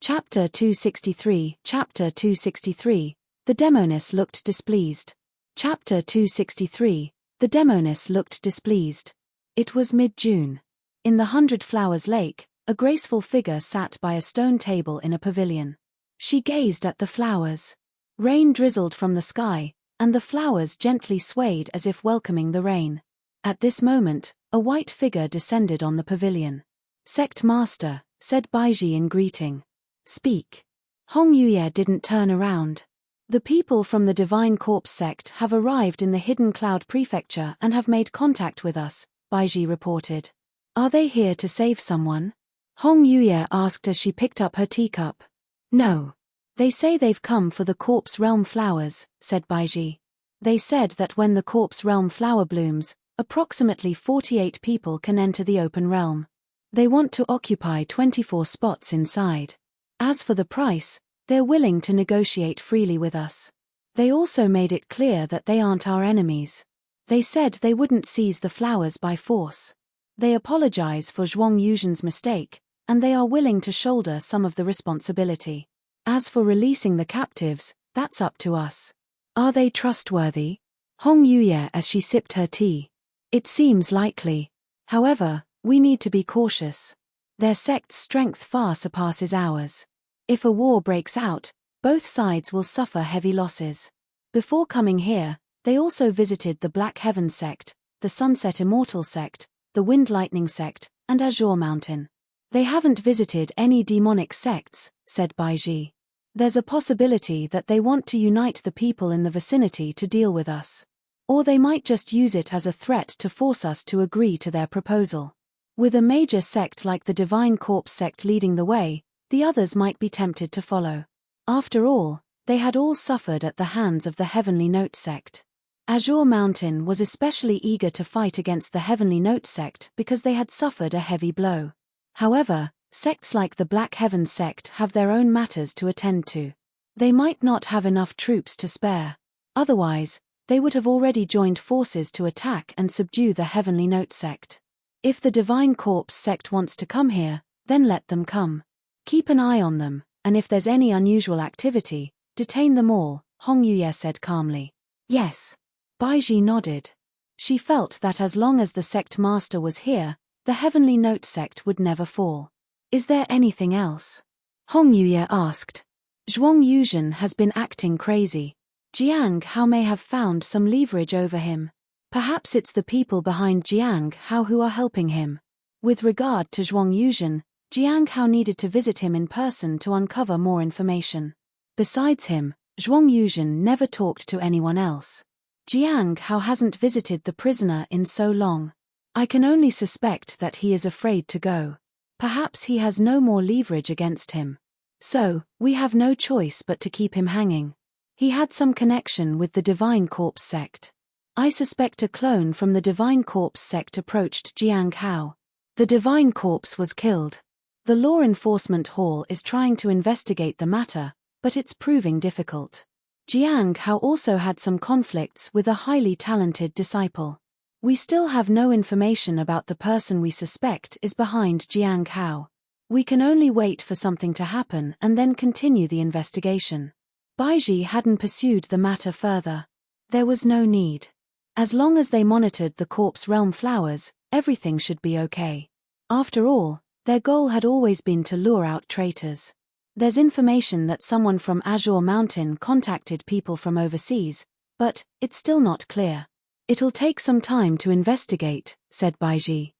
Chapter 263. Chapter 263. The Demoness looked displeased. Chapter 263. The Demoness looked displeased. It was mid-June. In the 100 Flowers Lake, a graceful figure sat by a stone table in a pavilion. She gazed at the flowers. Rain drizzled from the sky, and the flowers gently swayed as if welcoming the rain. At this moment, a white figure descended on the pavilion. "Sect Master," said Baiji in greeting. "Speak." Hong Yuye didn't turn around. "The people from the Divine Corpse sect have arrived in the Hidden Cloud Prefecture and have made contact with us," Baiji reported. "Are they here to save someone?" Hong Yuye asked as she picked up her teacup. "No. They say they've come for the Corpse Realm flowers," said Baiji. "They said that when the Corpse Realm flower blooms, approximately 48 people can enter the open realm. They want to occupy 24 spots inside. As for the price, they're willing to negotiate freely with us. They also made it clear that they aren't our enemies. They said they wouldn't seize the flowers by force. They apologize for Zhuang Yuzhen's mistake, and they are willing to shoulder some of the responsibility. As for releasing the captives, that's up to us." "Are they trustworthy?" Hong Yuye as she sipped her tea. "It seems likely. However, we need to be cautious. Their sect's strength far surpasses ours. If a war breaks out, both sides will suffer heavy losses. Before coming here, they also visited the Black Heaven sect, the Sunset Immortal sect, the Wind Lightning sect, and Azure Mountain. They haven't visited any demonic sects," said Baiji. "There's a possibility that they want to unite the people in the vicinity to deal with us. Or they might just use it as a threat to force us to agree to their proposal. With a major sect like the Divine Corpse sect leading the way, the others might be tempted to follow. After all, they had all suffered at the hands of the Heavenly Note sect. Azure Mountain was especially eager to fight against the Heavenly Note sect because they had suffered a heavy blow. However, sects like the Black Heaven sect have their own matters to attend to. They might not have enough troops to spare. Otherwise, they would have already joined forces to attack and subdue the Heavenly Note sect. If the Divine Corpse sect wants to come here, then let them come. Keep an eye on them, and if there's any unusual activity, detain them all," Hong Yuye said calmly. "Yes." Baiji nodded. She felt that as long as the sect master was here, the Heavenly Note sect would never fall. "Is there anything else?" Hong Yuye asked. "Zhuang Yuzhen has been acting crazy. Jiang Hao may have found some leverage over him. Perhaps it's the people behind Jiang Hao who are helping him. With regard to Zhuang Yuzhen, Jiang Hao needed to visit him in person to uncover more information. Besides him, Zhuang Yuzhen never talked to anyone else. Jiang Hao hasn't visited the prisoner in so long. I can only suspect that he is afraid to go. Perhaps he has no more leverage against him. So, we have no choice but to keep him hanging. He had some connection with the Divine Corpse sect. I suspect a clone from the Divine Corpse sect approached Jiang Hao. The Divine Corpse was killed. The Law Enforcement Hall is trying to investigate the matter, but it's proving difficult. Jiang Hao also had some conflicts with a highly talented disciple. We still have no information about the person we suspect is behind Jiang Hao. We can only wait for something to happen and then continue the investigation." Baiji hadn't pursued the matter further. There was no need. As long as they monitored the Corpse Realm flowers, everything should be okay. After all, their goal had always been to lure out traitors. There's information that someone from Azure Mountain contacted people from overseas, but it's still not clear. "It'll take some time to investigate," said Baiji.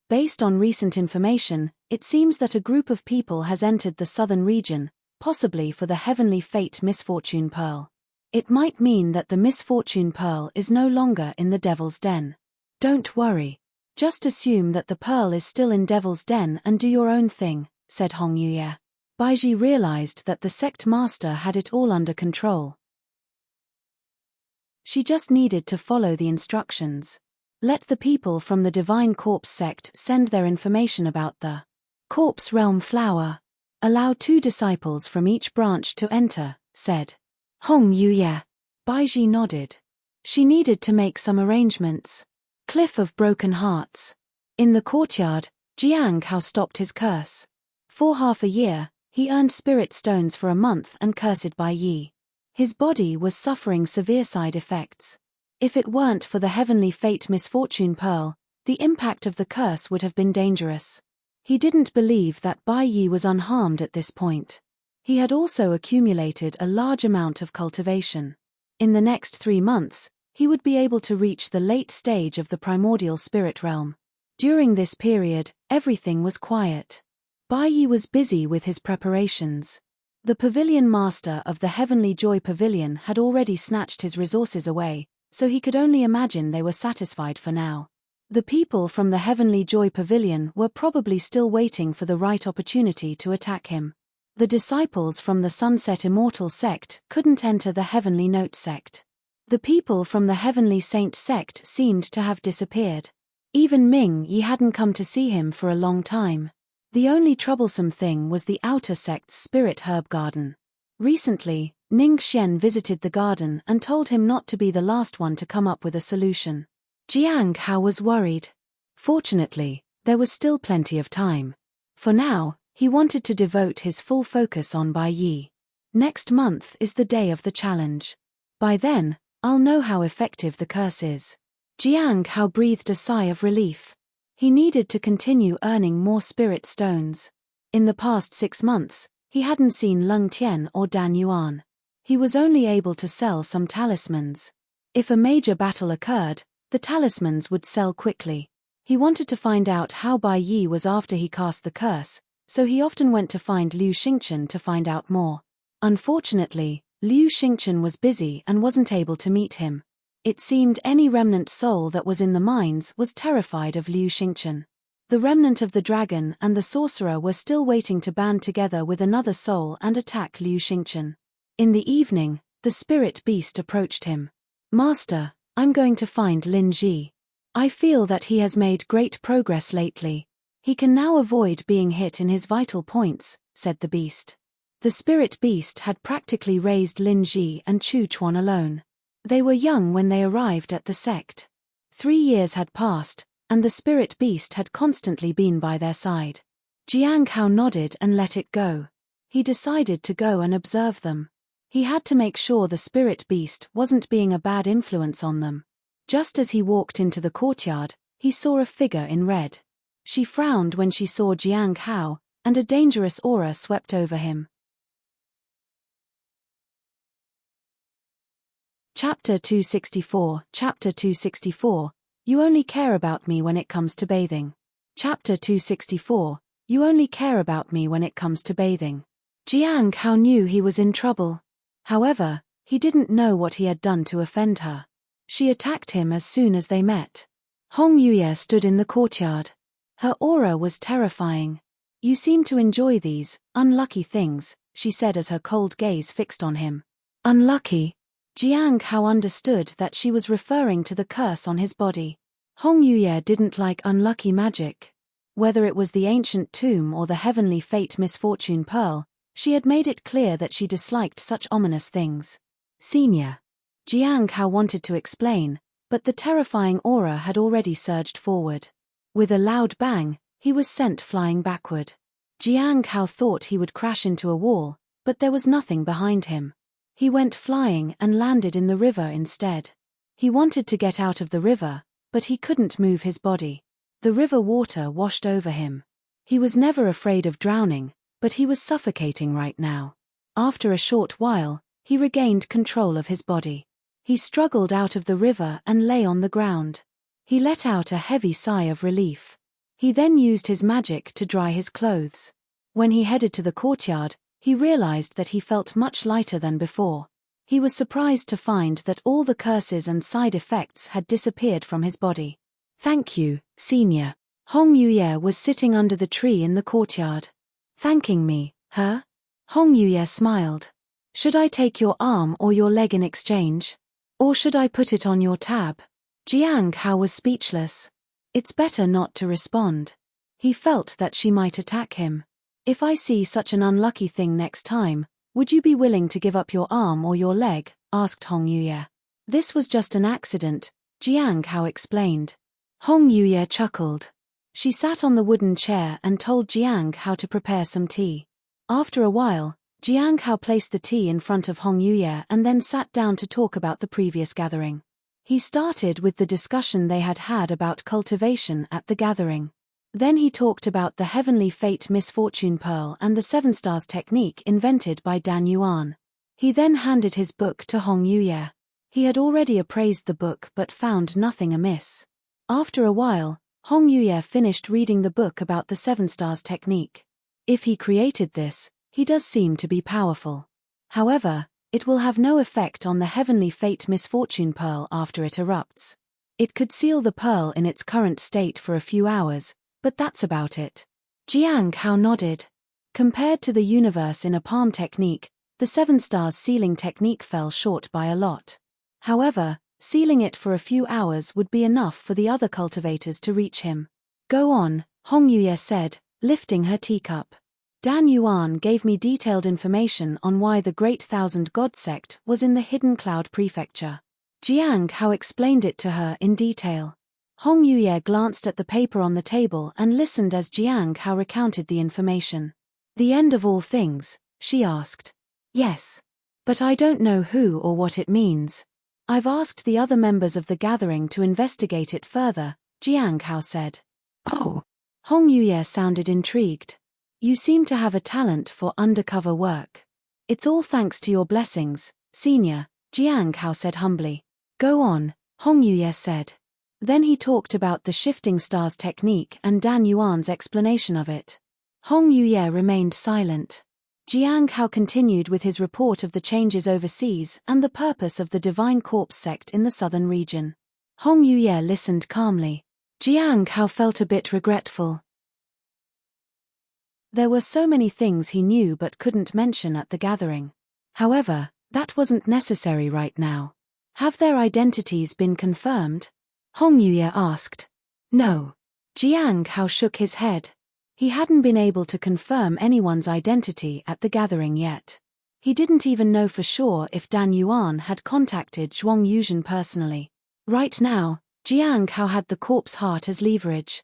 Based on recent information, it seems that a group of people has entered the southern region, possibly for the Heavenly Fate Misfortune Pearl. It might mean that the Misfortune Pearl is no longer in the Devil's Den. "Don't worry. Just assume that the pearl is still in Devil's Den and do your own thing," said Hong Yuye. Baiji realized that the sect master had it all under control. She just needed to follow the instructions. Let the people from the Divine Corpse sect send their information about the Corpse Realm flower. Allow 2 disciples from each branch to enter, said Hong Yuye. Baiji nodded. She needed to make some arrangements. Cliff of Broken Hearts. In the courtyard, Jiang Hao stopped his curse. For half a year, he earned spirit stones for a month and cursed Bai Yi. His body was suffering severe side effects. If it weren't for the heavenly fate misfortune pearl, the impact of the curse would have been dangerous. He didn't believe that Bai Yi was unharmed at this point. He had also accumulated a large amount of cultivation. In the next 3 months, he would be able to reach the late stage of the primordial spirit realm. During this period, everything was quiet. Bai Yi was busy with his preparations. The pavilion master of the Heavenly Joy Pavilion had already snatched his resources away, so he could only imagine they were satisfied for now. The people from the Heavenly Joy Pavilion were probably still waiting for the right opportunity to attack him. The disciples from the Sunset Immortal sect couldn't enter the Heavenly Note sect. The people from the Heavenly Saint sect seemed to have disappeared. Even Ming Yi hadn't come to see him for a long time. The only troublesome thing was the outer sect's spirit herb garden. Recently, Ning Xian visited the garden and told him not to be the last one to come up with a solution. Jiang Hao was worried. Fortunately, there was still plenty of time. For now, he wanted to devote his full focus on Bai Yi. Next month is the day of the challenge. By then, I'll know how effective the curse is. Jiang Hao breathed a sigh of relief. He needed to continue earning more spirit stones. In the past 6 months, he hadn't seen Lung Tian or Dan Yuan. He was only able to sell some talismans. If a major battle occurred, the talismans would sell quickly. He wanted to find out how Bai Yi was after he cast the curse, so he often went to find Liu Xingchen to find out more. Unfortunately, Liu Xingchen was busy and wasn't able to meet him. It seemed any remnant soul that was in the mines was terrified of Liu Xingchen. The remnant of the dragon and the sorcerer were still waiting to band together with another soul and attack Liu Xingchen. In the evening, the spirit beast approached him. "Master, I'm going to find Lin Ji. I feel that he has made great progress lately. He can now avoid being hit in his vital points," said the beast. The spirit beast had practically raised Lin Ji and Chu Chuan alone. They were young when they arrived at the sect. 3 years had passed, and the spirit beast had constantly been by their side. Jiang Hao nodded and let it go. He decided to go and observe them. He had to make sure the spirit beast wasn't being a bad influence on them. Just as he walked into the courtyard, he saw a figure in red. She frowned when she saw Jiang Hao, and a dangerous aura swept over him. Chapter 264, Chapter 264, You only care about me when it comes to bathing. Chapter 264, You only care about me when it comes to bathing. Jiang Hao knew he was in trouble. However, he didn't know what he had done to offend her. She attacked him as soon as they met. Hong Yuye stood in the courtyard. Her aura was terrifying. "You seem to enjoy these unlucky things," she said as her cold gaze fixed on him. "Unlucky?" Jiang Hao understood that she was referring to the curse on his body. Hong Yuye didn't like unlucky magic. Whether it was the ancient tomb or the heavenly fate misfortune pearl, she had made it clear that she disliked such ominous things. "Senior." Jiang Hao wanted to explain, but the terrifying aura had already surged forward. With a loud bang, he was sent flying backward. Jiang Hao thought he would crash into a wall, but there was nothing behind him. He went flying and landed in the river instead. He wanted to get out of the river, but he couldn't move his body. The river water washed over him. He was never afraid of drowning, but he was suffocating right now. After a short while, he regained control of his body. He struggled out of the river and lay on the ground. He let out a heavy sigh of relief. He then used his magic to dry his clothes. When he headed to the courtyard, he realized that he felt much lighter than before. He was surprised to find that all the curses and side effects had disappeared from his body. "Thank you, Senior." Hong Yuye was sitting under the tree in the courtyard. "Thanking me, huh?" Hong Yuye smiled. "Should I take your arm or your leg in exchange? Or should I put it on your tab?" Jiang Hao was speechless. It's better not to respond. He felt that she might attack him. "If I see such an unlucky thing next time, would you be willing to give up your arm or your leg?" asked Hong Yuye. "This was just an accident," Jiang Hao explained. Hong Yuye chuckled. She sat on the wooden chair and told Jiang how to prepare some tea. After a while, Jiang Hao placed the tea in front of Hong Yuye and then sat down to talk about the previous gathering. He started with the discussion they had had about cultivation at the gathering. Then he talked about the Heavenly Fate Misfortune Pearl and the 7 Stars technique invented by Dan Yuan. He then handed his book to Hong Yuye. He had already appraised the book but found nothing amiss. After a while, Hong Yuye finished reading the book about the 7 Stars technique. If he created this, he does seem to be powerful. However, it will have no effect on the Heavenly Fate Misfortune Pearl after it erupts. It could seal the pearl in its current state for a few hours, but that's about it. Jiang Hao nodded. Compared to the universe in a palm technique, the 7 Stars sealing technique fell short by a lot. However, sealing it for a few hours would be enough for the other cultivators to reach him. Go on, Hong Yuye said, lifting her teacup. Dan Yuan gave me detailed information on why the Great Thousand God sect was in the Hidden Cloud Prefecture. Jiang Hao explained it to her in detail. Hong Yuye glanced at the paper on the table and listened as Jiang Hao recounted the information. The end of all things, she asked. Yes. But I don't know who or what it means. I've asked the other members of the gathering to investigate it further, Jiang Hao said. Oh. Hong Yuye sounded intrigued. You seem to have a talent for undercover work. It's all thanks to your blessings, Senior, Jiang Hao said humbly. Go on, Hong Yuye said. Then he talked about the shifting stars technique and Dan Yuan's explanation of it. Hong Yuye remained silent. Jiang Hao continued with his report of the changes overseas and the purpose of the Divine Corpse sect in the southern region. Hong Yuye listened calmly. Jiang Hao felt a bit regretful. There were so many things he knew but couldn't mention at the gathering. However, that wasn't necessary right now. Have their identities been confirmed? Hong Yuye asked. No. Jiang Hao shook his head. He hadn't been able to confirm anyone's identity at the gathering yet. He didn't even know for sure if Dan Yuan had contacted Zhuang Yuzhen personally. Right now, Jiang Hao had the corpse heart as leverage.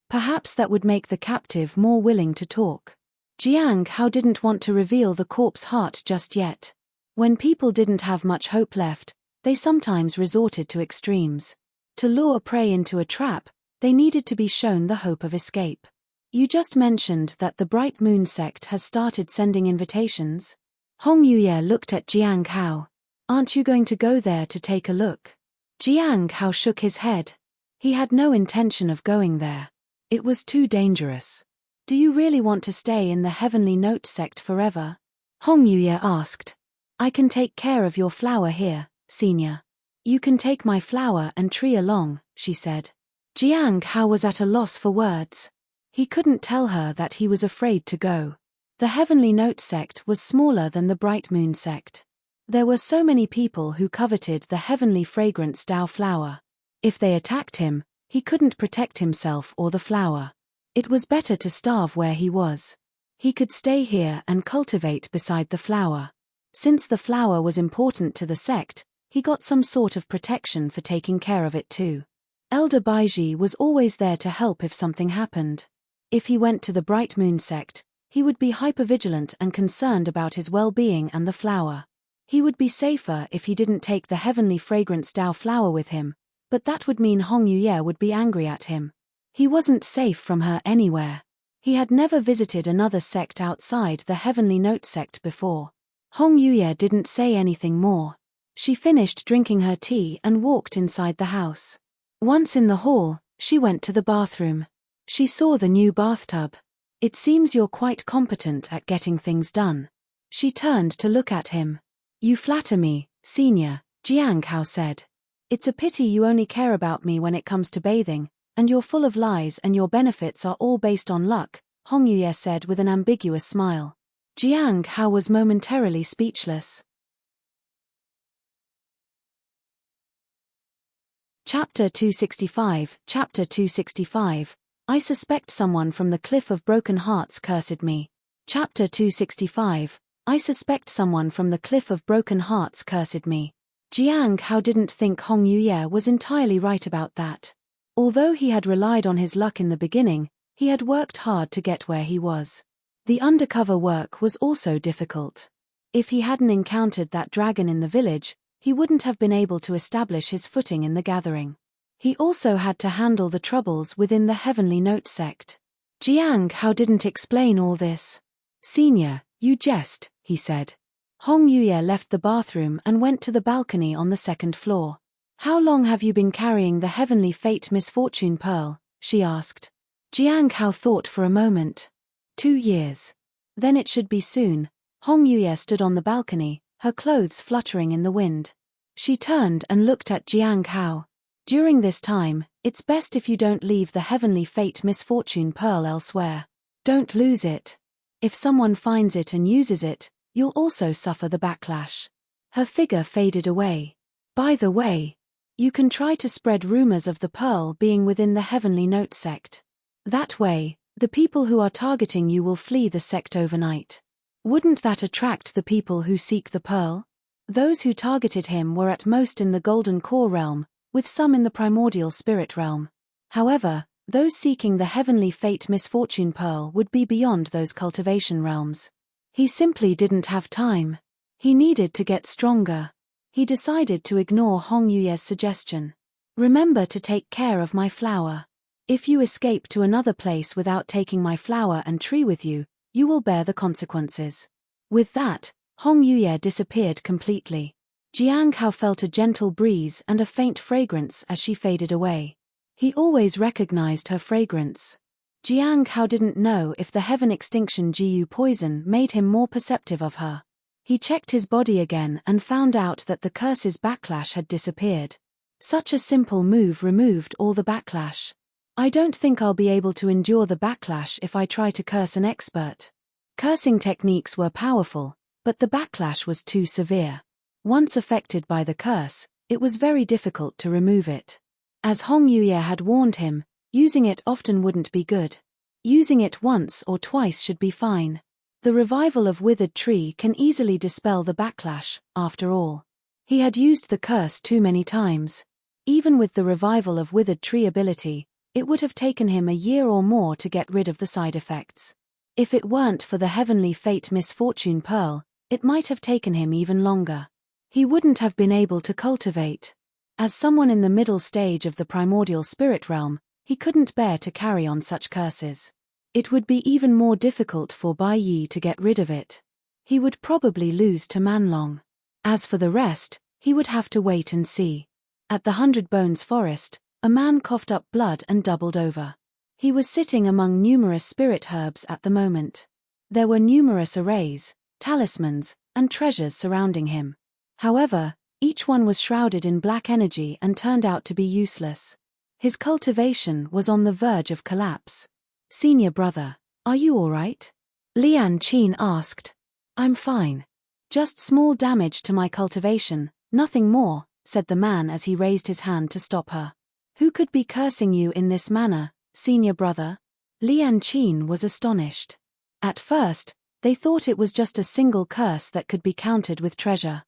Perhaps that would make the captive more willing to talk. Jiang Hao didn't want to reveal the corpse heart just yet. When people didn't have much hope left, they sometimes resorted to extremes. To lure prey into a trap, they needed to be shown the hope of escape. You just mentioned that the Bright Moon sect has started sending invitations. Hong Yuye looked at Jiang Hao. Aren't you going to go there to take a look? Jiang Hao shook his head. He had no intention of going there. It was too dangerous. Do you really want to stay in the Heavenly Note sect forever? Hong Yuye asked. I can take care of your flower here, Senior. You can take my flower and tree along, she said. Jiang Hao was at a loss for words. He couldn't tell her that he was afraid to go. The Heavenly Note sect was smaller than the Bright Moon sect. There were so many people who coveted the Heavenly Fragrance Dao flower. If they attacked him, he couldn't protect himself or the flower. It was better to starve where he was. He could stay here and cultivate beside the flower. Since the flower was important to the sect, he got some sort of protection for taking care of it too. Elder Baiji was always there to help if something happened. If he went to the Bright Moon sect, he would be hypervigilant and concerned about his well-being and the flower. He would be safer if he didn't take the Heavenly Fragrance Dao flower with him, but that would mean Hong Yuye would be angry at him. He wasn't safe from her anywhere. He had never visited another sect outside the Heavenly Note sect before. Hong Yuye didn't say anything more. She finished drinking her tea and walked inside the house. Once in the hall, she went to the bathroom. She saw the new bathtub. It seems you're quite competent at getting things done. She turned to look at him. You flatter me, Senior, Jiang Hao said. It's a pity you only care about me when it comes to bathing, and you're full of lies and your benefits are all based on luck, Hong Yuye said with an ambiguous smile. Jiang Hao was momentarily speechless. Chapter 265, Chapter 265. I suspect someone from the Cliff of Broken Hearts cursed me. Chapter 265. I suspect someone from the Cliff of Broken Hearts cursed me. Jiang Hao didn't think Hong Yuye was entirely right about that. Although he had relied on his luck in the beginning, he had worked hard to get where he was. The undercover work was also difficult. If he hadn't encountered that dragon in the village, he wouldn't have been able to establish his footing in the gathering. He also had to handle the troubles within the Heavenly Note sect. Jiang Hao didn't explain all this. "Senior, you jest," he said. Hong Yuye left the bathroom and went to the balcony on the second floor. "How long have you been carrying the Heavenly Fate Misfortune Pearl?" she asked. Jiang Hao thought for a moment. 2 years. Then it should be soon. Hong Yuye stood on the balcony, her clothes fluttering in the wind. She turned and looked at Jiang Hao. "During this time, it's best if you don't leave the Heavenly Fate Misfortune Pearl elsewhere. Don't lose it. If someone finds it and uses it, you'll also suffer the backlash." Her figure faded away. "By the way, you can try to spread rumors of the pearl being within the Heavenly Note sect. That way, the people who are targeting you will flee the sect overnight. Wouldn't that attract the people who seek the pearl?" Those who targeted him were at most in the Golden Core realm, with some in the Primordial Spirit realm. However, those seeking the Heavenly Fate Misfortune Pearl would be beyond those cultivation realms. He simply didn't have time. He needed to get stronger. He decided to ignore Hong Yuye's suggestion. "Remember to take care of my flower. If you escape to another place without taking my flower and tree with you, you will bear the consequences." With that, Hong Yuye disappeared completely. Jiang Hao felt a gentle breeze and a faint fragrance as she faded away. He always recognized her fragrance. Jiang Hao didn't know if the Heaven Extinction GU poison made him more perceptive of her. He checked his body again and found out that the curse's backlash had disappeared. Such a simple move removed all the backlash. "I don't think I'll be able to endure the backlash if I try to curse an expert." Cursing techniques were powerful, but the backlash was too severe. Once affected by the curse, it was very difficult to remove it. As Hong Yuye had warned him, using it often wouldn't be good. Using it once or twice should be fine. The revival of Withered Tree can easily dispel the backlash, after all. He had used the curse too many times. Even with the revival of Withered Tree ability, it would have taken him a year or more to get rid of the side effects. If it weren't for the Heavenly Fate Misfortune Pearl, it might have taken him even longer. He wouldn't have been able to cultivate. As someone in the middle stage of the Primordial Spirit realm, he couldn't bear to carry on such curses. It would be even more difficult for Bai Yi to get rid of it. He would probably lose to Manlong. As for the rest, he would have to wait and see. At the 100 Bones Forest, a man coughed up blood and doubled over. He was sitting among numerous spirit herbs at the moment. There were numerous arrays, talismans, and treasures surrounding him. However, each one was shrouded in black energy and turned out to be useless. His cultivation was on the verge of collapse. "Senior brother, are you all right?" Lian Qin asked. "I'm fine. Just small damage to my cultivation, nothing more," said the man as he raised his hand to stop her. "Who could be cursing you in this manner, senior brother?" Lian Qin was astonished. At first, they thought it was just a single curse that could be countered with treasure.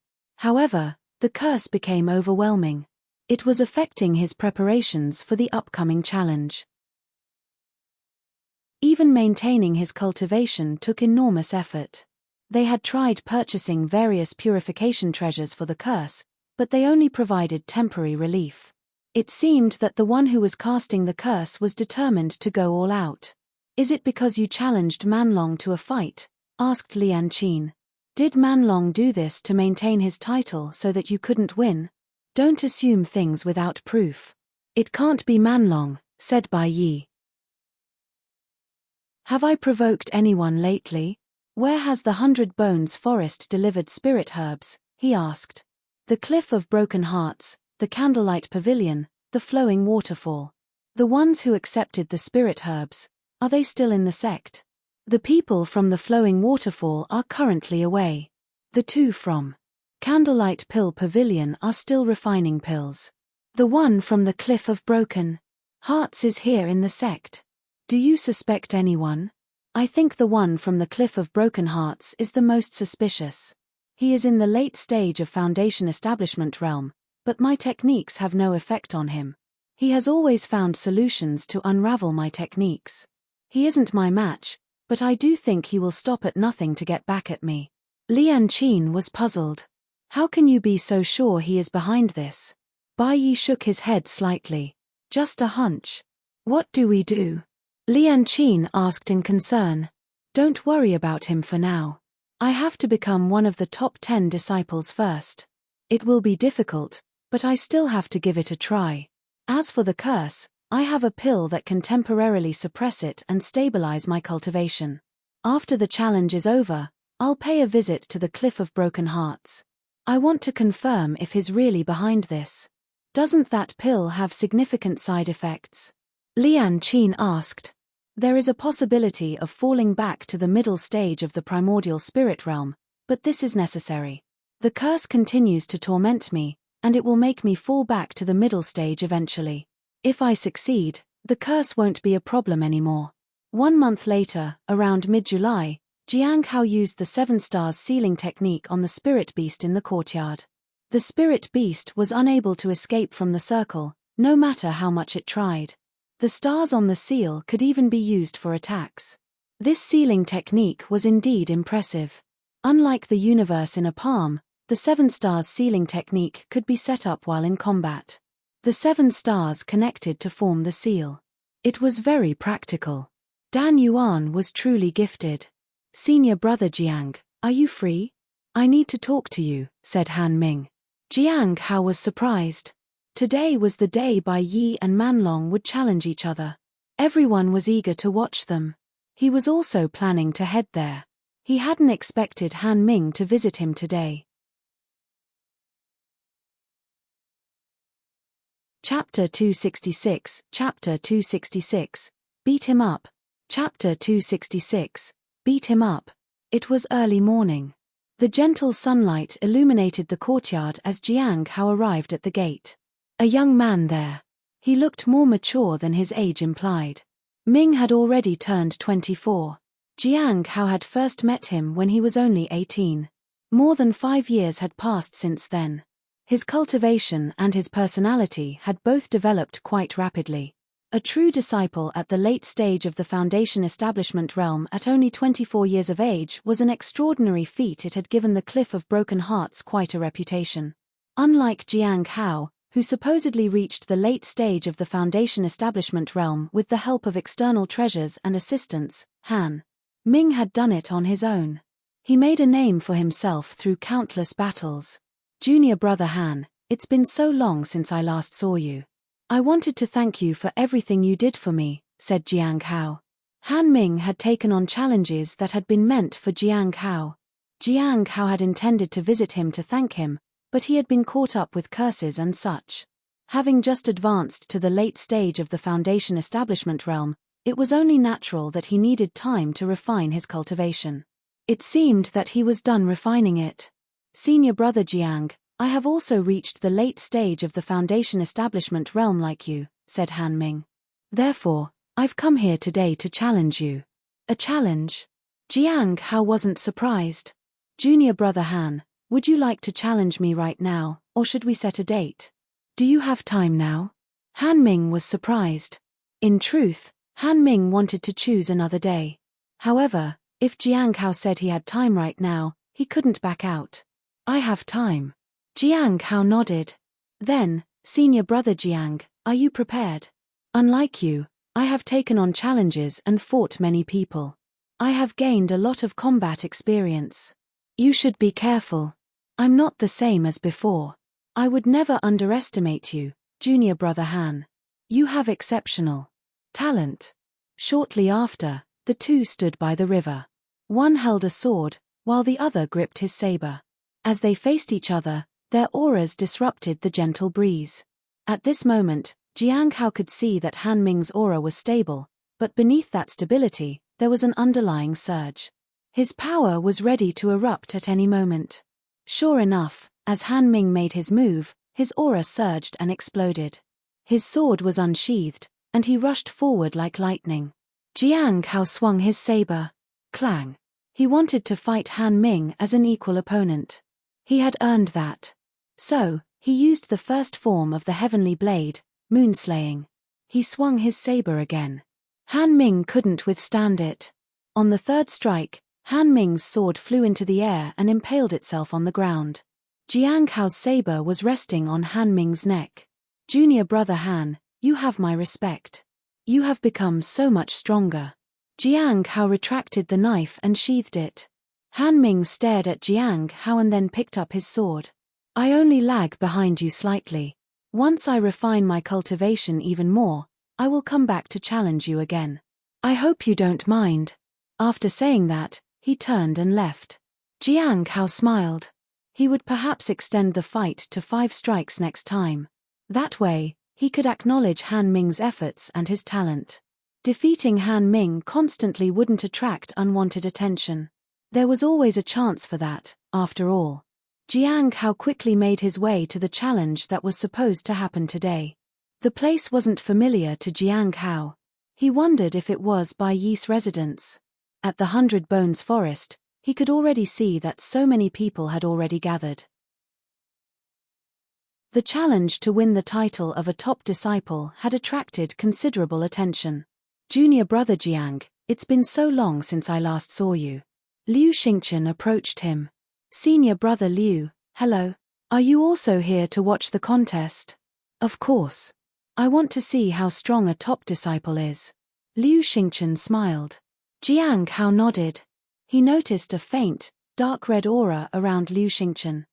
However, the curse became overwhelming. It was affecting his preparations for the upcoming challenge. Even maintaining his cultivation took enormous effort. They had tried purchasing various purification treasures for the curse, but they only provided temporary relief. It seemed that the one who was casting the curse was determined to go all out. "Is it because you challenged Manlong to a fight?" asked Lian Qin. "Did Manlong do this to maintain his title so that you couldn't win? Don't assume things without proof." "It can't be Manlong," said Bai Yi. "Have I provoked anyone lately? Where has the 100 Bones Forest delivered spirit herbs?" he asked. "The Cliff of Broken Hearts, the Candlelight Pavilion, the Flowing Waterfall. The ones who accepted the spirit herbs, are they still in the sect? The people from the Flowing Waterfall are currently away. The two from Candlelight Pill Pavilion are still refining pills. The one from the Cliff of Broken Hearts is here in the sect. Do you suspect anyone? I think the one from the Cliff of Broken Hearts is the most suspicious. He is in the late stage of Foundation Establishment realm, but my techniques have no effect on him. He has always found solutions to unravel my techniques. He isn't my match, but I do think he will stop at nothing to get back at me. Lian Qin was puzzled. How can you be so sure he is behind this? Bai Yi shook his head slightly. Just a hunch. What do we do? Lian Qin asked in concern. Don't worry about him for now. I have to become one of the top 10 disciples first. It will be difficult, but I still have to give it a try. As for the curse, I have a pill that can temporarily suppress it and stabilize my cultivation. After the challenge is over, I'll pay a visit to the Cliff of Broken Hearts. I want to confirm if he's really behind this. Doesn't that pill have significant side effects? Lian Qin asked. There is a possibility of falling back to the middle stage of the primordial spirit realm, but this is necessary. The curse continues to torment me, and it will make me fall back to the middle stage eventually. If I succeed, the curse won't be a problem anymore. 1 month later, around mid-July, Jiang Hao used the 7 stars sealing technique on the spirit beast in the courtyard. The spirit beast was unable to escape from the circle, no matter how much it tried. The stars on the seal could even be used for attacks. This sealing technique was indeed impressive. Unlike the universe in a palm, the 7 stars sealing technique could be set up while in combat. The 7 stars connected to form the seal. It was very practical. Dan Yuan was truly gifted. Senior brother Jiang, are you free? I need to talk to you, said Han Ming. Jiang Hao was surprised. Today was the day Bai Yi and Manlong would challenge each other. Everyone was eager to watch them. He was also planning to head there. He hadn't expected Han Ming to visit him today. Chapter 266, Chapter 266, Beat him up. Chapter 266, Beat him up. It was early morning. The gentle sunlight illuminated the courtyard as Jiang Hao arrived at the gate. A young man there. He looked more mature than his age implied. Ming had already turned 24. Jiang Hao had first met him when he was only 18. More than 5 years had passed since then. His cultivation and his personality had both developed quite rapidly. A true disciple at the late stage of the Foundation establishment realm at only 24 years of age was an extraordinary feat. It had given the Cliff of Broken Hearts quite a reputation. Unlike Jiang Hao, who supposedly reached the late stage of the Foundation establishment realm with the help of external treasures and assistance, Han Ming had done it on his own. He made a name for himself through countless battles. Junior brother Han, it's been so long since I last saw you. I wanted to thank you for everything you did for me, said Jiang Hao. Han Ming had taken on challenges that had been meant for Jiang Hao. Jiang Hao had intended to visit him to thank him, but he had been caught up with curses and such. Having just advanced to the late stage of the Foundation establishment realm, it was only natural that he needed time to refine his cultivation. It seemed that he was done refining it. Senior brother Jiang, I have also reached the late stage of the Foundation establishment realm like you, said Han Ming. Therefore, I've come here today to challenge you. A challenge? Jiang Hao wasn't surprised. Junior brother Han, would you like to challenge me right now, or should we set a date? Do you have time now? Han Ming was surprised. In truth, Han Ming wanted to choose another day. However, if Jiang Hao said he had time right now, he couldn't back out. I have time. Jiang Hao nodded. Then, senior brother Jiang, are you prepared? Unlike you, I have taken on challenges and fought many people. I have gained a lot of combat experience. You should be careful. I'm not the same as before. I would never underestimate you, junior brother Han. You have exceptional talent. Shortly after, the two stood by the river. One held a sword, while the other gripped his saber. As they faced each other, their auras disrupted the gentle breeze. At this moment, Jiang Hao could see that Han Ming's aura was stable, but beneath that stability, there was an underlying surge. His power was ready to erupt at any moment. Sure enough, as Han Ming made his move, his aura surged and exploded. His sword was unsheathed, and he rushed forward like lightning. Jiang Hao swung his saber. Clang. He wanted to fight Han Ming as an equal opponent. He had earned that. So, he used the first form of the heavenly blade, Moonslaying. He swung his saber again. Han Ming couldn't withstand it. On the third strike, Han Ming's sword flew into the air and impaled itself on the ground. Jiang Hao's saber was resting on Han Ming's neck. Junior brother Han, you have my respect. You have become so much stronger. Jiang Hao retracted the knife and sheathed it. Han Ming stared at Jiang Hao and then picked up his sword. I only lag behind you slightly. Once I refine my cultivation even more, I will come back to challenge you again. I hope you don't mind. After saying that, he turned and left. Jiang Hao smiled. He would perhaps extend the fight to 5 strikes next time. That way, he could acknowledge Han Ming's efforts and his talent. Defeating Han Ming constantly wouldn't attract unwanted attention. There was always a chance for that, after all. Jiang Hao quickly made his way to the challenge that was supposed to happen today. The place wasn't familiar to Jiang Hao. He wondered if it was Bai Yi's residence. At the 100 Bones Forest, he could already see that so many people had already gathered. The challenge to win the title of a top disciple had attracted considerable attention. Junior brother Jiang, it's been so long since I last saw you. Liu Xingchen approached him. Senior brother Liu, hello. Are you also here to watch the contest? Of course. I want to see how strong a top disciple is. Liu Xingchen smiled. Jiang Hao nodded. He noticed a faint, dark red aura around Liu Xingchen.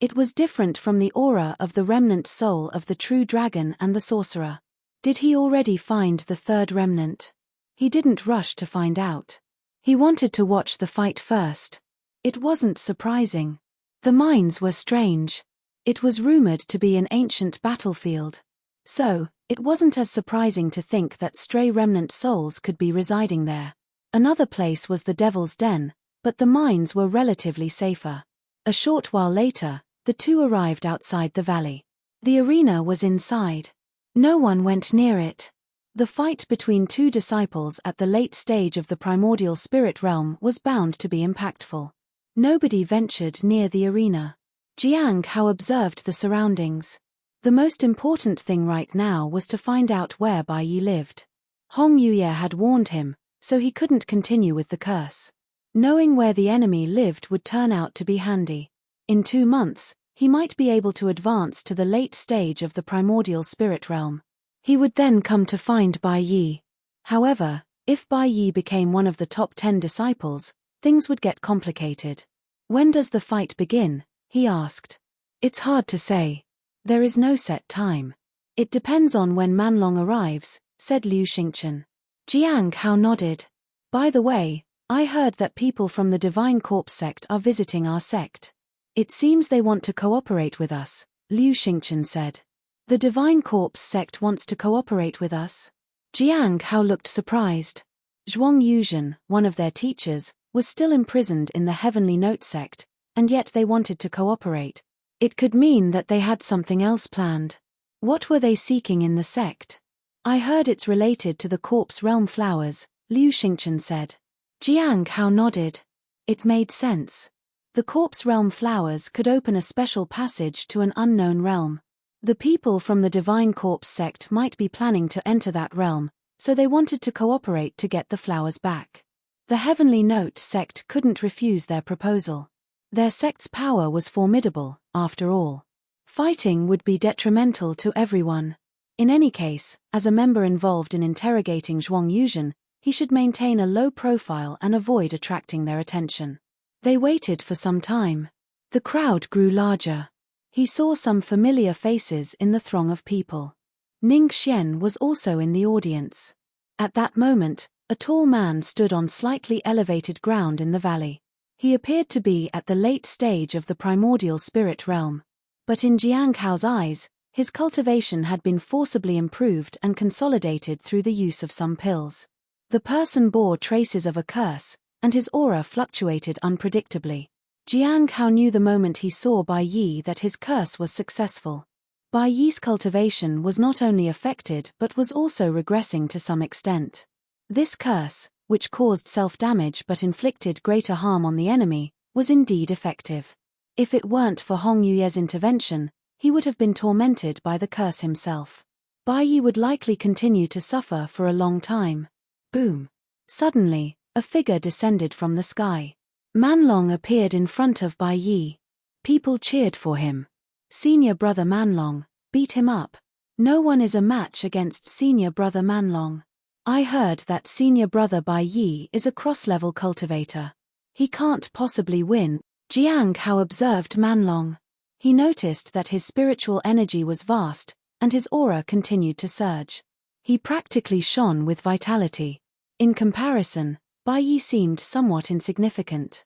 It was different from the aura of the remnant soul of the true dragon and the sorcerer. Did he already find the third remnant? He didn't rush to find out. He wanted to watch the fight first. It wasn't surprising. The mines were strange. It was rumored to be an ancient battlefield. So, it wasn't as surprising to think that stray remnant souls could be residing there. Another place was the Devil's Den, but the mines were relatively safer. A short while later, the two arrived outside the valley. The arena was inside. No one went near it. The fight between 2 disciples at the late stage of the primordial spirit realm was bound to be impactful. Nobody ventured near the arena. Jiang Hao observed the surroundings. The most important thing right now was to find out where Bai Yi lived. Hong Yuye had warned him, so he couldn't continue with the curse. Knowing where the enemy lived would turn out to be handy. In 2 months, he might be able to advance to the late stage of the primordial spirit realm. He would then come to find Bai Yi. However, if Bai Yi became one of the top 10 disciples, things would get complicated. When does the fight begin? He asked. It's hard to say. There is no set time. It depends on when Manlong arrives, said Liu Xingchen. Jiang Hao nodded. By the way, I heard that people from the Divine Corpse sect are visiting our sect. It seems they want to cooperate with us, Liu Xingchen said. The Divine Corpse sect wants to cooperate with us? Jiang Hao looked surprised. Zhuang Yuzhen, one of their teachers, was still imprisoned in the Heavenly Note sect, and yet they wanted to cooperate. It could mean that they had something else planned. What were they seeking in the sect? I heard it's related to the Corpse Realm flowers, Liu Xingchen said. Jiang Hao nodded. It made sense. The Corpse Realm flowers could open a special passage to an unknown realm. The people from the Divine Corpse sect might be planning to enter that realm, so they wanted to cooperate to get the flowers back. The Heavenly Note sect couldn't refuse their proposal. Their sect's power was formidable, after all. Fighting would be detrimental to everyone. In any case, as a member involved in interrogating Zhuang Yuzhen, he should maintain a low profile and avoid attracting their attention. They waited for some time. The crowd grew larger. He saw some familiar faces in the throng of people. Ning Xian was also in the audience. At that moment, a tall man stood on slightly elevated ground in the valley. He appeared to be at the late stage of the primordial spirit realm. But in Jiang Hao's eyes, his cultivation had been forcibly improved and consolidated through the use of some pills. The person bore traces of a curse, and his aura fluctuated unpredictably. Jiang Hao knew the moment he saw Bai Yi that his curse was successful. Bai Yi's cultivation was not only affected but was also regressing to some extent. This curse, which caused self-damage but inflicted greater harm on the enemy, was indeed effective. If it weren't for Hong Yuye's intervention, he would have been tormented by the curse himself. Bai Yi would likely continue to suffer for a long time. Boom. Suddenly, a figure descended from the sky. Manlong appeared in front of Bai Yi. People cheered for him. Senior brother Manlong, beat him up. No one is a match against senior brother Manlong. I heard that senior brother Bai Yi is a cross-level cultivator. He can't possibly win. Jiang Hao observed Manlong. He noticed that his spiritual energy was vast, and his aura continued to surge. He practically shone with vitality. In comparison, Bai Yi seemed somewhat insignificant.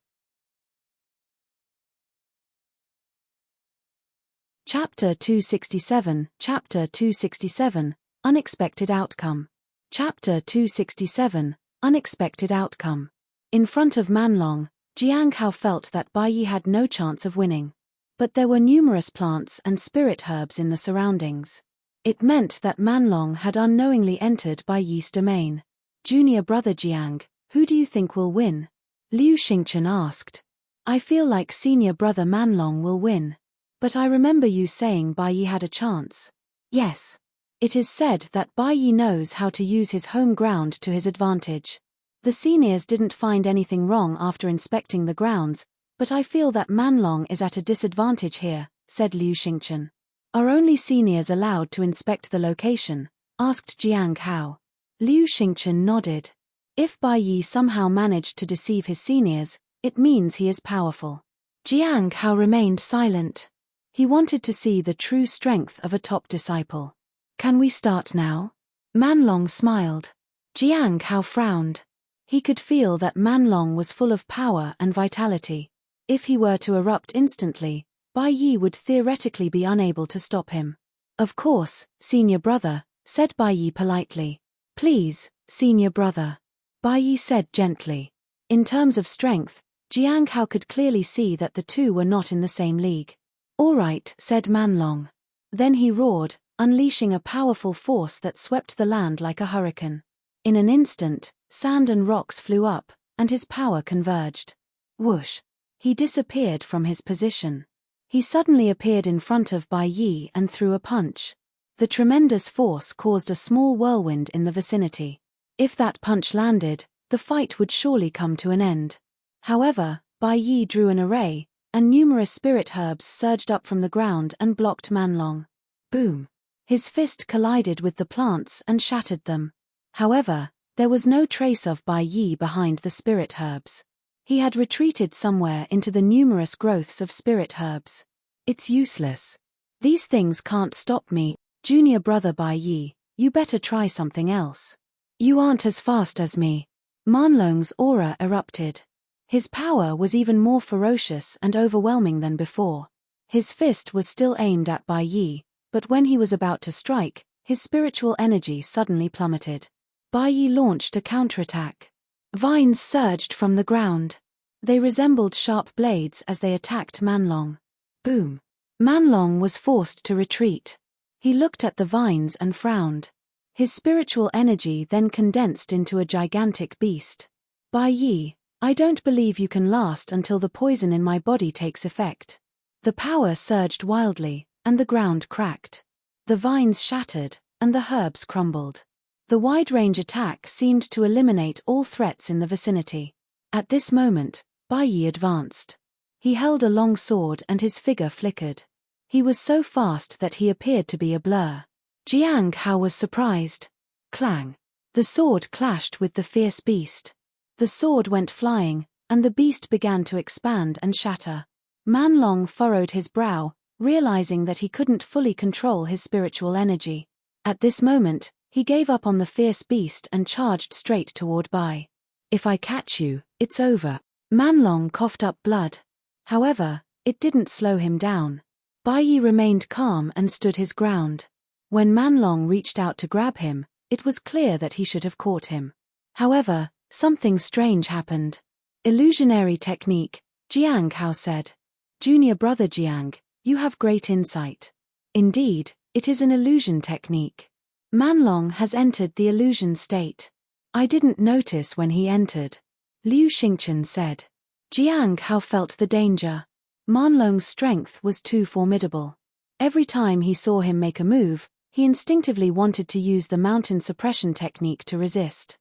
Chapter 267, Chapter 267, Unexpected Outcome. Chapter 267, Unexpected Outcome. In front of Manlong, Jiang Hao felt that Bai Yi had no chance of winning. But there were numerous plants and spirit herbs in the surroundings. It meant that Manlong had unknowingly entered Bai Yi's domain. Junior brother Jiang, who do you think will win? Liu Xingchen asked. I feel like senior brother Manlong will win. But I remember you saying Bai Yi had a chance. Yes. It is said that Bai Yi knows how to use his home ground to his advantage. The seniors didn't find anything wrong after inspecting the grounds, but I feel that Manlong is at a disadvantage here, said Liu Xingchen. Are only seniors allowed to inspect the location? Asked Jiang Hao. Liu Xingchen nodded. If Bai Yi somehow managed to deceive his seniors, it means he is powerful. Jiang Hao remained silent. He wanted to see the true strength of a top disciple. Can we start now? Manlong smiled. Jiang Hao frowned. He could feel that Manlong was full of power and vitality. If he were to erupt instantly, Bai Yi would theoretically be unable to stop him. Of course, senior brother, said Bai Yi politely. Please, senior brother. Bai Yi said gently. In terms of strength, Jiang Hao could clearly see that the two were not in the same league. All right, said Manlong. Then he roared, unleashing a powerful force that swept the land like a hurricane. In an instant, sand and rocks flew up, and his power converged. Whoosh! He disappeared from his position. He suddenly appeared in front of Bai Yi and threw a punch. The tremendous force caused a small whirlwind in the vicinity. If that punch landed, the fight would surely come to an end. However, Bai Yi drew an array, and numerous spirit herbs surged up from the ground and blocked Manlong. Boom! His fist collided with the plants and shattered them. However, there was no trace of Bai Yi behind the spirit herbs. He had retreated somewhere into the numerous growths of spirit herbs. It's useless. These things can't stop me, junior brother Bai Yi, you better try something else. You aren't as fast as me. Manlong's aura erupted. His power was even more ferocious and overwhelming than before. His fist was still aimed at Bai Yi, but when he was about to strike, his spiritual energy suddenly plummeted. Bai Yi launched a counterattack. Vines surged from the ground. They resembled sharp blades as they attacked Manlong. Boom! Manlong was forced to retreat. He looked at the vines and frowned. His spiritual energy then condensed into a gigantic beast. Bai Yi, I don't believe you can last until the poison in my body takes effect. The power surged wildly, and the ground cracked. The vines shattered, and the herbs crumbled. The wide-range attack seemed to eliminate all threats in the vicinity. At this moment, Bai Yi advanced. He held a long sword and his figure flickered. He was so fast that he appeared to be a blur. Jiang Hao was surprised. Clang! The sword clashed with the fierce beast. The sword went flying, and the beast began to expand and shatter. Manlong furrowed his brow, realizing that he couldn't fully control his spiritual energy. At this moment, he gave up on the fierce beast and charged straight toward Bai. If I catch you, it's over. Manlong coughed up blood. However, it didn't slow him down. Bai Yi remained calm and stood his ground. When Manlong reached out to grab him, it was clear that he should have caught him. However, something strange happened. Illusionary technique, Jiang Hao said. Junior brother Jiang, you have great insight. Indeed, it is an illusion technique. Manlong has entered the illusion state. I didn't notice when he entered. Liu Xingchen said. Jiang Hao felt the danger. Manlong's strength was too formidable. Every time he saw him make a move, he instinctively wanted to use the mountain suppression technique to resist.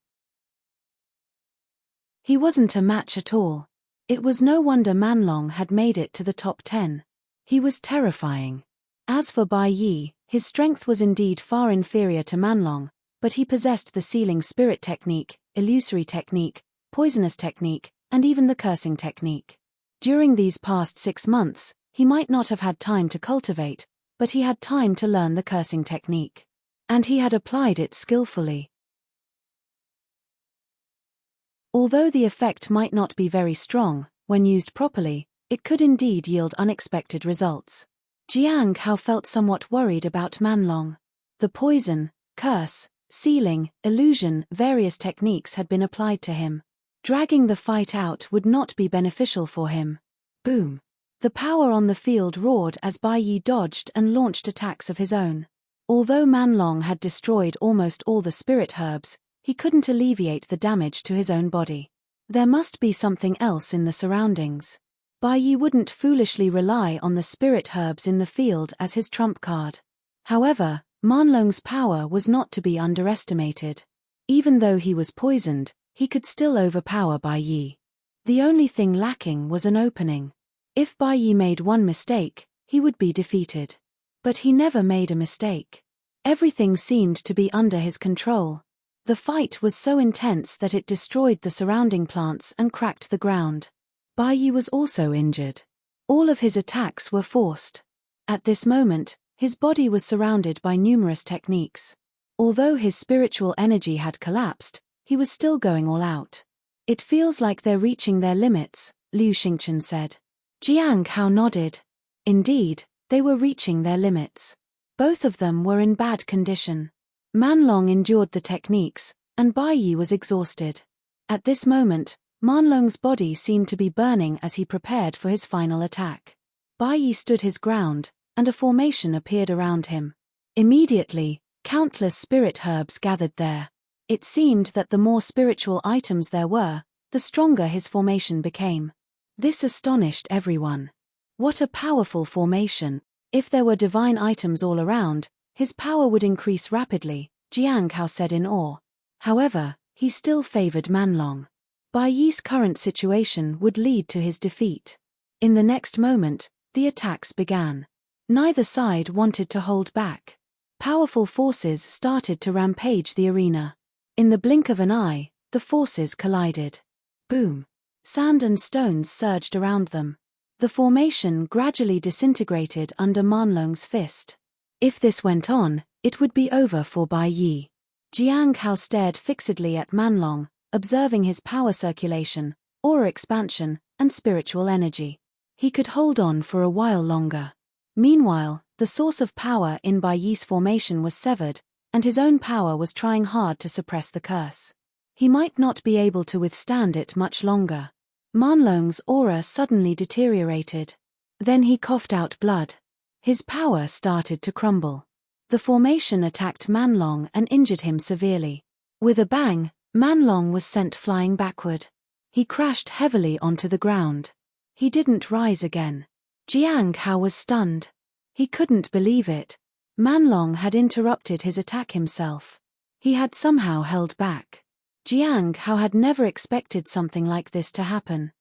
He wasn't a match at all. It was no wonder Manlong had made it to the top 10. He was terrifying. As for Bai Yi, his strength was indeed far inferior to Manlong, but he possessed the sealing spirit technique, illusory technique, poisonous technique, and even the cursing technique. During these past 6 months, he might not have had time to cultivate, but he had time to learn the cursing technique. And he had applied it skillfully. Although the effect might not be very strong, when used properly, it could indeed yield unexpected results. Jiang Hao felt somewhat worried about Manlong. The poison, curse, sealing, illusion, various techniques had been applied to him. Dragging the fight out would not be beneficial for him. Boom! The power on the field roared as Bai Yi dodged and launched attacks of his own. Although Manlong had destroyed almost all the spirit herbs, he couldn't alleviate the damage to his own body. There must be something else in the surroundings. Bai Yi wouldn't foolishly rely on the spirit herbs in the field as his trump card. However, Manlong's power was not to be underestimated. Even though he was poisoned, he could still overpower Bai Yi. The only thing lacking was an opening. If Bai Yi made one mistake, he would be defeated. But he never made a mistake. Everything seemed to be under his control. The fight was so intense that it destroyed the surrounding plants and cracked the ground. Bai Yi was also injured. All of his attacks were forced. At this moment, his body was surrounded by numerous techniques. Although his spiritual energy had collapsed, he was still going all out. It feels like they're reaching their limits, Liu Xingchen said. Jiang Hao nodded. Indeed, they were reaching their limits. Both of them were in bad condition. Manlong endured the techniques, and Bai Yi was exhausted. At this moment, Manlong's body seemed to be burning as he prepared for his final attack. Bai Yi stood his ground, and a formation appeared around him. Immediately, countless spirit herbs gathered there. It seemed that the more spiritual items there were, the stronger his formation became. This astonished everyone. What a powerful formation! If there were divine items all around, his power would increase rapidly, Jiang Hao said in awe. However, he still favored Manlong. Bai Yi's current situation would lead to his defeat. In the next moment, the attacks began. Neither side wanted to hold back. Powerful forces started to rampage the arena. In the blink of an eye, the forces collided. Boom! Sand and stones surged around them. The formation gradually disintegrated under Manlong's fist. If this went on, it would be over for Bai Yi. Jiang Hao stared fixedly at Manlong, observing his power circulation, aura expansion, and spiritual energy. He could hold on for a while longer. Meanwhile, the source of power in Bai Yi's formation was severed, and his own power was trying hard to suppress the curse. He might not be able to withstand it much longer. Manlong's aura suddenly deteriorated. Then he coughed out blood. His power started to crumble. The formation attacked Manlong and injured him severely. With a bang, Manlong was sent flying backward. He crashed heavily onto the ground. He didn't rise again. Jiang Hao was stunned. He couldn't believe it. Manlong had interrupted his attack himself. He had somehow held back. Jiang Hao had never expected something like this to happen.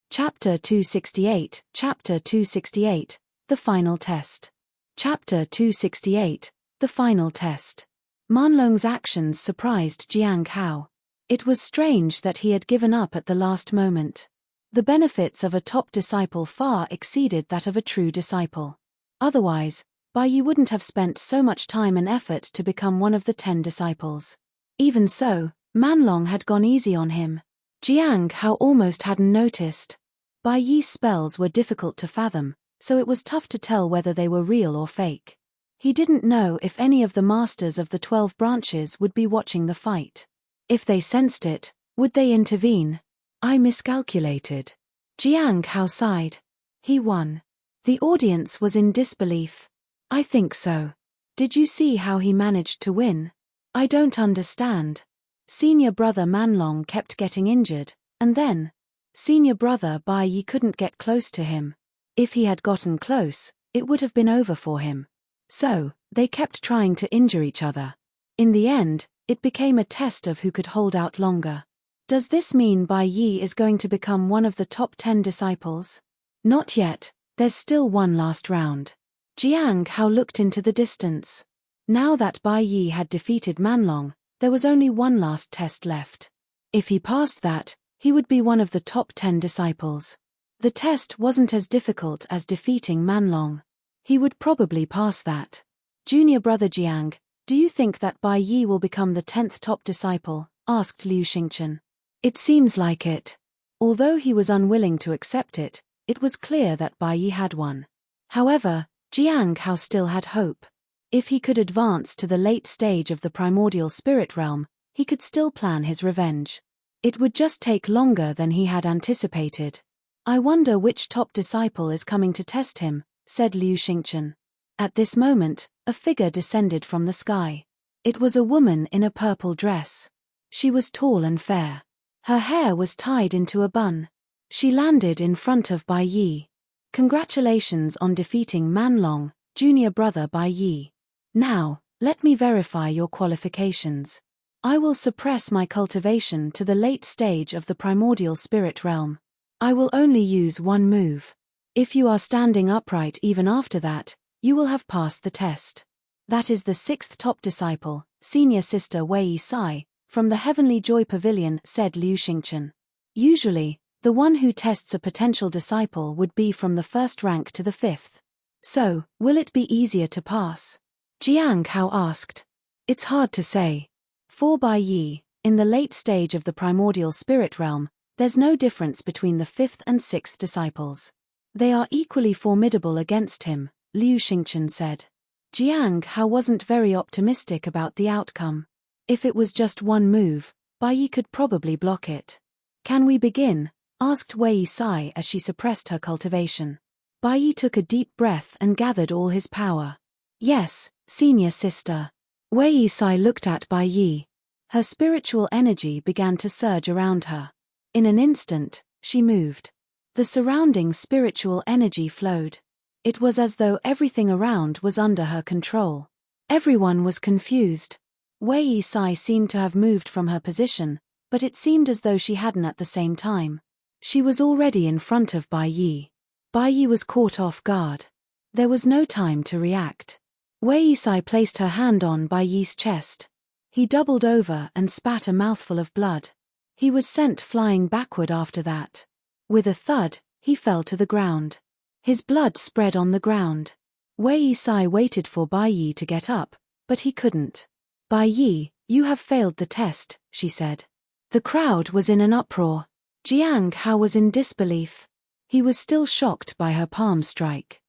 Chapter 268, Chapter 268, The Final Test. Chapter 268, The Final Test. Manlong's actions surprised Jiang Hao. It was strange that he had given up at the last moment. The benefits of a top disciple far exceeded that of a true disciple. Otherwise, Bai Yi wouldn't have spent so much time and effort to become one of the 10 disciples. Even so, Manlong had gone easy on him. Jiang Hao almost hadn't noticed. Bai Yi's spells were difficult to fathom, so it was tough to tell whether they were real or fake. He didn't know if any of the masters of the 12 branches would be watching the fight. If they sensed it, would they intervene? I miscalculated. Jiang Hao sighed. He won. The audience was in disbelief. I think so. Did you see how he managed to win? I don't understand. Senior brother Manlong kept getting injured, and then Senior brother Bai Yi couldn't get close to him. If he had gotten close, it would have been over for him. So, they kept trying to injure each other. In the end, it became a test of who could hold out longer. Does this mean Bai Yi is going to become one of the top 10 disciples? Not yet, there's still one last round. Jiang Hao looked into the distance. Now that Bai Yi had defeated Manlong, there was only one last test left. If he passed that, he would be one of the top 10 disciples. The test wasn't as difficult as defeating Manlong. He would probably pass that. Junior brother Jiang, do you think that Bai Yi will become the 10th top disciple? Asked Liu Xingchen. It seems like it. Although he was unwilling to accept it, it was clear that Bai Yi had one. However, Jiang Hao still had hope. If he could advance to the late stage of the primordial spirit realm, he could still plan his revenge. It would just take longer than he had anticipated. I wonder which top disciple is coming to test him, said Liu Xingchen. At this moment, a figure descended from the sky. It was a woman in a purple dress. She was tall and fair. Her hair was tied into a bun. She landed in front of Bai Yi. Congratulations on defeating Manlong, junior brother Bai Yi. Now, let me verify your qualifications. I will suppress my cultivation to the late stage of the primordial spirit realm. I will only use one move. If you are standing upright even after that, you will have passed the test. That is the 6th top disciple, senior sister Wei Sai, from the Heavenly Joy Pavilion, said Liu Xingchen. Usually, the one who tests a potential disciple would be from the 1st rank to the 5th. So, will it be easier to pass? Jiang Hao asked. It's hard to say. For Bai Yi, in the late stage of the primordial spirit realm, there's no difference between the 5th and 6th disciples. They are equally formidable against him, Liu Xingchen said. Jiang Hao wasn't very optimistic about the outcome. If it was just one move, Bai Yi could probably block it. Can we begin? Asked Wei Sai as she suppressed her cultivation. Bai Yi took a deep breath and gathered all his power. Yes, senior sister. Wei Sai looked at Bai Yi. Her spiritual energy began to surge around her. In an instant, she moved. The surrounding spiritual energy flowed. It was as though everything around was under her control. Everyone was confused. Wei Sai seemed to have moved from her position, but it seemed as though she hadn't at the same time. She was already in front of Bai Yi. Bai Yi was caught off guard. There was no time to react. Wei Sai placed her hand on Bai Yi's chest. He doubled over and spat a mouthful of blood. He was sent flying backward after that. With a thud, he fell to the ground. His blood spread on the ground. Wei Sai waited for Bai Yi to get up, but he couldn't. Bai Yi, you have failed the test, she said. The crowd was in an uproar. Jiang Hao was in disbelief. He was still shocked by her palm strike.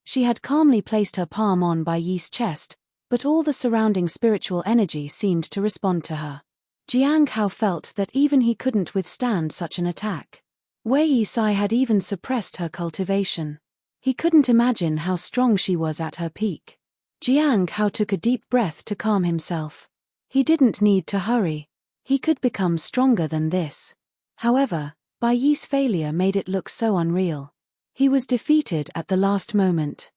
She had calmly placed her palm on Bai Yi's chest, but all the surrounding spiritual energy seemed to respond to her. Jiang Hao felt that even he couldn't withstand such an attack. Wei Sai had even suppressed her cultivation. He couldn't imagine how strong she was at her peak. Jiang Hao took a deep breath to calm himself. He didn't need to hurry. He could become stronger than this. However, Bai Yi's failure made it look so unreal. He was defeated at the last moment.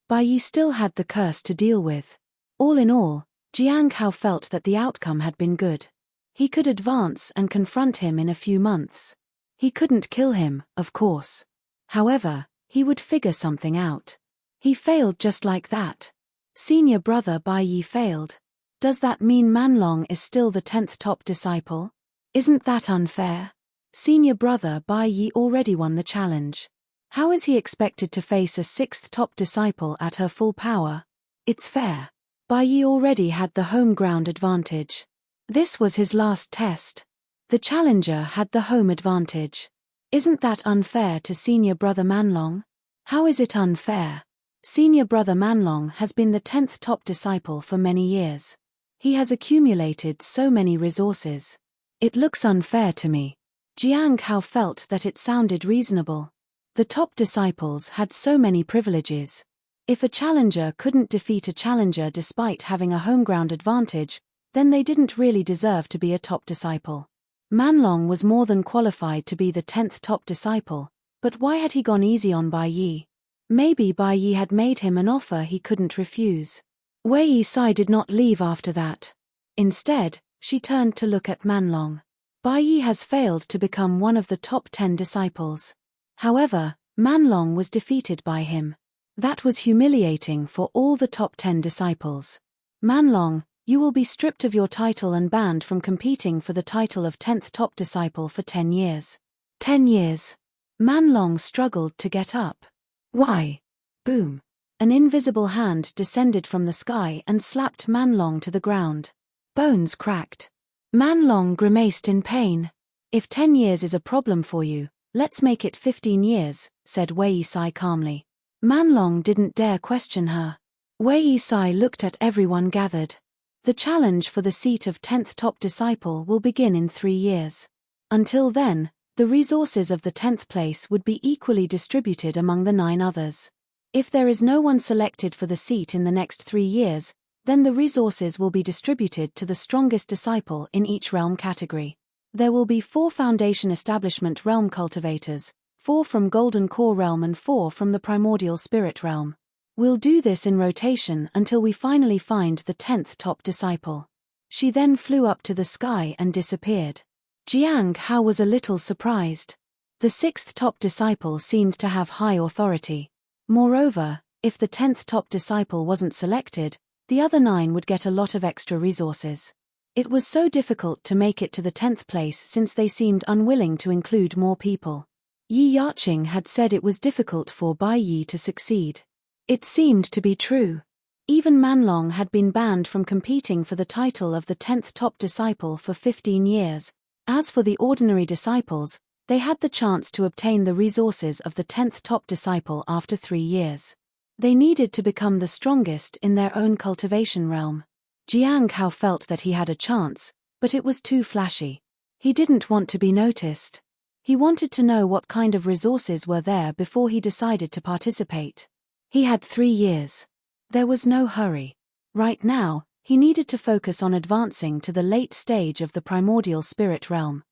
Bai Yi still had the curse to deal with. All in all, Jiang Hao felt that the outcome had been good. He could advance and confront him in a few months. He couldn't kill him, of course. However, he would figure something out. He failed just like that. Senior brother Bai Yi failed. Does that mean Manlong is still the 10th top disciple? Isn't that unfair? Senior brother Bai Yi already won the challenge. How is he expected to face a 6th top disciple at her full power? It's fair. Bai Yi already had the home ground advantage. This was his last test. The challenger had the home advantage. Isn't that unfair to senior brother Manlong? How is it unfair? Senior brother Manlong has been the 10th top disciple for many years. He has accumulated so many resources. It looks unfair to me. Jiang Hao felt that it sounded reasonable. The top disciples had so many privileges. If a challenger couldn't defeat a challenger despite having a home ground advantage, then they didn't really deserve to be a top disciple. Manlong was more than qualified to be the 10th top disciple, but why had he gone easy on Bai Yi? Maybe Bai Yi had made him an offer he couldn't refuse. Wei Yisai did not leave after that. Instead, she turned to look at Manlong. Bai Yi has failed to become one of the top 10 disciples. However, Manlong was defeated by him. That was humiliating for all the top 10 disciples. Manlong, you will be stripped of your title and banned from competing for the title of 10th top disciple for 10 years. 10 years. Manlong struggled to get up. Why? Boom. An invisible hand descended from the sky and slapped Manlong to the ground. Bones cracked. Manlong grimaced in pain. If 10 years is a problem for you, let's make it 15 years, said Wei Yisai calmly. Manlong didn't dare question her. Wei Yisai looked at everyone gathered. The challenge for the seat of 10th top disciple will begin in 3 years. Until then, the resources of the 10th place would be equally distributed among the 9 others. If there is no one selected for the seat in the next 3 years, then the resources will be distributed to the strongest disciple in each realm category. There will be 4 Foundation Establishment Realm Cultivators, 4 from Golden Core Realm and 4 from the Primordial Spirit Realm. We'll do this in rotation until we finally find the 10th top disciple. She then flew up to the sky and disappeared. Jiang Hao was a little surprised. The 6th top disciple seemed to have high authority. Moreover, if the 10th top disciple wasn't selected, the other 9 would get a lot of extra resources. It was so difficult to make it to the 10th place since they seemed unwilling to include more people. Yi Yaqing had said it was difficult for Bai Yi to succeed. It seemed to be true. Even Manlong had been banned from competing for the title of the 10th top disciple for 15 years. As for the ordinary disciples, they had the chance to obtain the resources of the 10th top disciple after 3 years. They needed to become the strongest in their own cultivation realm. Jiang Hao felt that he had a chance, but it was too flashy. He didn't want to be noticed. He wanted to know what kind of resources were there before he decided to participate. He had 3 years. There was no hurry. Right now, he needed to focus on advancing to the late stage of the primordial spirit realm.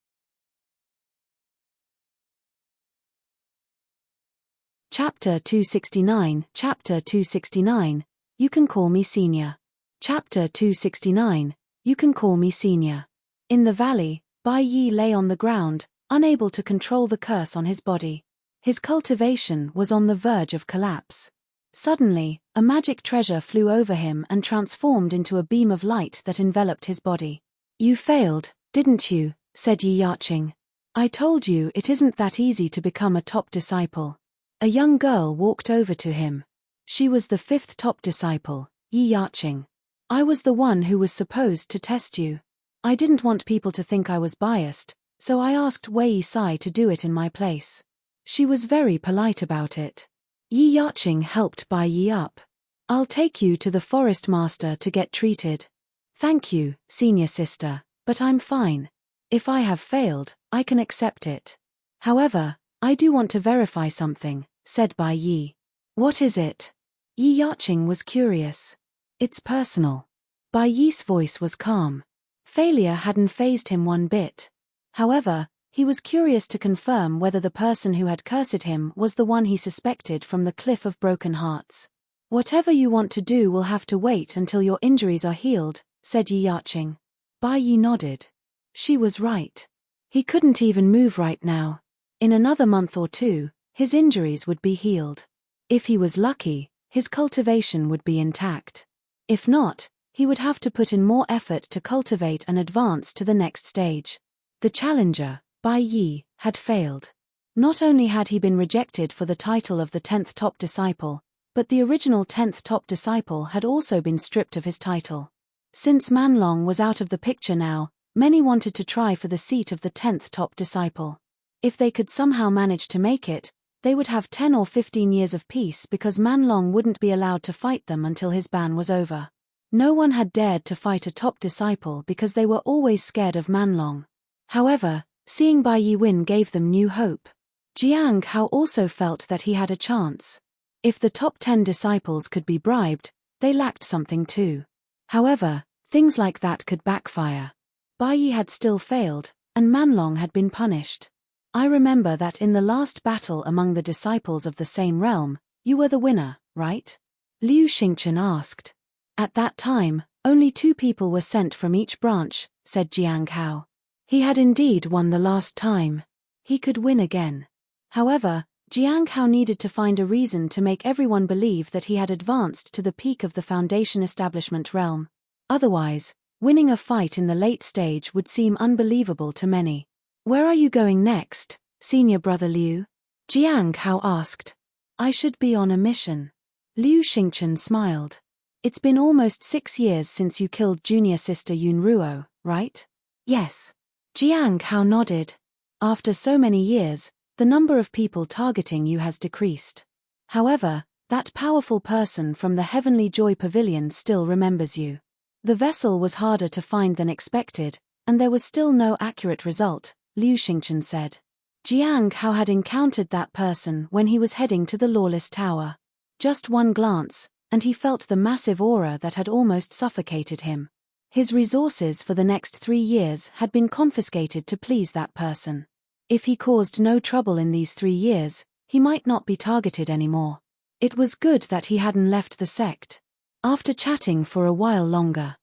Chapter 269. Chapter 269. You can call me senior. Chapter 269. You can call me senior. In the valley, Bai Yi lay on the ground, unable to control the curse on his body. His cultivation was on the verge of collapse. Suddenly, a magic treasure flew over him and transformed into a beam of light that enveloped his body. You failed, didn't you? Said Yi Yaqing. I told you it isn't that easy to become a top disciple. A young girl walked over to him. She was the 5th top disciple, Yi Yaqing. I was the one who was supposed to test you. I didn't want people to think I was biased, so I asked Wei Yisai to do it in my place. She was very polite about it. Yi Yaqing helped Bai Yi up. I'll take you to the forest master to get treated. Thank you, senior sister, but I'm fine. If I have failed, I can accept it. However, I do want to verify something, said Bai Yi. What is it? Yi Yaqing was curious. It's personal. Bai Yi's voice was calm. Failure hadn't fazed him one bit. However, he was curious to confirm whether the person who had cursed him was the one he suspected from the Cliff of Broken Hearts. Whatever you want to do will have to wait until your injuries are healed, said Yi Yaqing. Bai Yi nodded. She was right. He couldn't even move right now. In another month or 2, his injuries would be healed. If he was lucky, his cultivation would be intact. If not, he would have to put in more effort to cultivate and advance to the next stage. The challenger, Bai Yi, had failed. Not only had he been rejected for the title of the 10th top disciple, but the original 10th top disciple had also been stripped of his title. Since Manlong was out of the picture now, many wanted to try for the seat of the 10th top disciple. If they could somehow manage to make it, they would have 10 or 15 years of peace because Manlong wouldn't be allowed to fight them until his ban was over. No one had dared to fight a top disciple because they were always scared of Manlong. However, seeing Bai Yi win gave them new hope. Jiang Hao also felt that he had a chance. If the top 10 disciples could be bribed, they lacked something too. However, Things like that could backfire. Bai Yi had still failed, and Manlong had been punished. I remember that in the last battle among the disciples of the same realm, you were the winner, right? Liu Xingchen asked. At that time, only 2 people were sent from each branch, said Jiang Hao. He had indeed won the last time. He could win again. However, Jiang Hao needed to find a reason to make everyone believe that he had advanced to the peak of the Foundation Establishment realm. Otherwise, winning a fight in the late stage would seem unbelievable to many. Where are you going next, senior brother Liu? Jiang Hao asked. I should be on a mission. Liu Xingchen smiled. It's been almost 6 years since you killed junior sister Yun Ruo, right? Yes. Jiang Hao nodded. After so many years, the number of people targeting you has decreased. However, that powerful person from the Heavenly Joy Pavilion still remembers you. The vessel was harder to find than expected, and there was still no accurate result, Liu Xingchen said. Jiang Hao had encountered that person when he was heading to the Lawless Tower. Just one glance, and he felt the massive aura that had almost suffocated him. His resources for the next 3 years had been confiscated to please that person. If he caused no trouble in these 3 years, he might not be targeted anymore. It was good that he hadn't left the sect. After chatting for a while longer,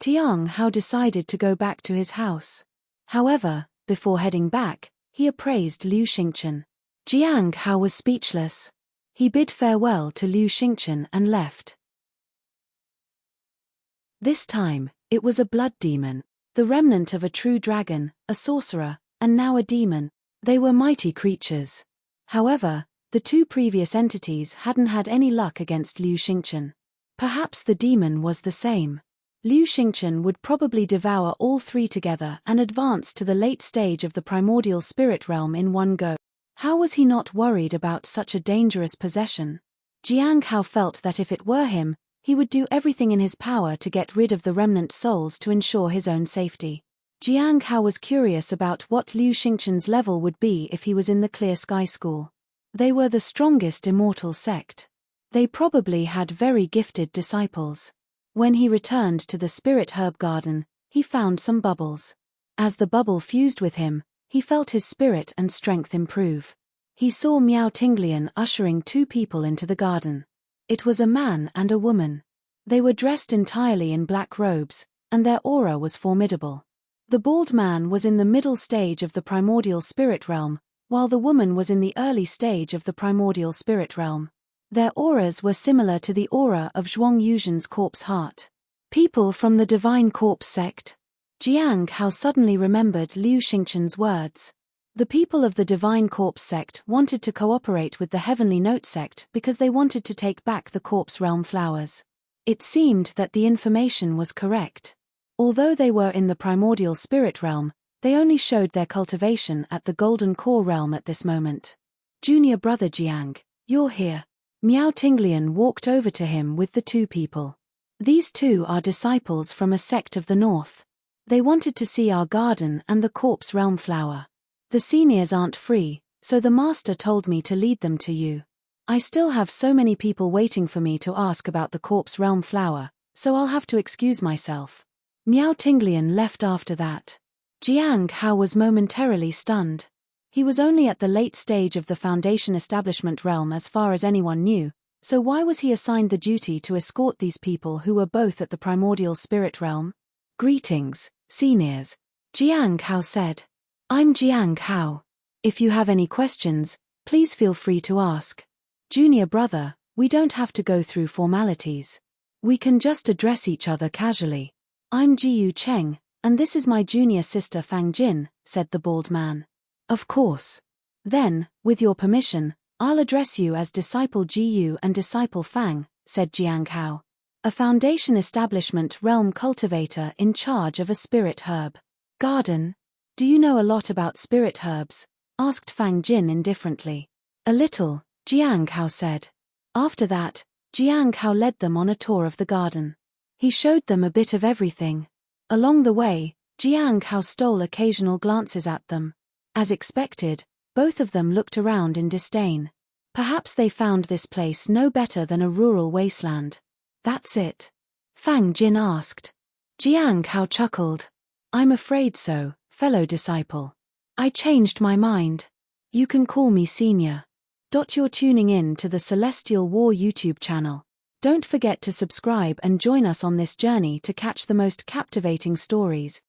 Jiang Hao decided to go back to his house. However, before heading back, he appraised Liu Xingchen. Jiang Hao was speechless. He bid farewell to Liu Xingchen and left. This time, it was a blood demon, the remnant of a true dragon, a sorcerer, and now a demon. They were mighty creatures. However, the 2 previous entities hadn't had any luck against Liu Xingchen. Perhaps the demon was the same. Liu Xingchen would probably devour all 3 together and advance to the late stage of the primordial spirit realm in one go. How was he not worried about such a dangerous possession? Jiang Hao felt that if it were him, he would do everything in his power to get rid of the remnant souls to ensure his own safety. Jiang Hao was curious about what Liu Xingchen's level would be if he was in the Clear Sky School. They were the strongest immortal sect. They probably had very gifted disciples. When he returned to the Spirit Herb Garden, he found some bubbles. As the bubble fused with him, he felt his spirit and strength improve. He saw Miao Tinglian ushering 2 people into the garden. It was a man and a woman. They were dressed entirely in black robes, and their aura was formidable. The bald man was in the middle stage of the primordial spirit realm, while the woman was in the early stage of the primordial spirit realm. Their auras were similar to the aura of Zhuang Yuzhen's corpse heart. People from the Divine Corpse sect. Jiang Hao suddenly remembered Liu Xingchen's words. The people of the Divine Corpse sect wanted to cooperate with the Heavenly Note sect because they wanted to take back the Corpse Realm flowers. It seemed that the information was correct. Although they were in the primordial spirit realm, they only showed their cultivation at the Golden Core realm at this moment. Junior brother Jiang, you're here. Miao Tinglian walked over to him with the 2 people. These 2 are disciples from a sect of the north. They wanted to see our garden and the Corpse Realm flower. The seniors aren't free, so the master told me to lead them to you. I still have so many people waiting for me to ask about the Corpse Realm flower, so I'll have to excuse myself. Miao Tinglian left after that. Jiang Hao was momentarily stunned. He was only at the late stage of the Foundation Establishment realm as far as anyone knew, so why was he assigned the duty to escort these people who were both at the primordial spirit realm? Greetings, seniors. Jiang Hao said. I'm Jiang Hao. If you have any questions, please feel free to ask. Junior brother, we don't have to go through formalities. We can just address each other casually. I'm Jiyu Cheng, and this is my junior sister Fang Jin, said the bald man. Of course. Then, with your permission, I'll address you as Disciple Jiyu and Disciple Fang, said Jiang Hao. A Foundation Establishment realm cultivator in charge of a spirit herb garden. Do you know a lot about spirit herbs? Asked Fang Jin indifferently. A little, Jiang Hao said. After that, Jiang Hao led them on a tour of the garden. He showed them a bit of everything. Along the way, Jiang Hao stole occasional glances at them. As expected, both of them looked around in disdain. Perhaps they found this place no better than a rural wasteland. That's it? Fang Jin asked. Jiang Hao chuckled. I'm afraid so, fellow disciple. I changed my mind. You can call me senior. You're tuning in to the Celestial War YouTube channel. Don't forget to subscribe and join us on this journey to catch the most captivating stories.